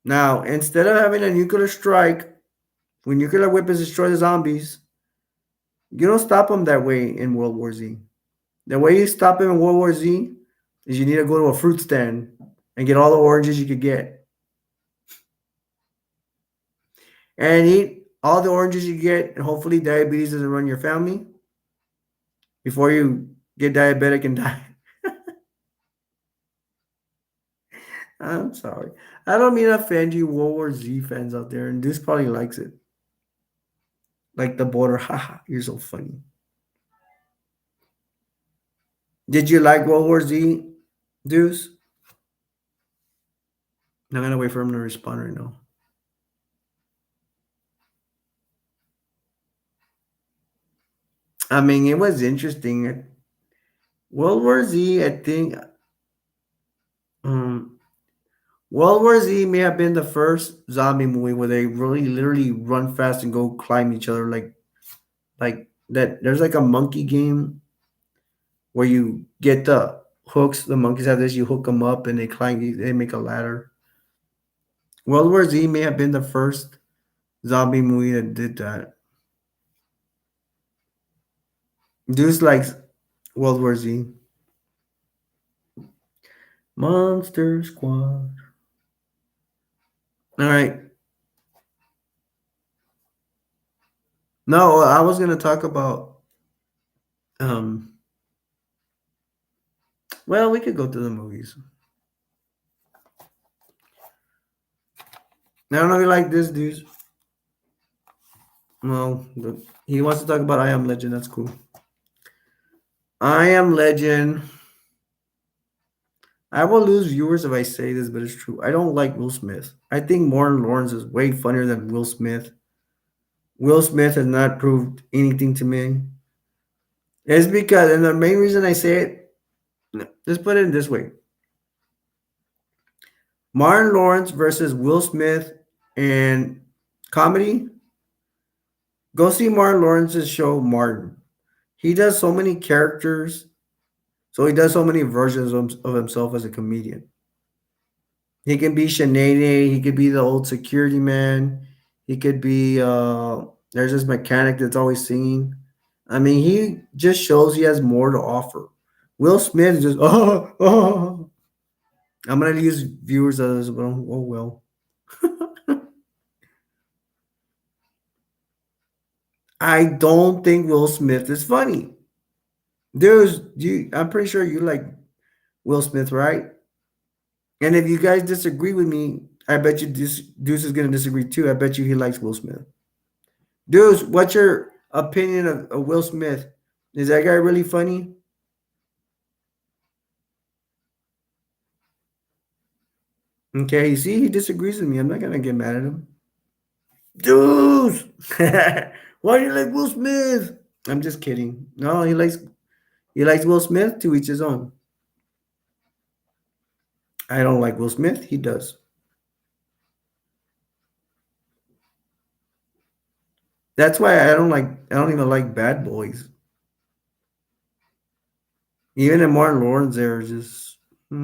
Speaker 1: Now, instead of having a nuclear strike, when nuclear weapons destroy the zombies, you don't stop them that way in World War Z. The way you stop them in World War Z is you need to go to a fruit stand and get all the oranges you could get. And eat all the oranges you get, and hopefully diabetes doesn't run your family before you get diabetic and die. I'm sorry. I don't mean to offend you World War Z fans out there, and Deuce probably likes it. Like the border, haha, you're so funny. Did you like World War Z, Deuce? I'm gonna wait for him to respond right now. I mean, it was interesting. World War Z, I think, um, World War Z may have been the first zombie movie where they really literally run fast and go climb each other like that. There's like a monkey game where you get the hooks. The monkeys have this. You hook them up and they climb. They make a ladder. World War Z may have been the first zombie movie that did that. Deuce likes World War Z. Monster Squad. All right. No, I was gonna talk about um. Well, we could go to the movies. I don't know if you like this, dude. Well, he wants to talk about I Am Legend. That's cool. I Am Legend. I will lose viewers if I say this, but it's true. I don't like Will Smith. I think Martin Lawrence is way funnier than Will Smith. Will Smith has not proved anything to me. It's because, and the main reason I say it, let's put it in this way: Martin Lawrence versus Will Smith in comedy. Go see Martin Lawrence's show, Martin. He does so many characters, so he does so many versions of himself as a comedian. He can be Sinead, he could be the old security man, he could be there's this mechanic that's always singing. I mean, he just shows he has more to offer. Will Smith is just oh. I'm gonna use viewers as well. Oh well. I don't think Will Smith is funny. I'm pretty sure you like Will Smith, right? And if you guys disagree with me, I bet you Deuce is gonna disagree too. I bet you he likes Will Smith. Deuce, what's your opinion of Will Smith? Is that guy really funny? Okay, you see, he disagrees with me. I'm not gonna get mad at him. Deuce, why do you like Will Smith? I'm just kidding. No, he likes Will Smith. To each his own. I don't like Will Smith. He does. That's why I don't like. I don't even like Bad Boys. Even in Martin Lawrence, they're just. I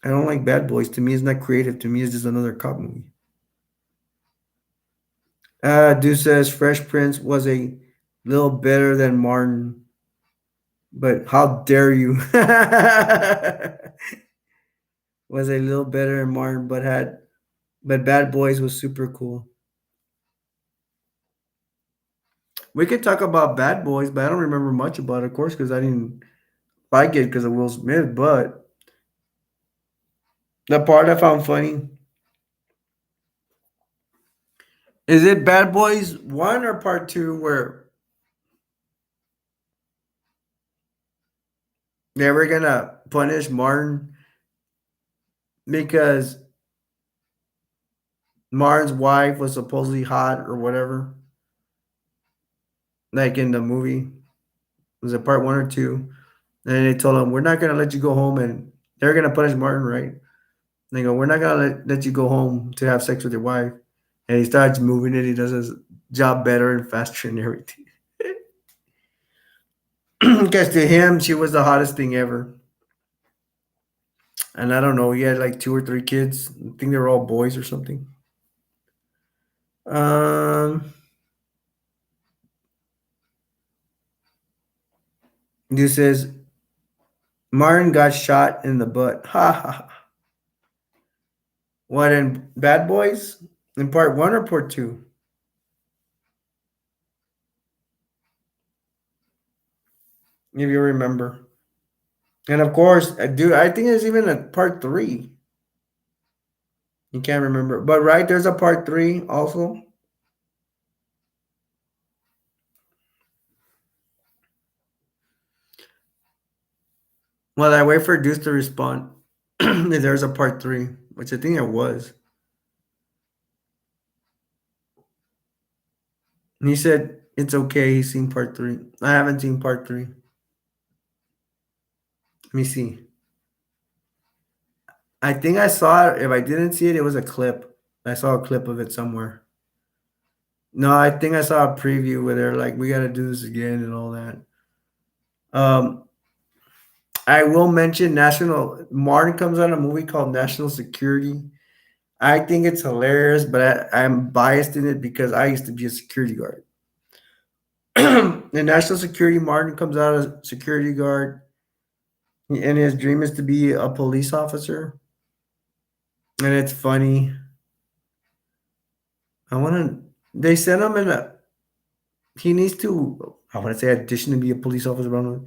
Speaker 1: don't like Bad Boys. To me, it's not creative. To me, it's just another cop movie. Dude says Fresh Prince was a little better than Martin, but how dare you? Was a little better than Martin, but Bad Boys was super cool. We could talk about Bad Boys, but I don't remember much about it, of course, because I didn't like it because of Will Smith. But the part I found funny is it Bad Boys 1 or part 2 where they were gonna punish Martin because Martin's wife was supposedly hot or whatever, like in the movie. Was it part 1 or 2? And they told him, "We're not gonna let you go home," and they're gonna punish Martin, right? And they go, "We're not gonna let you go home to have sex with your wife." And he starts moving it. He does his job better and faster and everything. Because to him, she was the hottest thing ever. And I don't know, he had like 2 or 3 kids. I think they were all boys or something. This says Martin got shot in the butt. Ha ha ha. What in Bad Boys? In part 1 or part 2? If you remember. And of course, I think there's even a part 3. You can't remember. But right, there's a part 3 also. Well, I wait for Deuce to respond. If there's a part 3, which I think it was. And he said it's okay. He's seen part 3. I haven't seen part 3. Let me see. I think I saw it. If I didn't see it, it was a clip. I saw a clip of it somewhere. No, I think I saw a preview where they're like, "We got to do this again" and all that. Um, I will mention National. Martin comes on a movie called National Security. I think it's hilarious, but I'm biased in it because I used to be a security guard. In National Security, Martin comes out as a security guard, and his dream is to be a police officer. And it's funny. I want to. They sent him in a. He needs to. I want to say audition to be a police officer. But I don't know.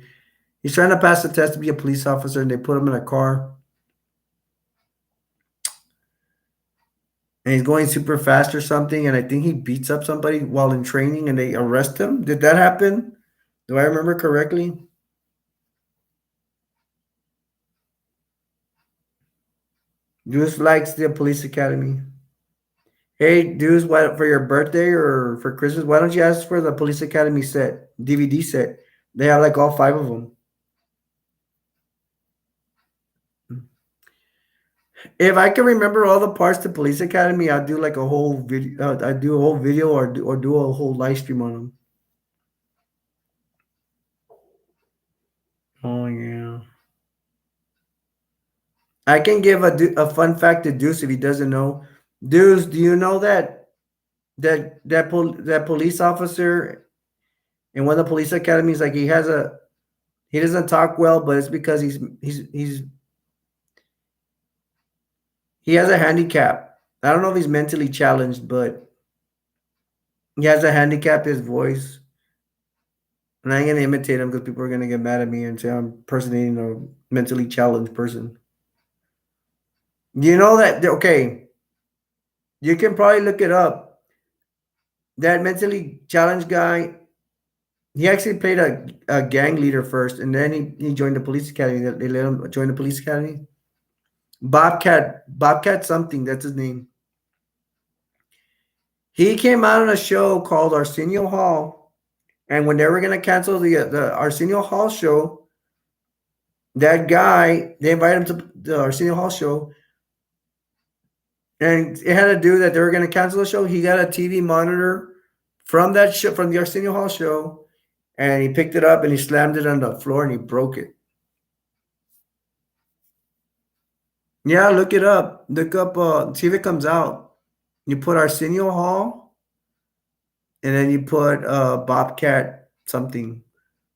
Speaker 1: He's trying to pass the test to be a police officer, and they put him in a car, and he's going super fast or something. And I think he beats up somebody while in training, and they arrest him. Did that happen? Do I remember correctly? Deuce likes the police academy. Hey, Deuce, what for your birthday or for Christmas? Why don't you ask for the police academy set, DVD set? They have like all 5 of them. If I can remember all the parts to Police Academy, I'd do like a whole video. I'd do a whole video or do a whole live stream on them. Oh yeah. I can give a fun fact to Deuce if he doesn't know. Deuce, do you know that police officer in one of the police academies, like he doesn't talk well, but it's because he has a handicap. I don't know if he's mentally challenged, but he has a handicap. His voice, and I ain't gonna imitate him because people are gonna get mad at me and say I'm impersonating a mentally challenged person. You know that? Okay, you can probably look it up. That mentally challenged guy, he actually played a gang leader first, and then he joined the police academy. They let him join the police academy. Bobcat something. That's his name. He came out on a show called Arsenio Hall, and when they were gonna cancel the Arsenio Hall show, that guy they invited him to the Arsenio Hall show, and it had to do that they were gonna cancel the show. He got a TV monitor from that show, from the Arsenio Hall show, and he picked it up and he slammed it on the floor and he broke it. Yeah, look it up. Look up, see if it comes out. You put Arsenio Hall, and then you put Bobcat something,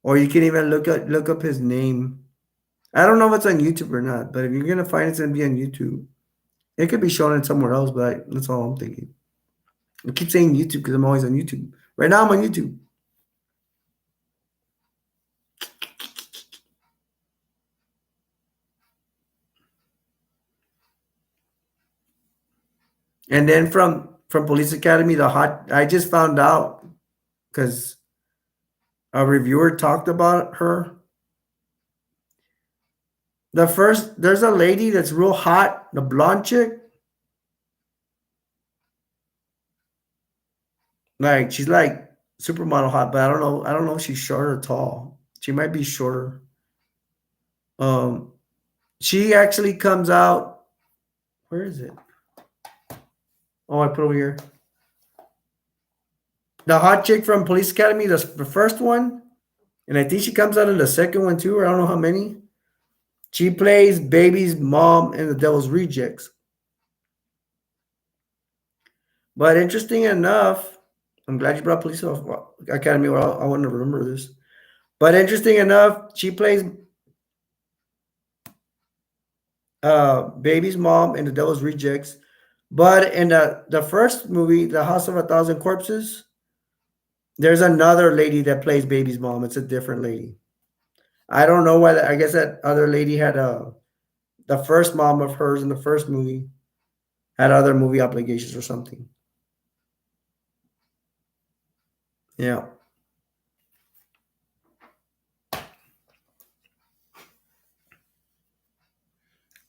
Speaker 1: or you can even look up his name. I don't know if it's on YouTube or not, but if you're gonna find it, it's gonna be on YouTube. It could be shown in somewhere else, but that's all I'm thinking. I keep saying YouTube because I'm always on YouTube. Right now, I'm on YouTube. And then from Police Academy, I just found out because a reviewer talked about her. There's a lady that's real hot, the blonde chick. Like she's like supermodel hot, but I don't know. I don't know if she's short or tall. She might be shorter. Um, she actually comes out. Where is it? Oh, I put it over here. The hot chick from Police Academy, the first one, and I think she comes out in the second one too, or I don't know how many. She plays Baby's mom in The Devil's Rejects. But interesting enough, I'm glad you brought Police Academy. Well, I want to remember this. But interesting enough, she plays Baby's mom in The Devil's Rejects. But in the first movie, The House of a Thousand Corpses, there's another lady that plays Baby's mom. It's a different lady. I don't know why. I guess that other lady had the first mom of hers in the first movie had other movie obligations or something. Yeah.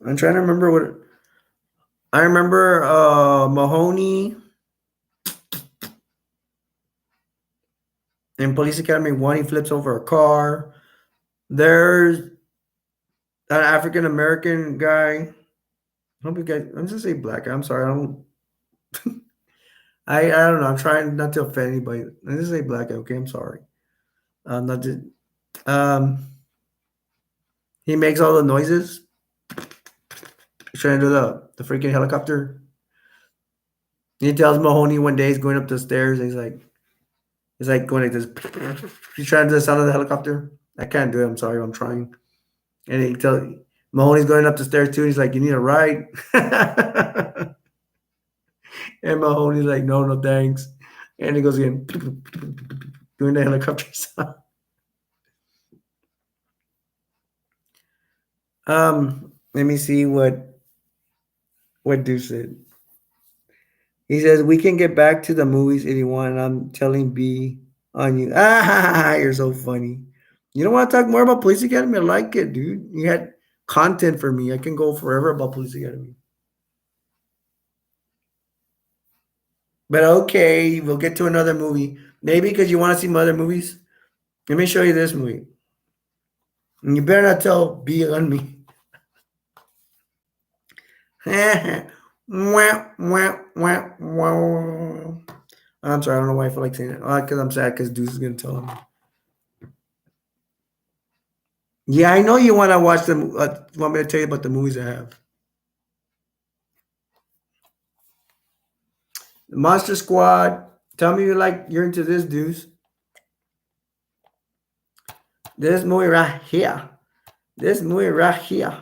Speaker 1: I'm trying to remember what I remember. Mahoney in Police Academy 1, he flips over a car. There's an African American guy. I hope you guys. I'm just say black. I'm sorry. I don't. I don't know. I'm trying not to offend anybody. I just say black. Okay, I'm sorry. Not to, he makes all the noises. He's trying to do the freaking helicopter. He tells Mahoney one day he's going up the stairs. And he's like going like this. He's trying to do the sound of the helicopter. I can't do it. I'm sorry. I'm trying. And he tells Mahoney's going up the stairs too. And he's like, "You need a ride?" And Mahoney's like, "No, no, thanks." And it goes again, doing the helicopter sound. Let me see what Deuce said. He says we can get back to the movies if you want. I'm telling B on you. Ah, you're so funny. You don't want to talk more about Police Academy? I like it, dude. You had content for me. I can go forever about Police Academy. But okay, we'll get to another movie. Maybe because you want to see some other movies. Let me show you this movie. And you better not tell B on me. Wah, wah, wah, wah. I'm sorry, I don't know why I feel like saying it. Because I'm sad because Deuce is going to tell him. Yeah, I know you want to watch them. Want me to tell you about the movies I have? Monster Squad. Tell me you're into this, Deuce. This movie right here. This movie right here.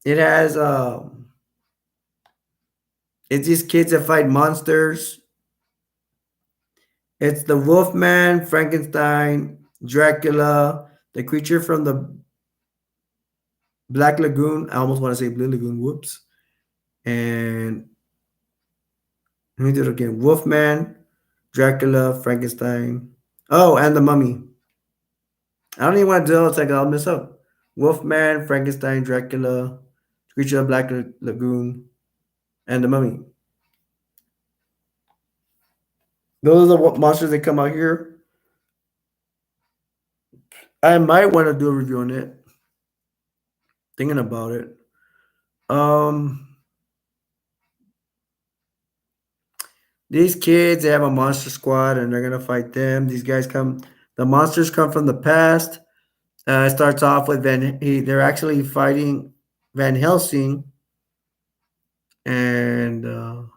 Speaker 1: It has it's these kids that fight monsters. It's the Wolfman, Frankenstein, Dracula, the creature from the Black Lagoon. I almost want to say Blue Lagoon. Whoops. And let me do it again. Wolfman, Dracula, Frankenstein. Oh, and the Mummy. I don't even want to do it. It's like I'll mess up. Wolfman, Frankenstein, Dracula, Creature of Black Lagoon, and the Mummy. Those are the monsters that come out here. I might want to do a review on it. Thinking about it. Um, these kids, they have a monster squad, and they're gonna fight them. These guys come. The monsters come from the past. It starts off with they're actually fighting Van Helsing, and no,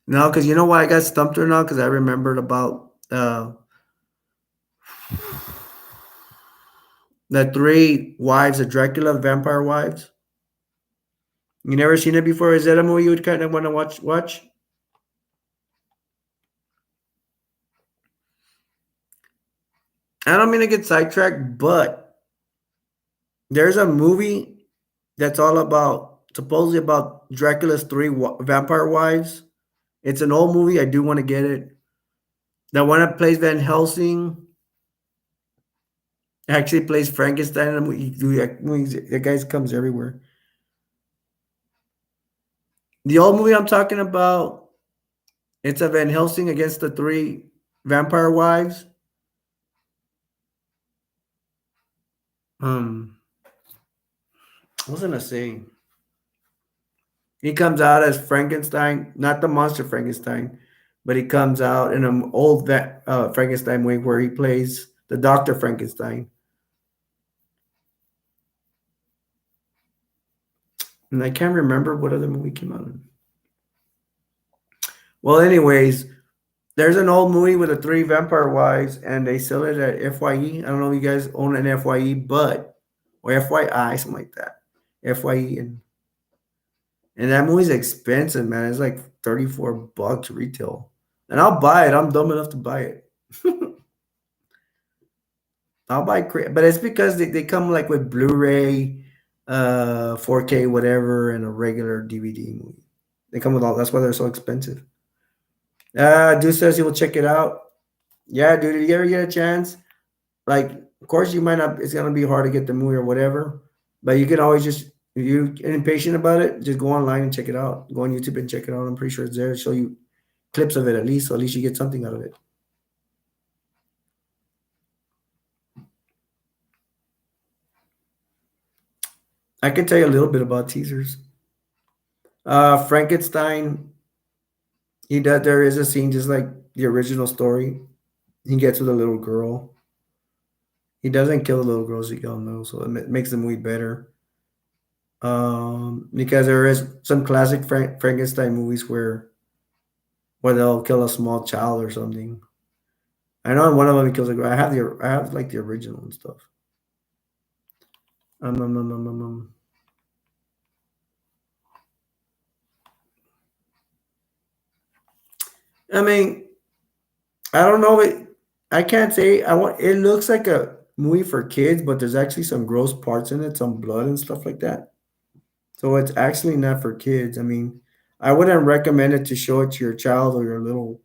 Speaker 1: because you know why I got stumped her now? Because I remembered about the three wives of Dracula, vampire wives. You never seen it before? Is that a movie you would kind of want to watch? I don't mean to get sidetracked, but there's a movie that's all about supposedly about Dracula's three vampire wives. It's an old movie. I do want to get it. The one that plays Van Helsing actually plays Frankenstein in the movie. The guy comes everywhere. The old movie I'm talking about, it's a Van Helsing against the three vampire wives. What was I gonna say? He comes out as Frankenstein, not the monster Frankenstein, but he comes out in an old Frankenstein way where he plays the Doctor Frankenstein. And I can't remember what other movie came out in. Well, anyways, there's an old movie with the three vampire wives, and they sell it at FYE. I don't know if you guys own an FYE, but or FYI, something like that. FYE, and that movie's expensive, man. It's like $34 retail, and I'll buy it. I'm dumb enough to buy it. I'll buy, but it's because they come like with Blu-ray, 4K, whatever, and a regular DVD movie. They come with all. That's why they're so expensive. Dude says he will check it out. Yeah, dude. If you ever get a chance, like, of course, you might not. It's gonna be hard to get the movie or whatever, but you can always just if you're impatient about it, just go online and check it out. Go on YouTube and check it out. I'm pretty sure it's there. Show you clips of it at least, so at least you get something out of it. I can tell you a little bit about teasers. Frankenstein. He does. There is a scene just like the original story. He gets with a little girl. He doesn't kill the little girls, you all know, so it makes the movie better. Because there is some classic Frankenstein movies where they'll kill a small child or something. I know in one of them he kills a girl. I have like the original and stuff. Um, um, um, um, um, um. I mean, I don't know. I can't say. I want. It looks like a movie for kids, but there's actually some gross parts in it, some blood and stuff like that. So it's actually not for kids. I mean, I wouldn't recommend it to show it to your child or your little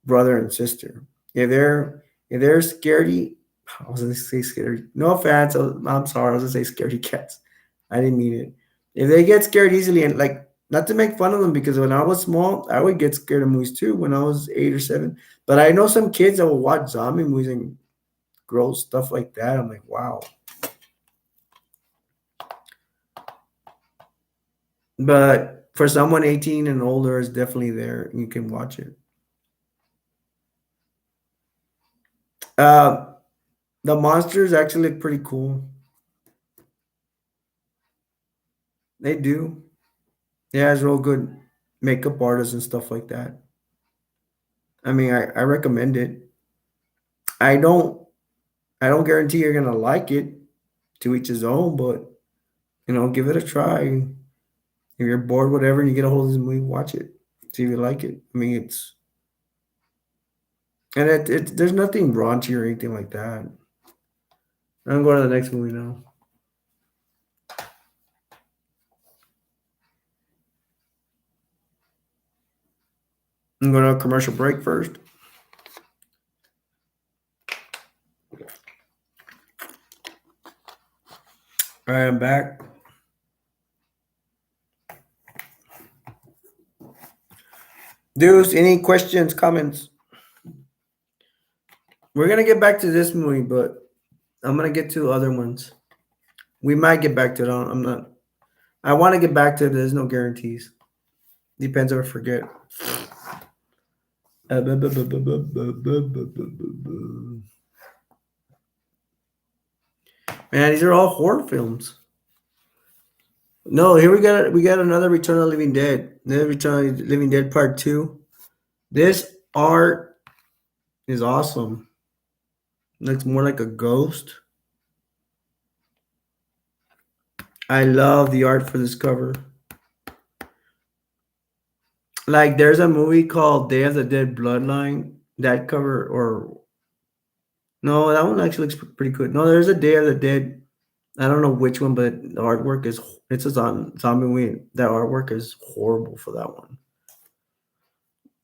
Speaker 1: brother and sister. If they're scaredy, I was gonna say scary. No offense. I'm sorry. I was gonna say scaredy cats. I didn't mean it. If they get scared easily and like not to make fun of them because when I was small, I would get scared of movies too when I was 8 or 7. But I know some kids that will watch zombie movies and gross stuff like that. I'm like, wow. But for someone 18 and older, it's definitely there. You can watch it. Uh, the monsters actually look pretty cool. They do. Yeah, it's real good makeup artists and stuff like that. I mean, I recommend it. I don't I don't guarantee you're gonna like it. To each his own, but give it a try. If you're bored, whatever, and you get a hold of this movie, watch it. See if you like it. I mean, it there's nothing raunchy or anything like that. I'm going to the next movie now. I'm going to a commercial break first. All right, I'm back. Dudes, any questions, comments? We're gonna get back to this movie, but I'm gonna get to other ones. We might get back to it. I'm not. I want to get back to it. There's no guarantees. Depends if I forget. Man, these are all horror films. No, here we got another Return of the Living Dead. Another Return of the Living Dead Part 2. This art is awesome. Looks more like a ghost. I love the art for this cover. Like there's a movie called Day of the Dead Bloodline. That cover or no, that one actually looks pretty good. No, there's a Day of the Dead. I don't know which one, but the artwork is it's a zombie movie. That artwork is horrible for that one.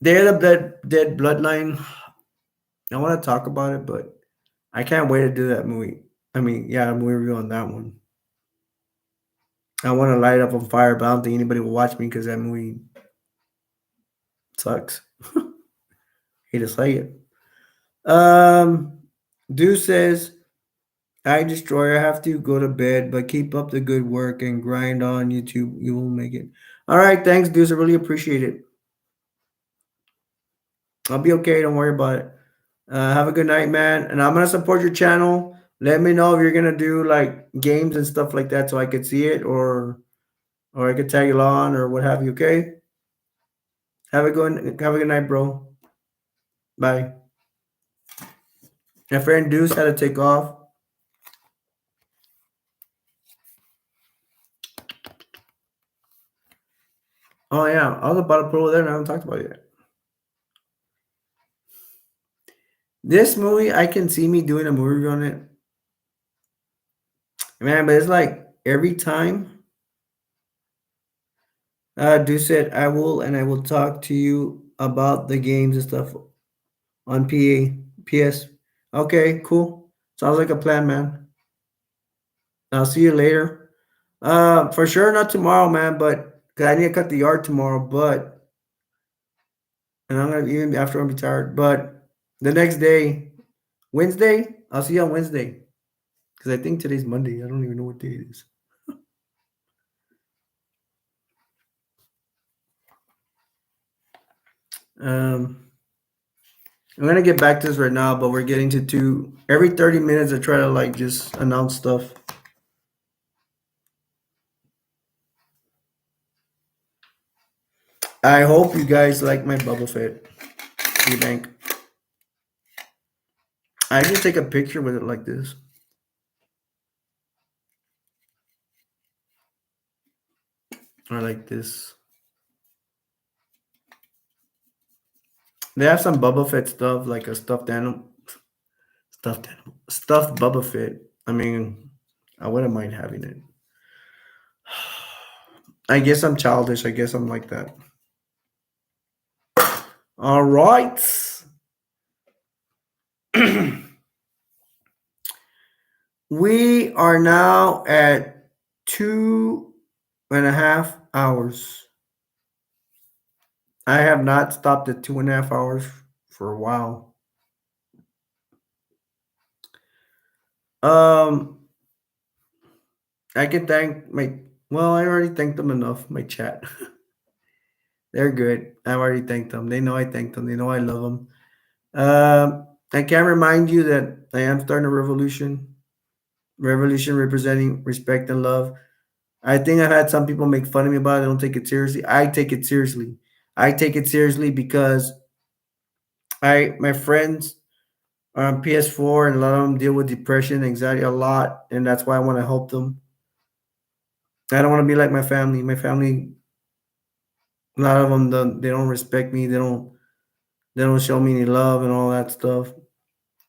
Speaker 1: Day of the Dead Bloodline. I want to talk about it, but I can't wait to do that movie. I mean, yeah, movie review on that one. I want to light it up on fire, but I don't think anybody will watch me because that movie sucks. Hate to say it. Dude says, aDestroyer, I have to go to bed, but keep up the good work and grind on YouTube. You will make it. All right, thanks, Deuce. I really appreciate it. I'll be okay. Don't worry about it. Have a good night, man. And I'm gonna support your channel. Let me know if you're gonna do like games and stuff like that, so I could see it, or I could tag along or what have you. Okay. Have a good night, bro. Bye. My friend Deuce had to take off. Oh yeah, I was about to put over there and I haven't talked about it yet. This movie, I can see me doing a movie review on it. Man, but it's like every time Deuce said I will talk to you about the games and stuff on PS. Okay, cool. Sounds like a plan, man. I'll see you later. For sure not tomorrow, man, but cause I need to cut the yard tomorrow, but and I'm gonna even after I'm retired. But the next day, Wednesday, I'll see you on Wednesday. Because I think today's Monday. I don't even know what day it is. Um, I'm gonna get back to this right now, but we're getting to two every 30 minutes. I try to like just announce stuff. I hope you guys like my Bubble Fett bank. I just take a picture with it like this. Or like this. They have some Boba Fett stuff, like a stuffed Boba Fett. I mean, I wouldn't mind having it. I guess I'm childish. I guess I'm like that. All right. We are now at 2.5 hours. I have not stopped at 2.5 hours for a while. Um, I can thank my. Well, I already thanked them enough. My chat, they're good. I already thanked them. They know I thanked them. They know I love them. I can remind you that I am starting a revolution. Revolution representing respect and love. I think I've had some people make fun of me about it. I don't take it seriously. I take it seriously. I take it seriously because my friends are on PS4 and a lot of them deal with depression, anxiety a lot, and that's why I want to help them. I don't want to be like my family. My family, a lot of them don't, they don't respect me. They don't show me any love and all that stuff.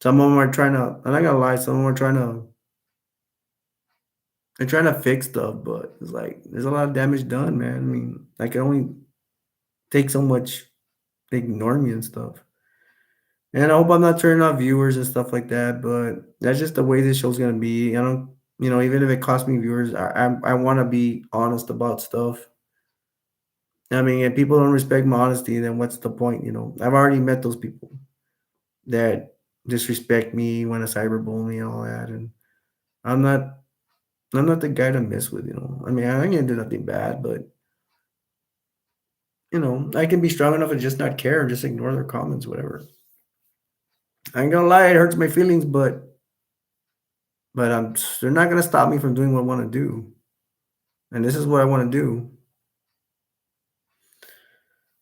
Speaker 1: Some of them are trying to. I'm not gonna lie. Some of them are trying to. They're trying to fix stuff, but it's like there's a lot of damage done, man. I mean, I can only take so much. They ignore me and stuff. And I hope I'm not turning off viewers and stuff like that. But that's just the way this show's gonna be. I don't, even if it costs me viewers, I want to be honest about stuff. I mean, if people don't respect my honesty, then what's the point? I've already met those people that disrespect me, want to cyberbully me, and all that, and I'm not, I'm not the guy to mess with. I mean, I ain't gonna do nothing bad, but I can be strong enough to just not care and just ignore their comments, whatever. I ain't gonna lie, it hurts my feelings, but they're not gonna stop me from doing what I want to do, and this is what I want to do.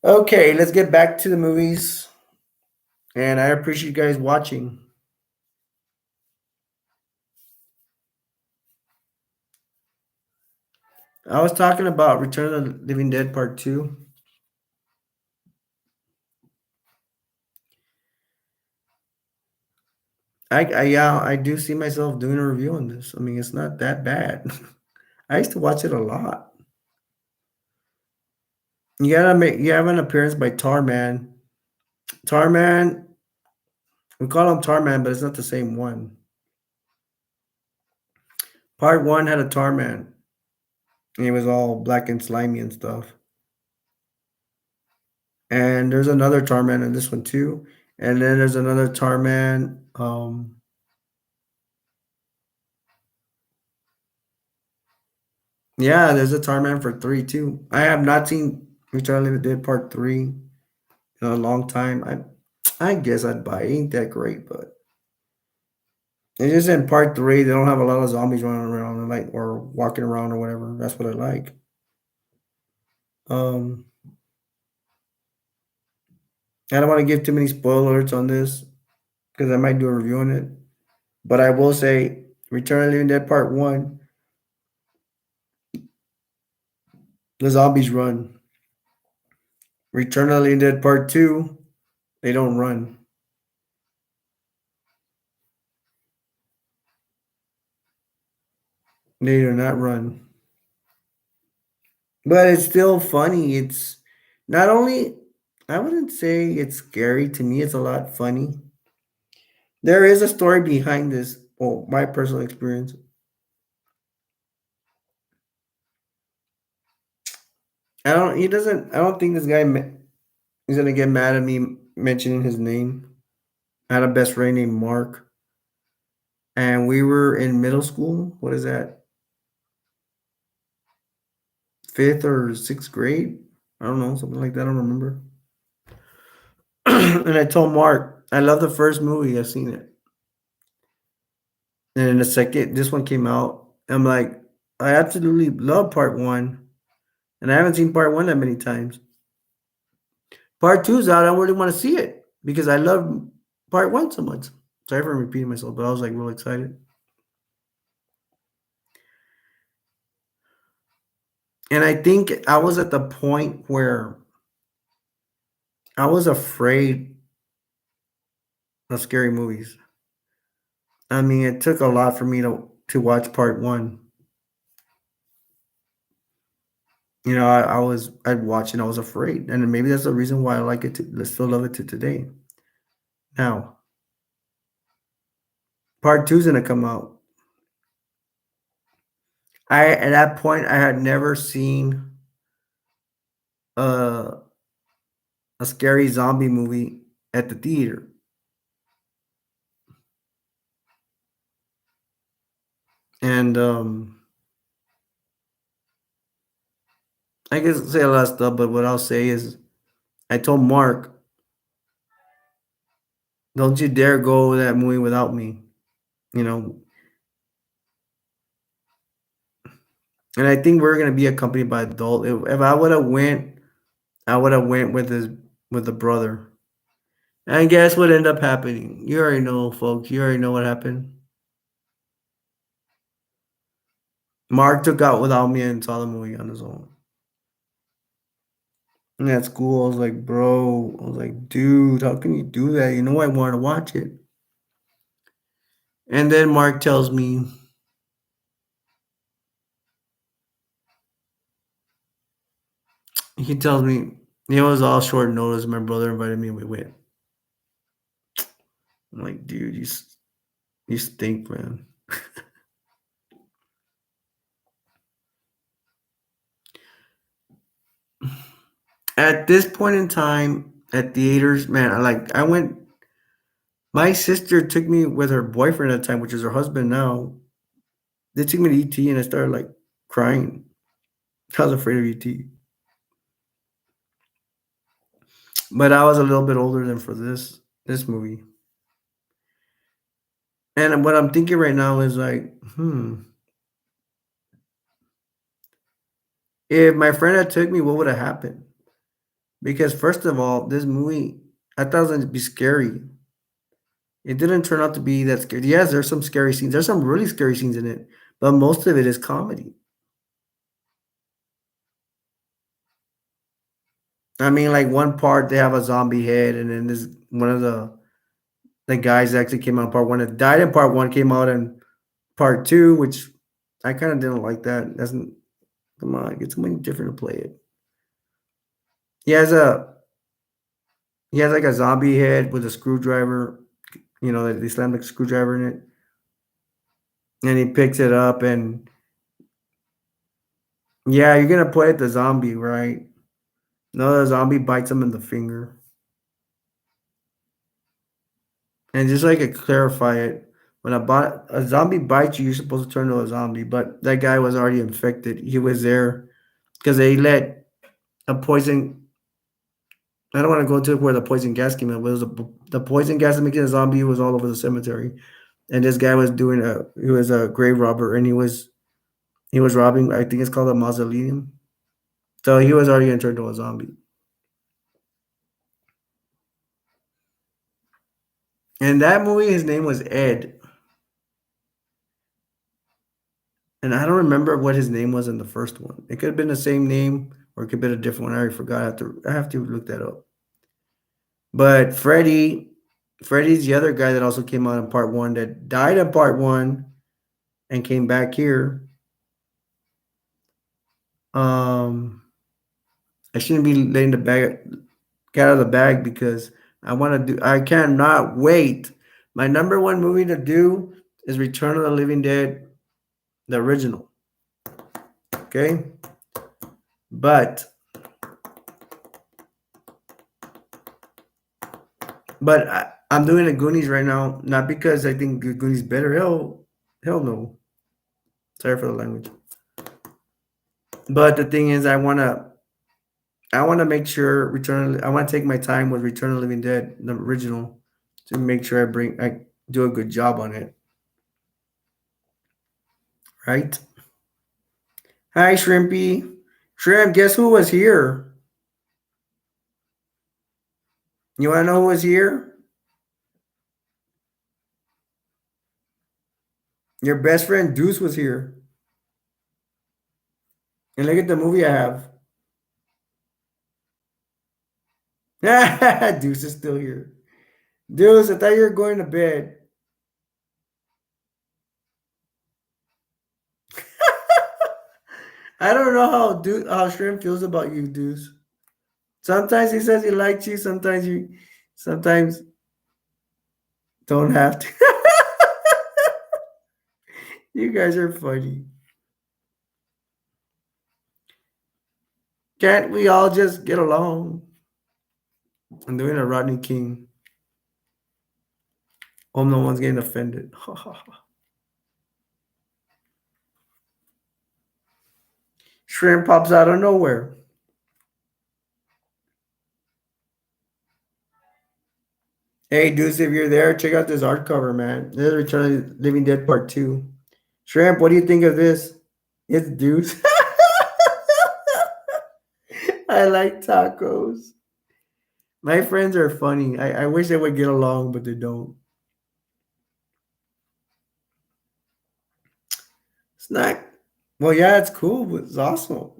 Speaker 1: Okay, let's get back to the movies, and I appreciate you guys watching. I was talking about Return of the Living Dead Part Two. Yeah, I do see myself doing a review on this. I mean, it's not that bad. I used to watch it a lot. You have an appearance by Tarman. Tarman, we call him Tarman, but it's not the same one. Part one had a Tarman, and he was all black and slimy and stuff. And there's another Tarman in this one too. And then there's another Tarman. Yeah, there's a Tarman for three too. I have not seen Return of the Living Dead Part Three in a long time. I guess I'd buy it. Ain't that great, but it's just in part three, they don't have a lot of zombies running around and like or walking around or whatever. That's what I like. Um, I don't want to give too many spoilers on this because I might do a review on it. But I will say, Return of the Living Dead Part One, the zombies run. Return of the Living Dead Part Two, they don't run. They do not run. But it's still funny. It's not only, I wouldn't say it's scary. To me, it's a lot funny. There is a story behind this. Well, my personal experience. I don't think this guy is going to get mad at me mentioning his name. I had a best friend named Mark, and we were in middle school. What is that? Fifth or sixth grade? I don't know, something like that. I don't remember. And I told Mark, I love the first movie. I've seen it. And then the second, this one came out. I'm like, I absolutely love part one. And I haven't seen part one that many times. Part two's out. I don't really want to see it because I love part one so much. Sorry for repeating myself, but I was like real excited. And I think I was at the point where I was afraid of scary movies. I mean, it took a lot for me to watch part one. You know, I'd watch and I was afraid, and maybe that's the reason why I like it. I still love it to today. Now, part two's gonna come out. I at that point I had never seen a a scary zombie movie at the theater, and I guess say a lot of stuff. But what I'll say is, I told Mark, "Don't you dare go to that movie without me." You know, and I think we're gonna be accompanied by adult. If I would have went, I would have went with the brother. And guess what ended up happening? You already know, folks. You already know what happened. Mark took out without me and saw the movie on his own. And at school, I was like, bro, I was like, dude, how can you do that? You know I want to watch it. And then Mark tells me, he tells me, it was all short notice. My brother invited me and we went. I'm like, dude, you stink, man. At this point in time, at theaters, man, I went. My sister took me with her boyfriend at the time, which is her husband now. They took me to ET, and I started like crying. I was afraid of ET, but I was a little bit older than for this movie. And what I'm thinking right now is like, if my friend had took me, what would have happened? Because first of all, this movie, I thought it was going to be scary. It didn't turn out to be that scary. Yes, there's some scary scenes. There's some really scary scenes in it, but most of it is comedy. I mean, like one part they have a zombie head, and then this one of the guys that actually came out in part one that died in part one came out in part two, which I kind of didn't like that. Doesn't come on, get somebody different to play it. He has a he has like a zombie head with a screwdriver. You know, they slam like a screwdriver in it, and he picks it up, and yeah, you're gonna play it the zombie, right? No, the zombie bites him in the finger, and just like to clarify it, when a zombie bites you, you're supposed to turn to a zombie, but that guy was already infected. He was there because they let a poison. I don't want to go into where the poison gas came in. But it was the poison gas that making a zombie was all over the cemetery, and this guy was doing a he was a grave robber, and he was robbing. I think it's called a mausoleum. So he was already gonna turn into a zombie. And that movie, his name was Ed, and I don't remember what his name was in the first one. It could have been the same name, or it could have been a different one. I already forgot. I have to look that up. But Freddy's the other guy that also came out in part one that died in part one and came back here. Um, I shouldn't be letting the bag get out of the bag because I want to do. I cannot wait. My number one movie to do is Return of the Living Dead, the original. Okay, but I'm doing the Goonies right now, not because I think the Goonies better. Hell no. Sorry for the language. But the thing is, I want to make sure I want to take my time with Return of the Living Dead, the original, to make sure I do a good job on it. Right? Hi, Shrimpy. Shrimp, guess who was here? You want to know who was here? Your best friend Deuce was here. And look at the movie I have. Deuce is still here. Deuce, I thought you were going to bed. I don't know how Shrimp feels about you, Deuce. Sometimes he says he likes you. Sometimes don't have to. You guys are funny. Can't we all just get along? I'm doing a Rodney King. Hope no one's getting offended. Shrimp pops out of nowhere. Hey, Deuce, if you're there, check out this art cover, man. This is Return of the Living Dead Part 2. Shrimp, what do you think of this? It's Deuce. I like tacos. My friends are funny. I wish they would get along, but they don't. Snack. Well, yeah, it's cool. It's awesome.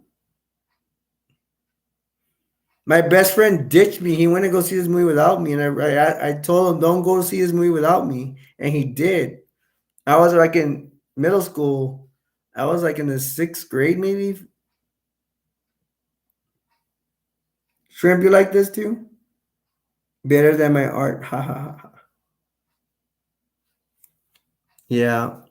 Speaker 1: My best friend ditched me. He went to go see this movie without me, and I told him don't go see this movie without me, and he did. I was like in middle school. I was like in the sixth grade, maybe. Shrimp, you like this too? Better than my art. Ha ha ha. Yeah.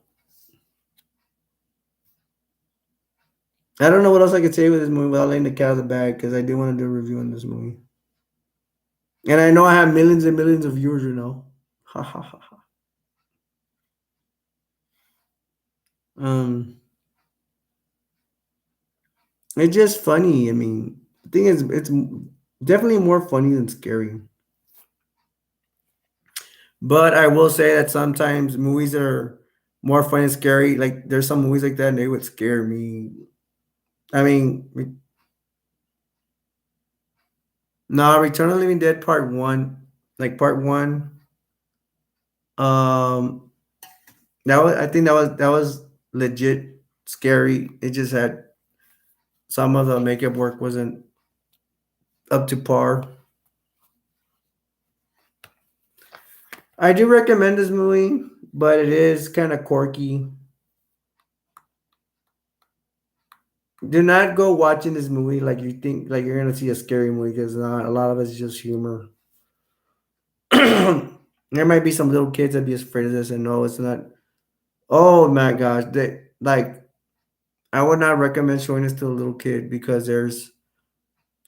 Speaker 1: I don't know what else I could say with this movie without letting the cat out of the bag because I do want to do a review on this movie. And I know I have millions and millions of viewers, you know. Ha ha ha ha. Um, it's just funny. I mean, the thing is, it's definitely more funny than scary. But I will say that sometimes movies are more funny and scary. Like there's some movies like that, and they would scare me. I mean, no, Return of the Living Dead Part One, like Part One. Um, that was I think that was legit scary. It just had some of the makeup work wasn't up to par. I do recommend this movie, but it is kind of quirky. Do not go watching this movie like you think like you're gonna see a scary movie because not a lot of it's just humor. There might be some little kids that be afraid of this and no, it's not. Oh my gosh, they like I would not recommend showing this to a little kid because there's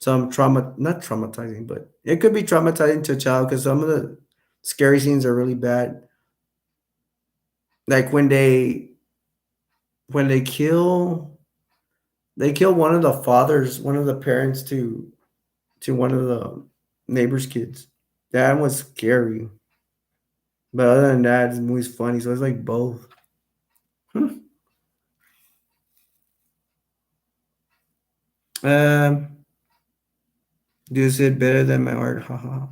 Speaker 1: some trauma, not traumatizing, but it could be traumatizing to a child because some of the scary scenes are really bad. Like when they kill one of the fathers, one of the parents to one of the neighbor's kids. That was scary. But other than that, this movie's funny, so it's like both. um, Dude said better than my art, haha.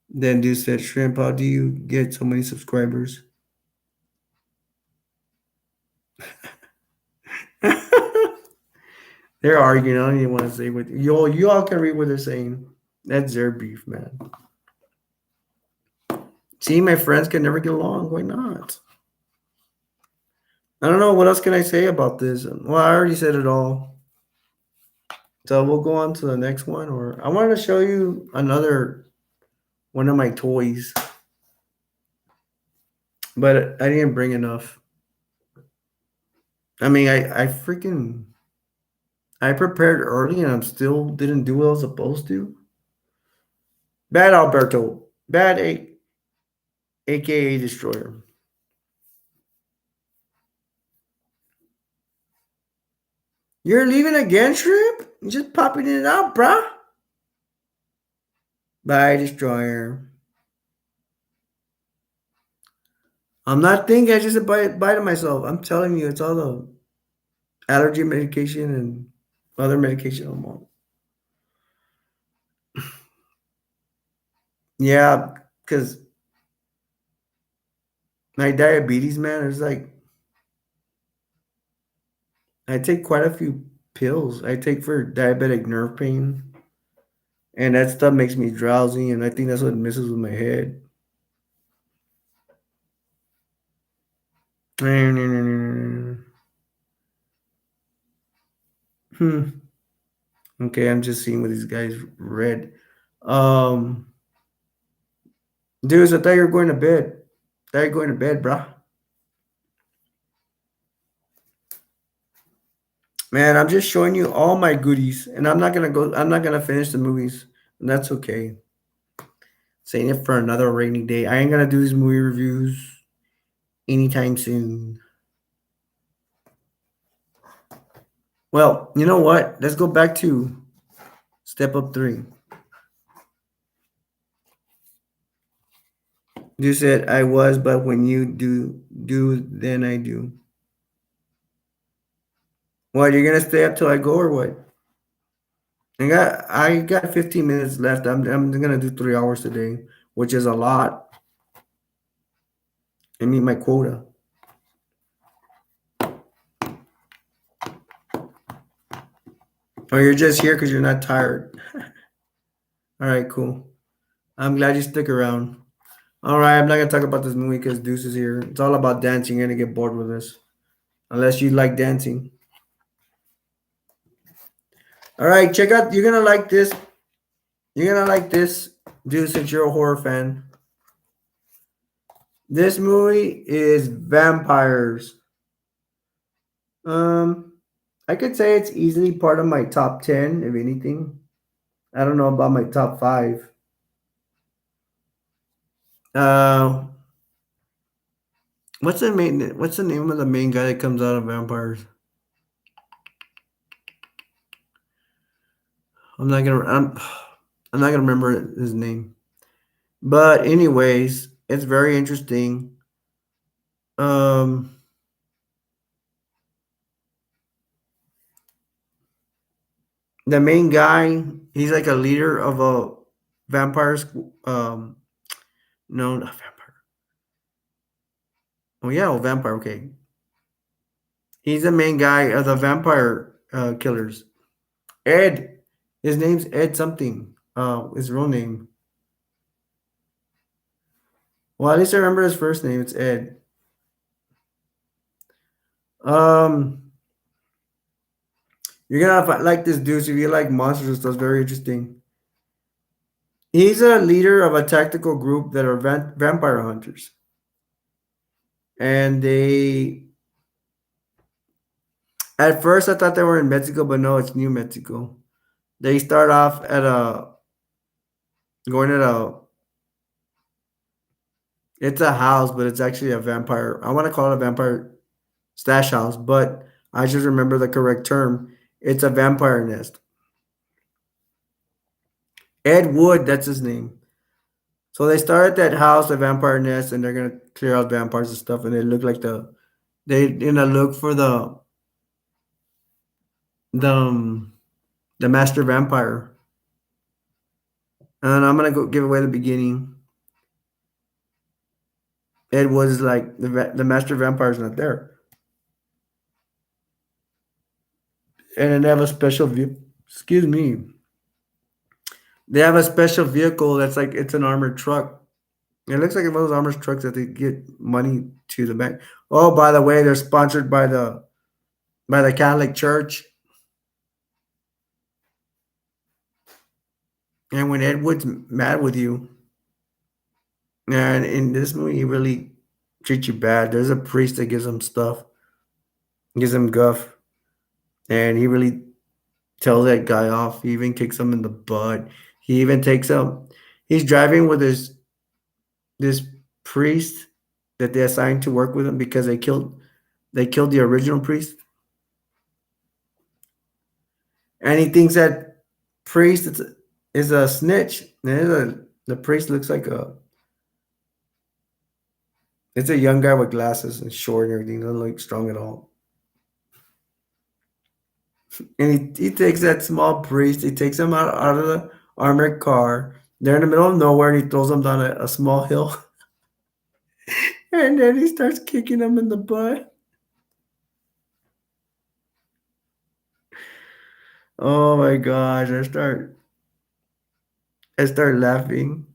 Speaker 1: Then Dude said, Shrimp, how do you get so many subscribers? They're arguing. I don't even want to say what you all can read what they're saying. That's their beef, man. See, my friends can never get along. Why not? I don't know. What else can I say about this? Well, I already said it all. So we'll go on to the next one. Or I wanted to show you another one of my toys, but I didn't bring enough. I mean, I prepared early and I'm still didn't do what I was supposed to. Bad Alberto. Bad aka Destroyer. You're leaving again, Shrimp? You just popping it out, bruh. Bye, Destroyer. I'm not thinking. I just bite myself. I'm telling you, it's all the allergy medication and other medication I'm on. Yeah, because my diabetes, man, it's like I take quite a few pills. I take for diabetic nerve pain, and that stuff makes me drowsy, and I think that's what messes with my head. Hmm. Okay, I'm just seeing what these guys read. Um, Dudes, I thought you were going to bed. I thought you were going to bed, bruh. Man, I'm just showing you all my goodies, and I'm not gonna go. I'm not gonna finish the movies, and that's okay. Saying it for another rainy day. I ain't gonna do these movie reviews anytime soon. Well, you know what? Let's go back to Step Up 3. You said I was, but when you do, then I do. What, you're gonna stay up till I go or what? I got 15 minutes left. I'm gonna do 3 hours today, which is a lot. I meet my quota. Or you're just here because you're not tired. All right, cool. I'm glad you stick around. All right, I'm not gonna talk about this movie because Deuce is here. It's all about dancing. You're gonna get bored with this, unless you like dancing. All right, check out. You're gonna like this. You're gonna like this, Deuce, since you're a horror fan. This movie is vampires. Um, I could say it's easily part of my top 10, if anything. I don't know about my top five. Uh, What's the name of the main guy that comes out of vampires? I'm not gonna I'm, I'm not gonna remember his name. But anyways, it's very interesting. Um, the main guy, he's like a leader of a vampire. No, not vampire. Oh yeah, oh, vampire. Okay, he's the main guy of the vampire killers. Ed, his name's Ed something. His real name. Well, at least I remember his first name. It's Ed. Um, you're gonna like this dude if you like monsters and stuff. It's very interesting. He's a leader of a tactical group that are vampire hunters, and they. At first, I thought they were in Mexico, but no, it's New Mexico. They start off at a going at a. It's a house, but it's actually a vampire. I want to call it a vampire stash house, but I should remember the correct term. It's a vampire nest. Ed Wood, that's his name. So they start at that house, the vampire nest, and they're gonna clear out vampires and stuff. And they look like they look for the um, the master vampire. And I'm gonna go give away the beginning. Ed was like the master vampire's not there, and then they have a special view. Excuse me. They have a special vehicle that's like it's an armored truck. It looks like one of those armored trucks that they get money to the bank. Oh, by the way, they're sponsored by the Catholic Church. And when Ed Wood's mad with you, and in this movie, he really treats you bad. There's a priest that gives him stuff, gives him guff, and he really tells that guy off. He even kicks him in the butt. He even takes him. He's driving with this priest that they assigned to work with him because they killed the original priest, and he thinks that priest is a snitch. And the priest looks like a it's a young guy with glasses and short and everything. Doesn't look strong at all. And he takes that small priest. He takes him out of the armored car. They're in the middle of nowhere, and he throws him down a small hill. And then he starts kicking him in the butt. Oh my gosh! I start. I start laughing,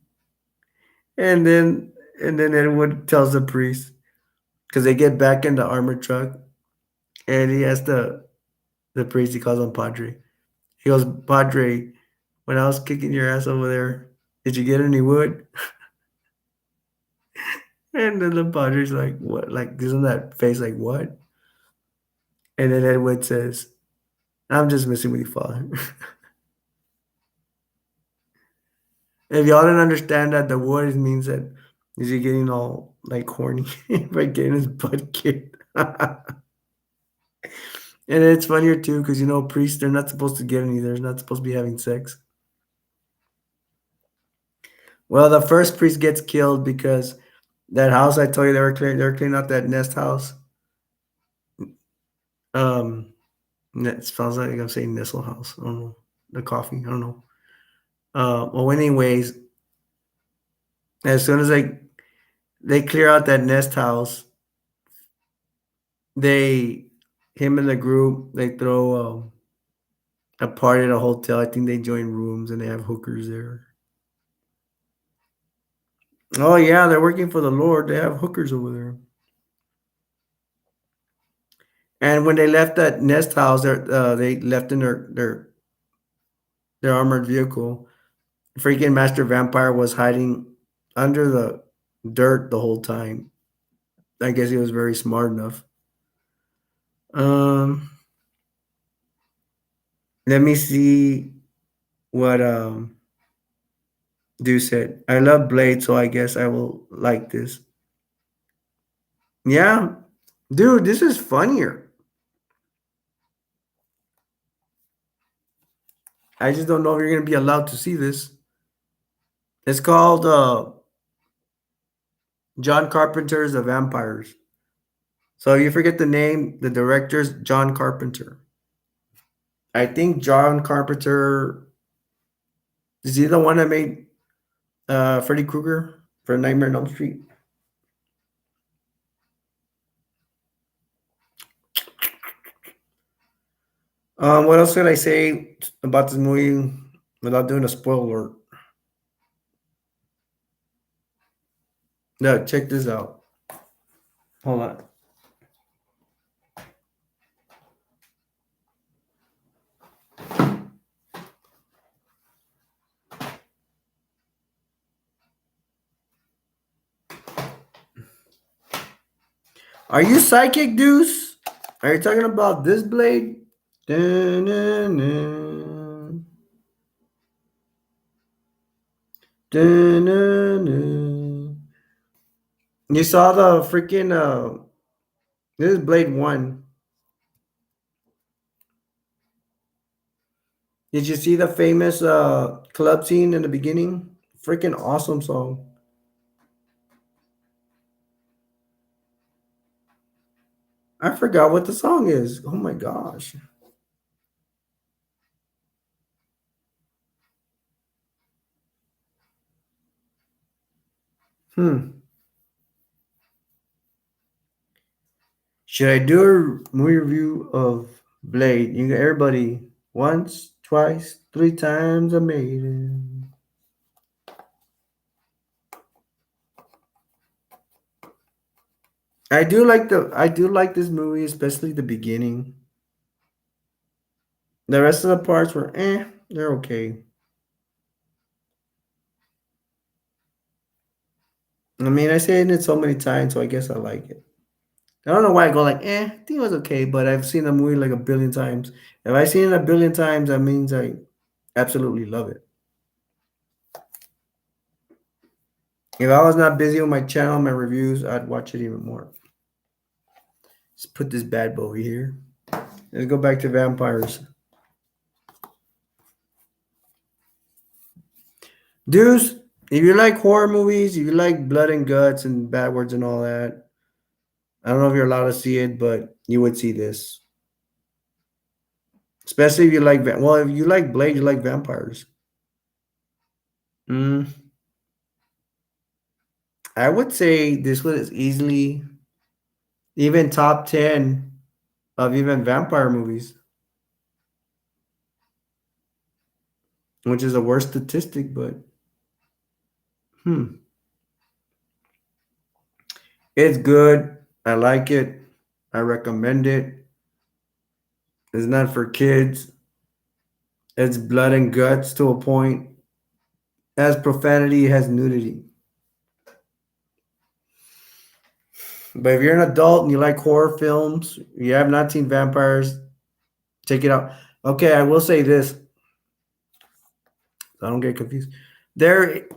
Speaker 1: and then Edward tells the priest because they get back in the armored truck, and he asks the priest. He calls him Padre. He goes, Padre, when I was kicking your ass over there, did you get any wood? And then the Padre's like, what? Like, gives him that face, like, what? And then Edward says, I'm just messing with you, father. If y'all didn't understand that, the word means that is he getting all like horny by getting his butt kicked. And it's funnier too because priests they're not supposed to get any. They're not supposed to be having sex. Well, the first priest gets killed because that house I told you they were cleaning out that nest house. It sounds like I'm saying Nestle House. I don't know the coffee. I don't know. Well, anyways, as soon as they clear out that nest house, they him and the group they throw a party at a hotel. I think they join rooms and they have hookers there. Oh yeah, they're working for the Lord. They have hookers over there. And when they left that nest house, they left in their armored vehicle. Freaking Master Vampire was hiding under the dirt the whole time. I guess he was very smart enough. Um, Let me see what Dew said. I love Blade, so I guess I will like this. Yeah, dude, this is funnier. I just don't know if you're gonna be allowed to see this. It's called John Carpenter's The Vampires. So if you forget the name, the director's John Carpenter. I think John Carpenter is he the one that made Freddy Krueger for Nightmare on Elm Street? What else could I say about this movie without doing a spoiler? No, check this out. Hold on. Are you psychic, Deuce? Are you talking about this blade? Dun-dun-dun. Dun-dun-dun. You saw the freaking this is Blade 1. Did you see the famous club scene in the beginning? Freaking awesome song. I forgot what the song is. Oh my gosh. Hmm. Should I do a movie review of Blade? You got everybody once, twice, three times I made it. I do like this movie, especially the beginning. The rest of the parts were they're okay. I mean, I said it so many times, so I guess I like it. I don't know why I go like, I think it was okay, but I've seen the movie like a billion times. If I've seen it a billion times, that means I absolutely love it. If I was not busy on my channel, my reviews, I'd watch it even more. Let's put this bad boy here. Let's go back to vampires. Dudes, if you like horror movies, if you like blood and guts and bad words and all that, I don't know if you're allowed to see it, but you would see this. Especially if you like, well, if you like Blade, you like vampires. Mm, I would say this was easily even top 10 of even vampire movies, which is a worse statistic, but Hmm. It's good. I like it. I recommend it. It's not for kids. It's blood and guts to a point. It has profanity, it has nudity. But if you're an adult and you like horror films, you have not seen vampires, check it out. Okay, I will say this. So I don't get confused. There,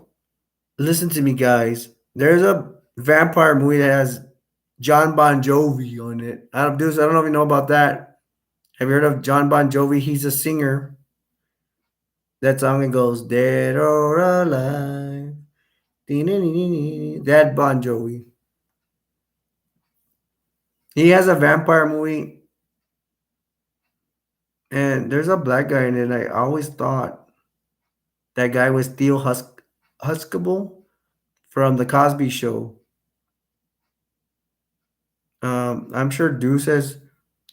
Speaker 1: listen to me, guys. There's a vampire movie that has John Bon Jovi on it. I don't know if you know about that. Have you heard of John Bon Jovi? He's a singer. That song it goes dead or alive. That Bon Jovi. He has a vampire movie, and there's a black guy in it. I always thought that guy was Theo Huskable from the Cosby Show. I'm sure Deuce has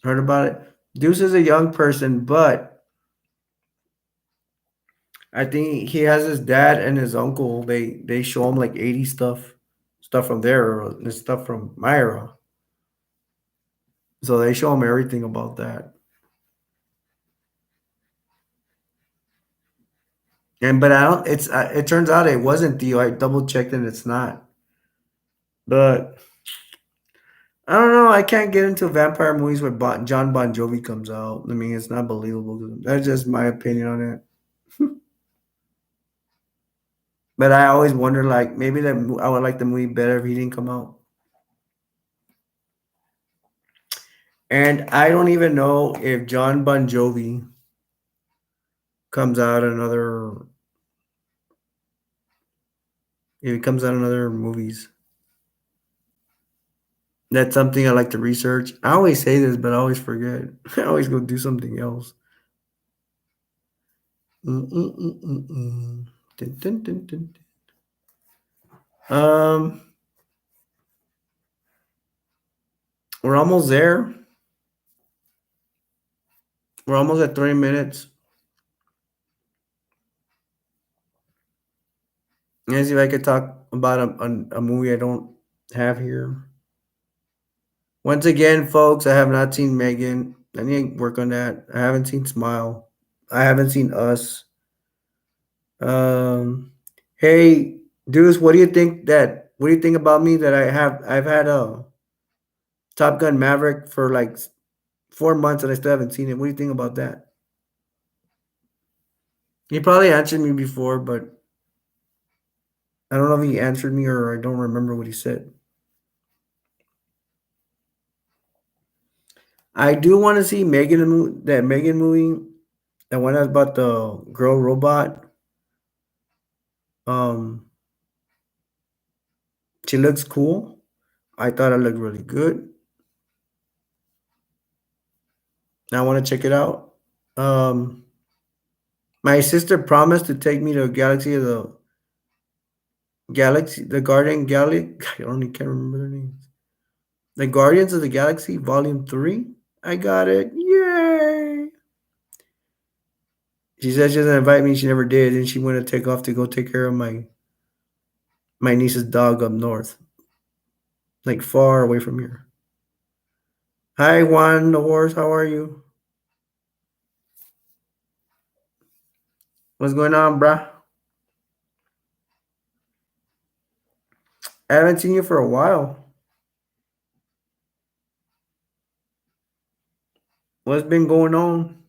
Speaker 1: heard about it. Deuce is a young person, but I think he has his dad and his uncle. They show him like 80 stuff from their era and stuff from my era. So they show him everything about that. And but I don't. It's it turns out it wasn't Theo. I double checked and it's not. But I don't know. I can't get into vampire movies where John Bon Jovi comes out. I mean, it's not believable. That's just my opinion on it. But I always wonder, like, maybe I would like the movie better if he didn't come out. And I don't even know if John Bon Jovi comes out another, if he comes out another movies. That's something I like to research. I always say this, but I always forget. I always go do something else. Dun, dun, dun, dun. Um, we're almost there. We're almost at 30 minutes. Let's see if I could talk about a movie I don't have here. Once again, folks, I have not seen Megan. I need to work on that. I haven't seen Smile. I haven't seen Us. Um, hey, Deuce, what do you think that? What do you think about me that I've had a Top Gun Maverick for like 4 months and I still haven't seen it. What do you think about that? He probably answered me before, but I don't know if he answered me or I don't remember what he said. I do want to see that Megan movie, that one that's about the girl robot. Um, she looks cool. I thought it looked really good. I want to check it out. Um, my sister promised to take me to the Guardian Galaxy. I only can't remember their names. The Guardians of the Galaxy Volume 3. I got it. Yay! She said she doesn't invite me. She never did. And she wanted to take off to go take care of my niece's dog up north, like far away from here. Hi, Juan the horse. How are you? What's going on, bruh? I haven't seen you for a while. What's been going on?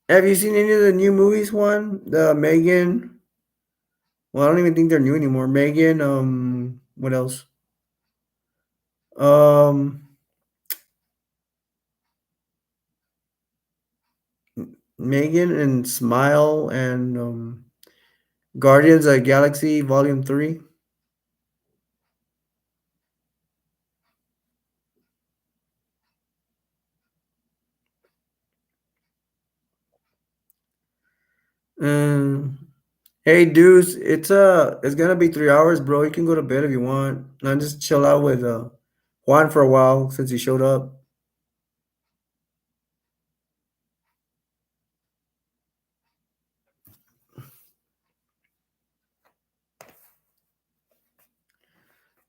Speaker 1: Have you seen any of the new movies, Juan? The Megan. Well, I don't even think they're new anymore. Megan. What else? Um, Megan and Smile and Guardians of the Galaxy Volume 3. Um, hey, Deuce, it's gonna be 3 hours, bro. You can go to bed if you want. And just chill out with Juan for a while since he showed up.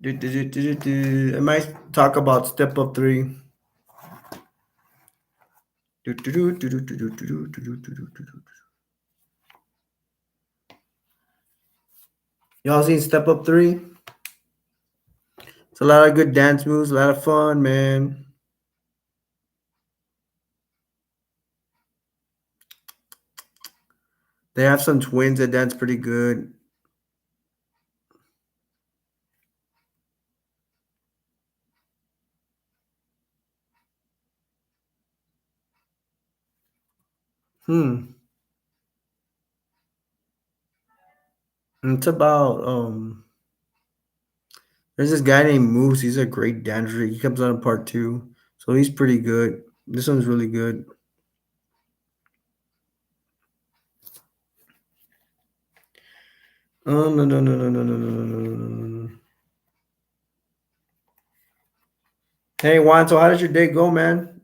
Speaker 1: I might talk about Step Up 3. Y'all seen Step Up 3? It's a lot of good dance moves, a lot of fun, man. They have some twins that dance pretty good. It's about there's this guy named Moose. He's a great dancer. He comes out in part 2. So he's pretty good. This one's really good. Oh no no no no no no no no no no no. Hey Juan, so how did your day go, man?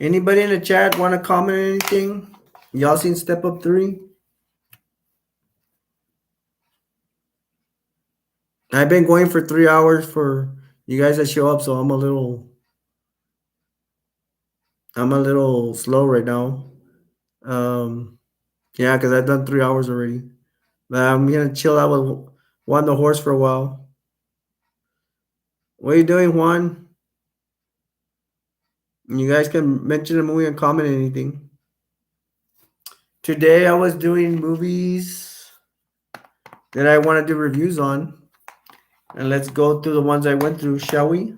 Speaker 1: Anybody in the chat want to comment on anything? Y'all seen Step Up 3? I've been going for 3 hours for you guys that show up, so I'm a little slow right now. Yeah, because I've done 3 hours already. But I'm gonna chill out with Juan the horse for a while. What are you doing, Juan? You guys can mention a movie and comment anything. Today I was doing movies that I want to do reviews on. And let's go through the ones I went through, shall we?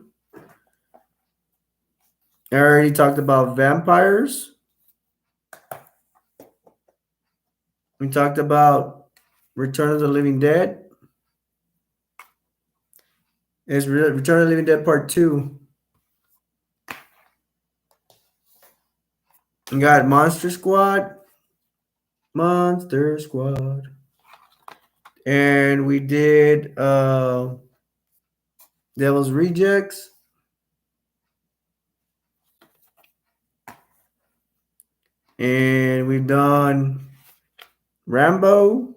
Speaker 1: I already talked about vampires. We talked about Return of the Living Dead. It's Return of the Living Dead Part 2. We got Monster Squad. Monster Squad. And we did Devil's Rejects. And we've done Rambo.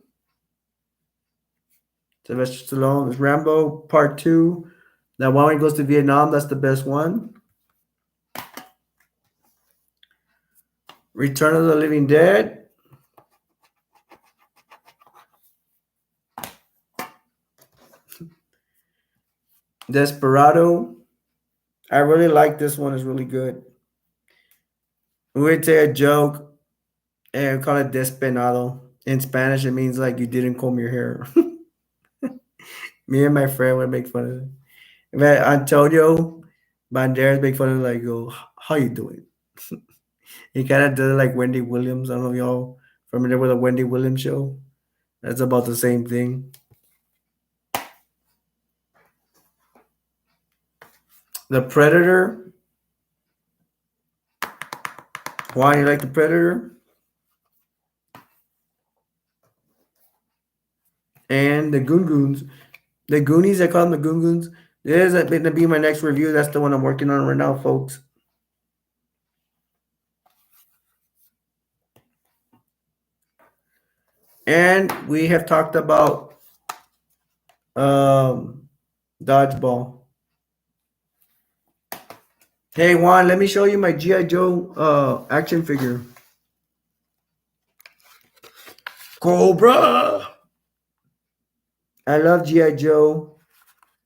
Speaker 1: Sylvester Stallone. It's Rambo Part 2. That one when he goes to Vietnam, that's the best one. Return of the Living Dead. Desperado. I really like this one. It's really good. We would say a joke and call it despenado. In Spanish, it means like you didn't comb your hair. Me and my friend would make fun of it. But Antonio Banderas make fun of it, like, go, how you doing? He kind of does it like Wendy Williams. I don't know if y'all familiar with the Wendy Williams show. That's about the same thing. The Predator. Why you like the Predator? And the Goon Goons. The Goonies, I call them the Goon Goons. This is going to be my next review. That's the one I'm working on right now, folks. And we have talked about dodgeball. Hey Juan, let me show you my G.I. Joe action figure. Cobra. I love G.I. Joe.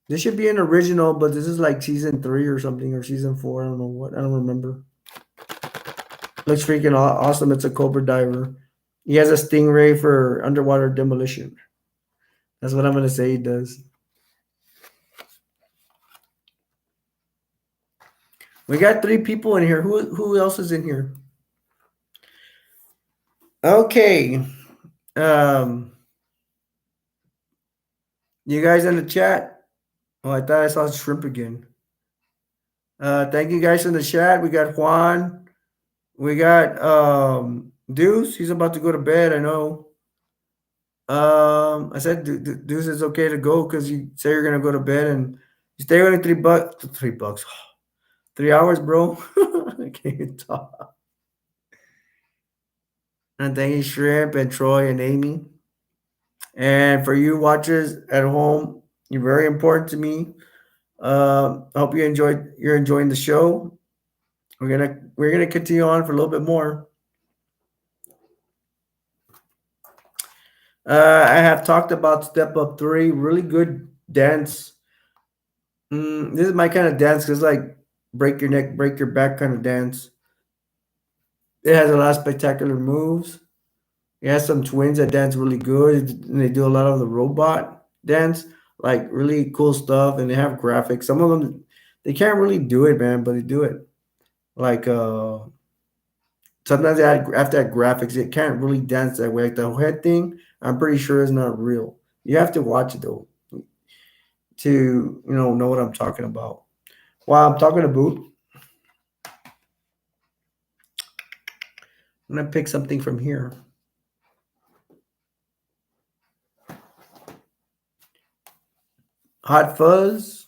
Speaker 1: This should be an original, but this is like season 3 or something, or season 4. I don't know what. I don't remember. Looks freaking awesome. It's a Cobra diver. He has a stingray for underwater demolition. That's what I'm going to say he does. We got 3 people in here. Who else is in here? Okay. You guys in the chat? Oh, I thought I saw shrimp again. Thank you guys in the chat. We got Juan. We got Deuce. He's about to go to bed, I know. I said, Deuce, it's okay to go because you say you're gonna go to bed and you stay only $3, $3, 3 hours, bro. I can't even talk. And thank you, Shrimp and Troy and Amy. And for you watchers at home, you're very important to me. I hope you're enjoying the show. We're gonna continue on for a little bit more. I have talked about Step Up 3, really good dance. This is my kind of dance because like break your neck, break your back kind of dance. It has a lot of spectacular moves. It has some twins that dance really good, and they do a lot of the robot dance, like really cool stuff. And they have graphics. Some of them they can't really do it, man, but they do it. Like sometimes they have to add graphics. It can't really dance that way. Like the head thing, I'm pretty sure is not real. You have to watch it though to know what I'm talking about. While I'm talking about, I'm gonna pick something from here. Hot Fuzz.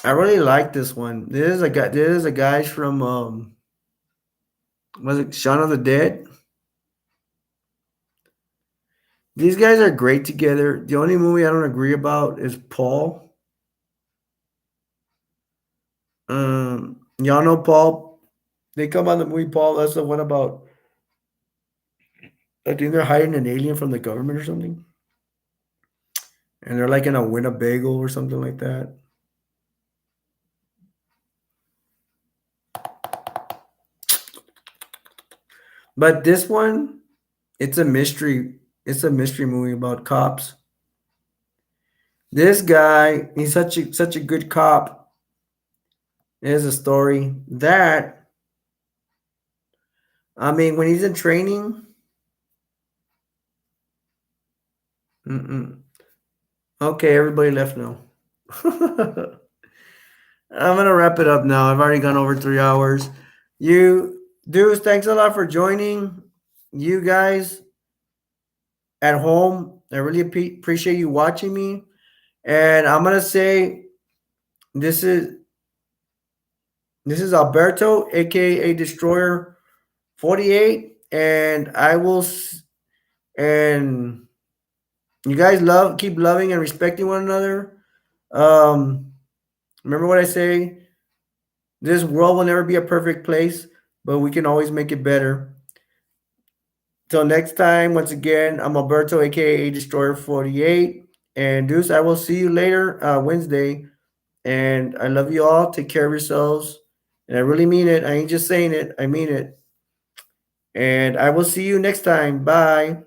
Speaker 1: I really like this one. This is a guy. This is a guys from was it Shaun of the Dead? These guys are great together. The only movie I don't agree about is Paul. Y'all know Paul. They come on the movie Paul. That's the one about. I think they're hiding an alien from the government or something, and they're like in a Winnebago or something like that. But this one, it's a mystery. It's a mystery movie about cops. This guy, he's such a good cop. There's a story that I mean, when he's in training. Mm-mm. Okay, everybody left now. I'm gonna wrap it up now. I've already gone over 3 hours. You dudes, thanks a lot for joining. You guys at home, I really appreciate you watching me. And I'm gonna say this is this is Alberto, aka Destroyer 48, and and you guys keep loving and respecting one another. Um, Remember what I say. This world will never be a perfect place, but we can always make it better. Till next time, once again, I'm Alberto, aka Destroyer48, and Deuce. I will see you later Wednesday. And I love you all. Take care of yourselves. And I really mean it. I ain't just saying it. I mean it. And I will see you next time. Bye.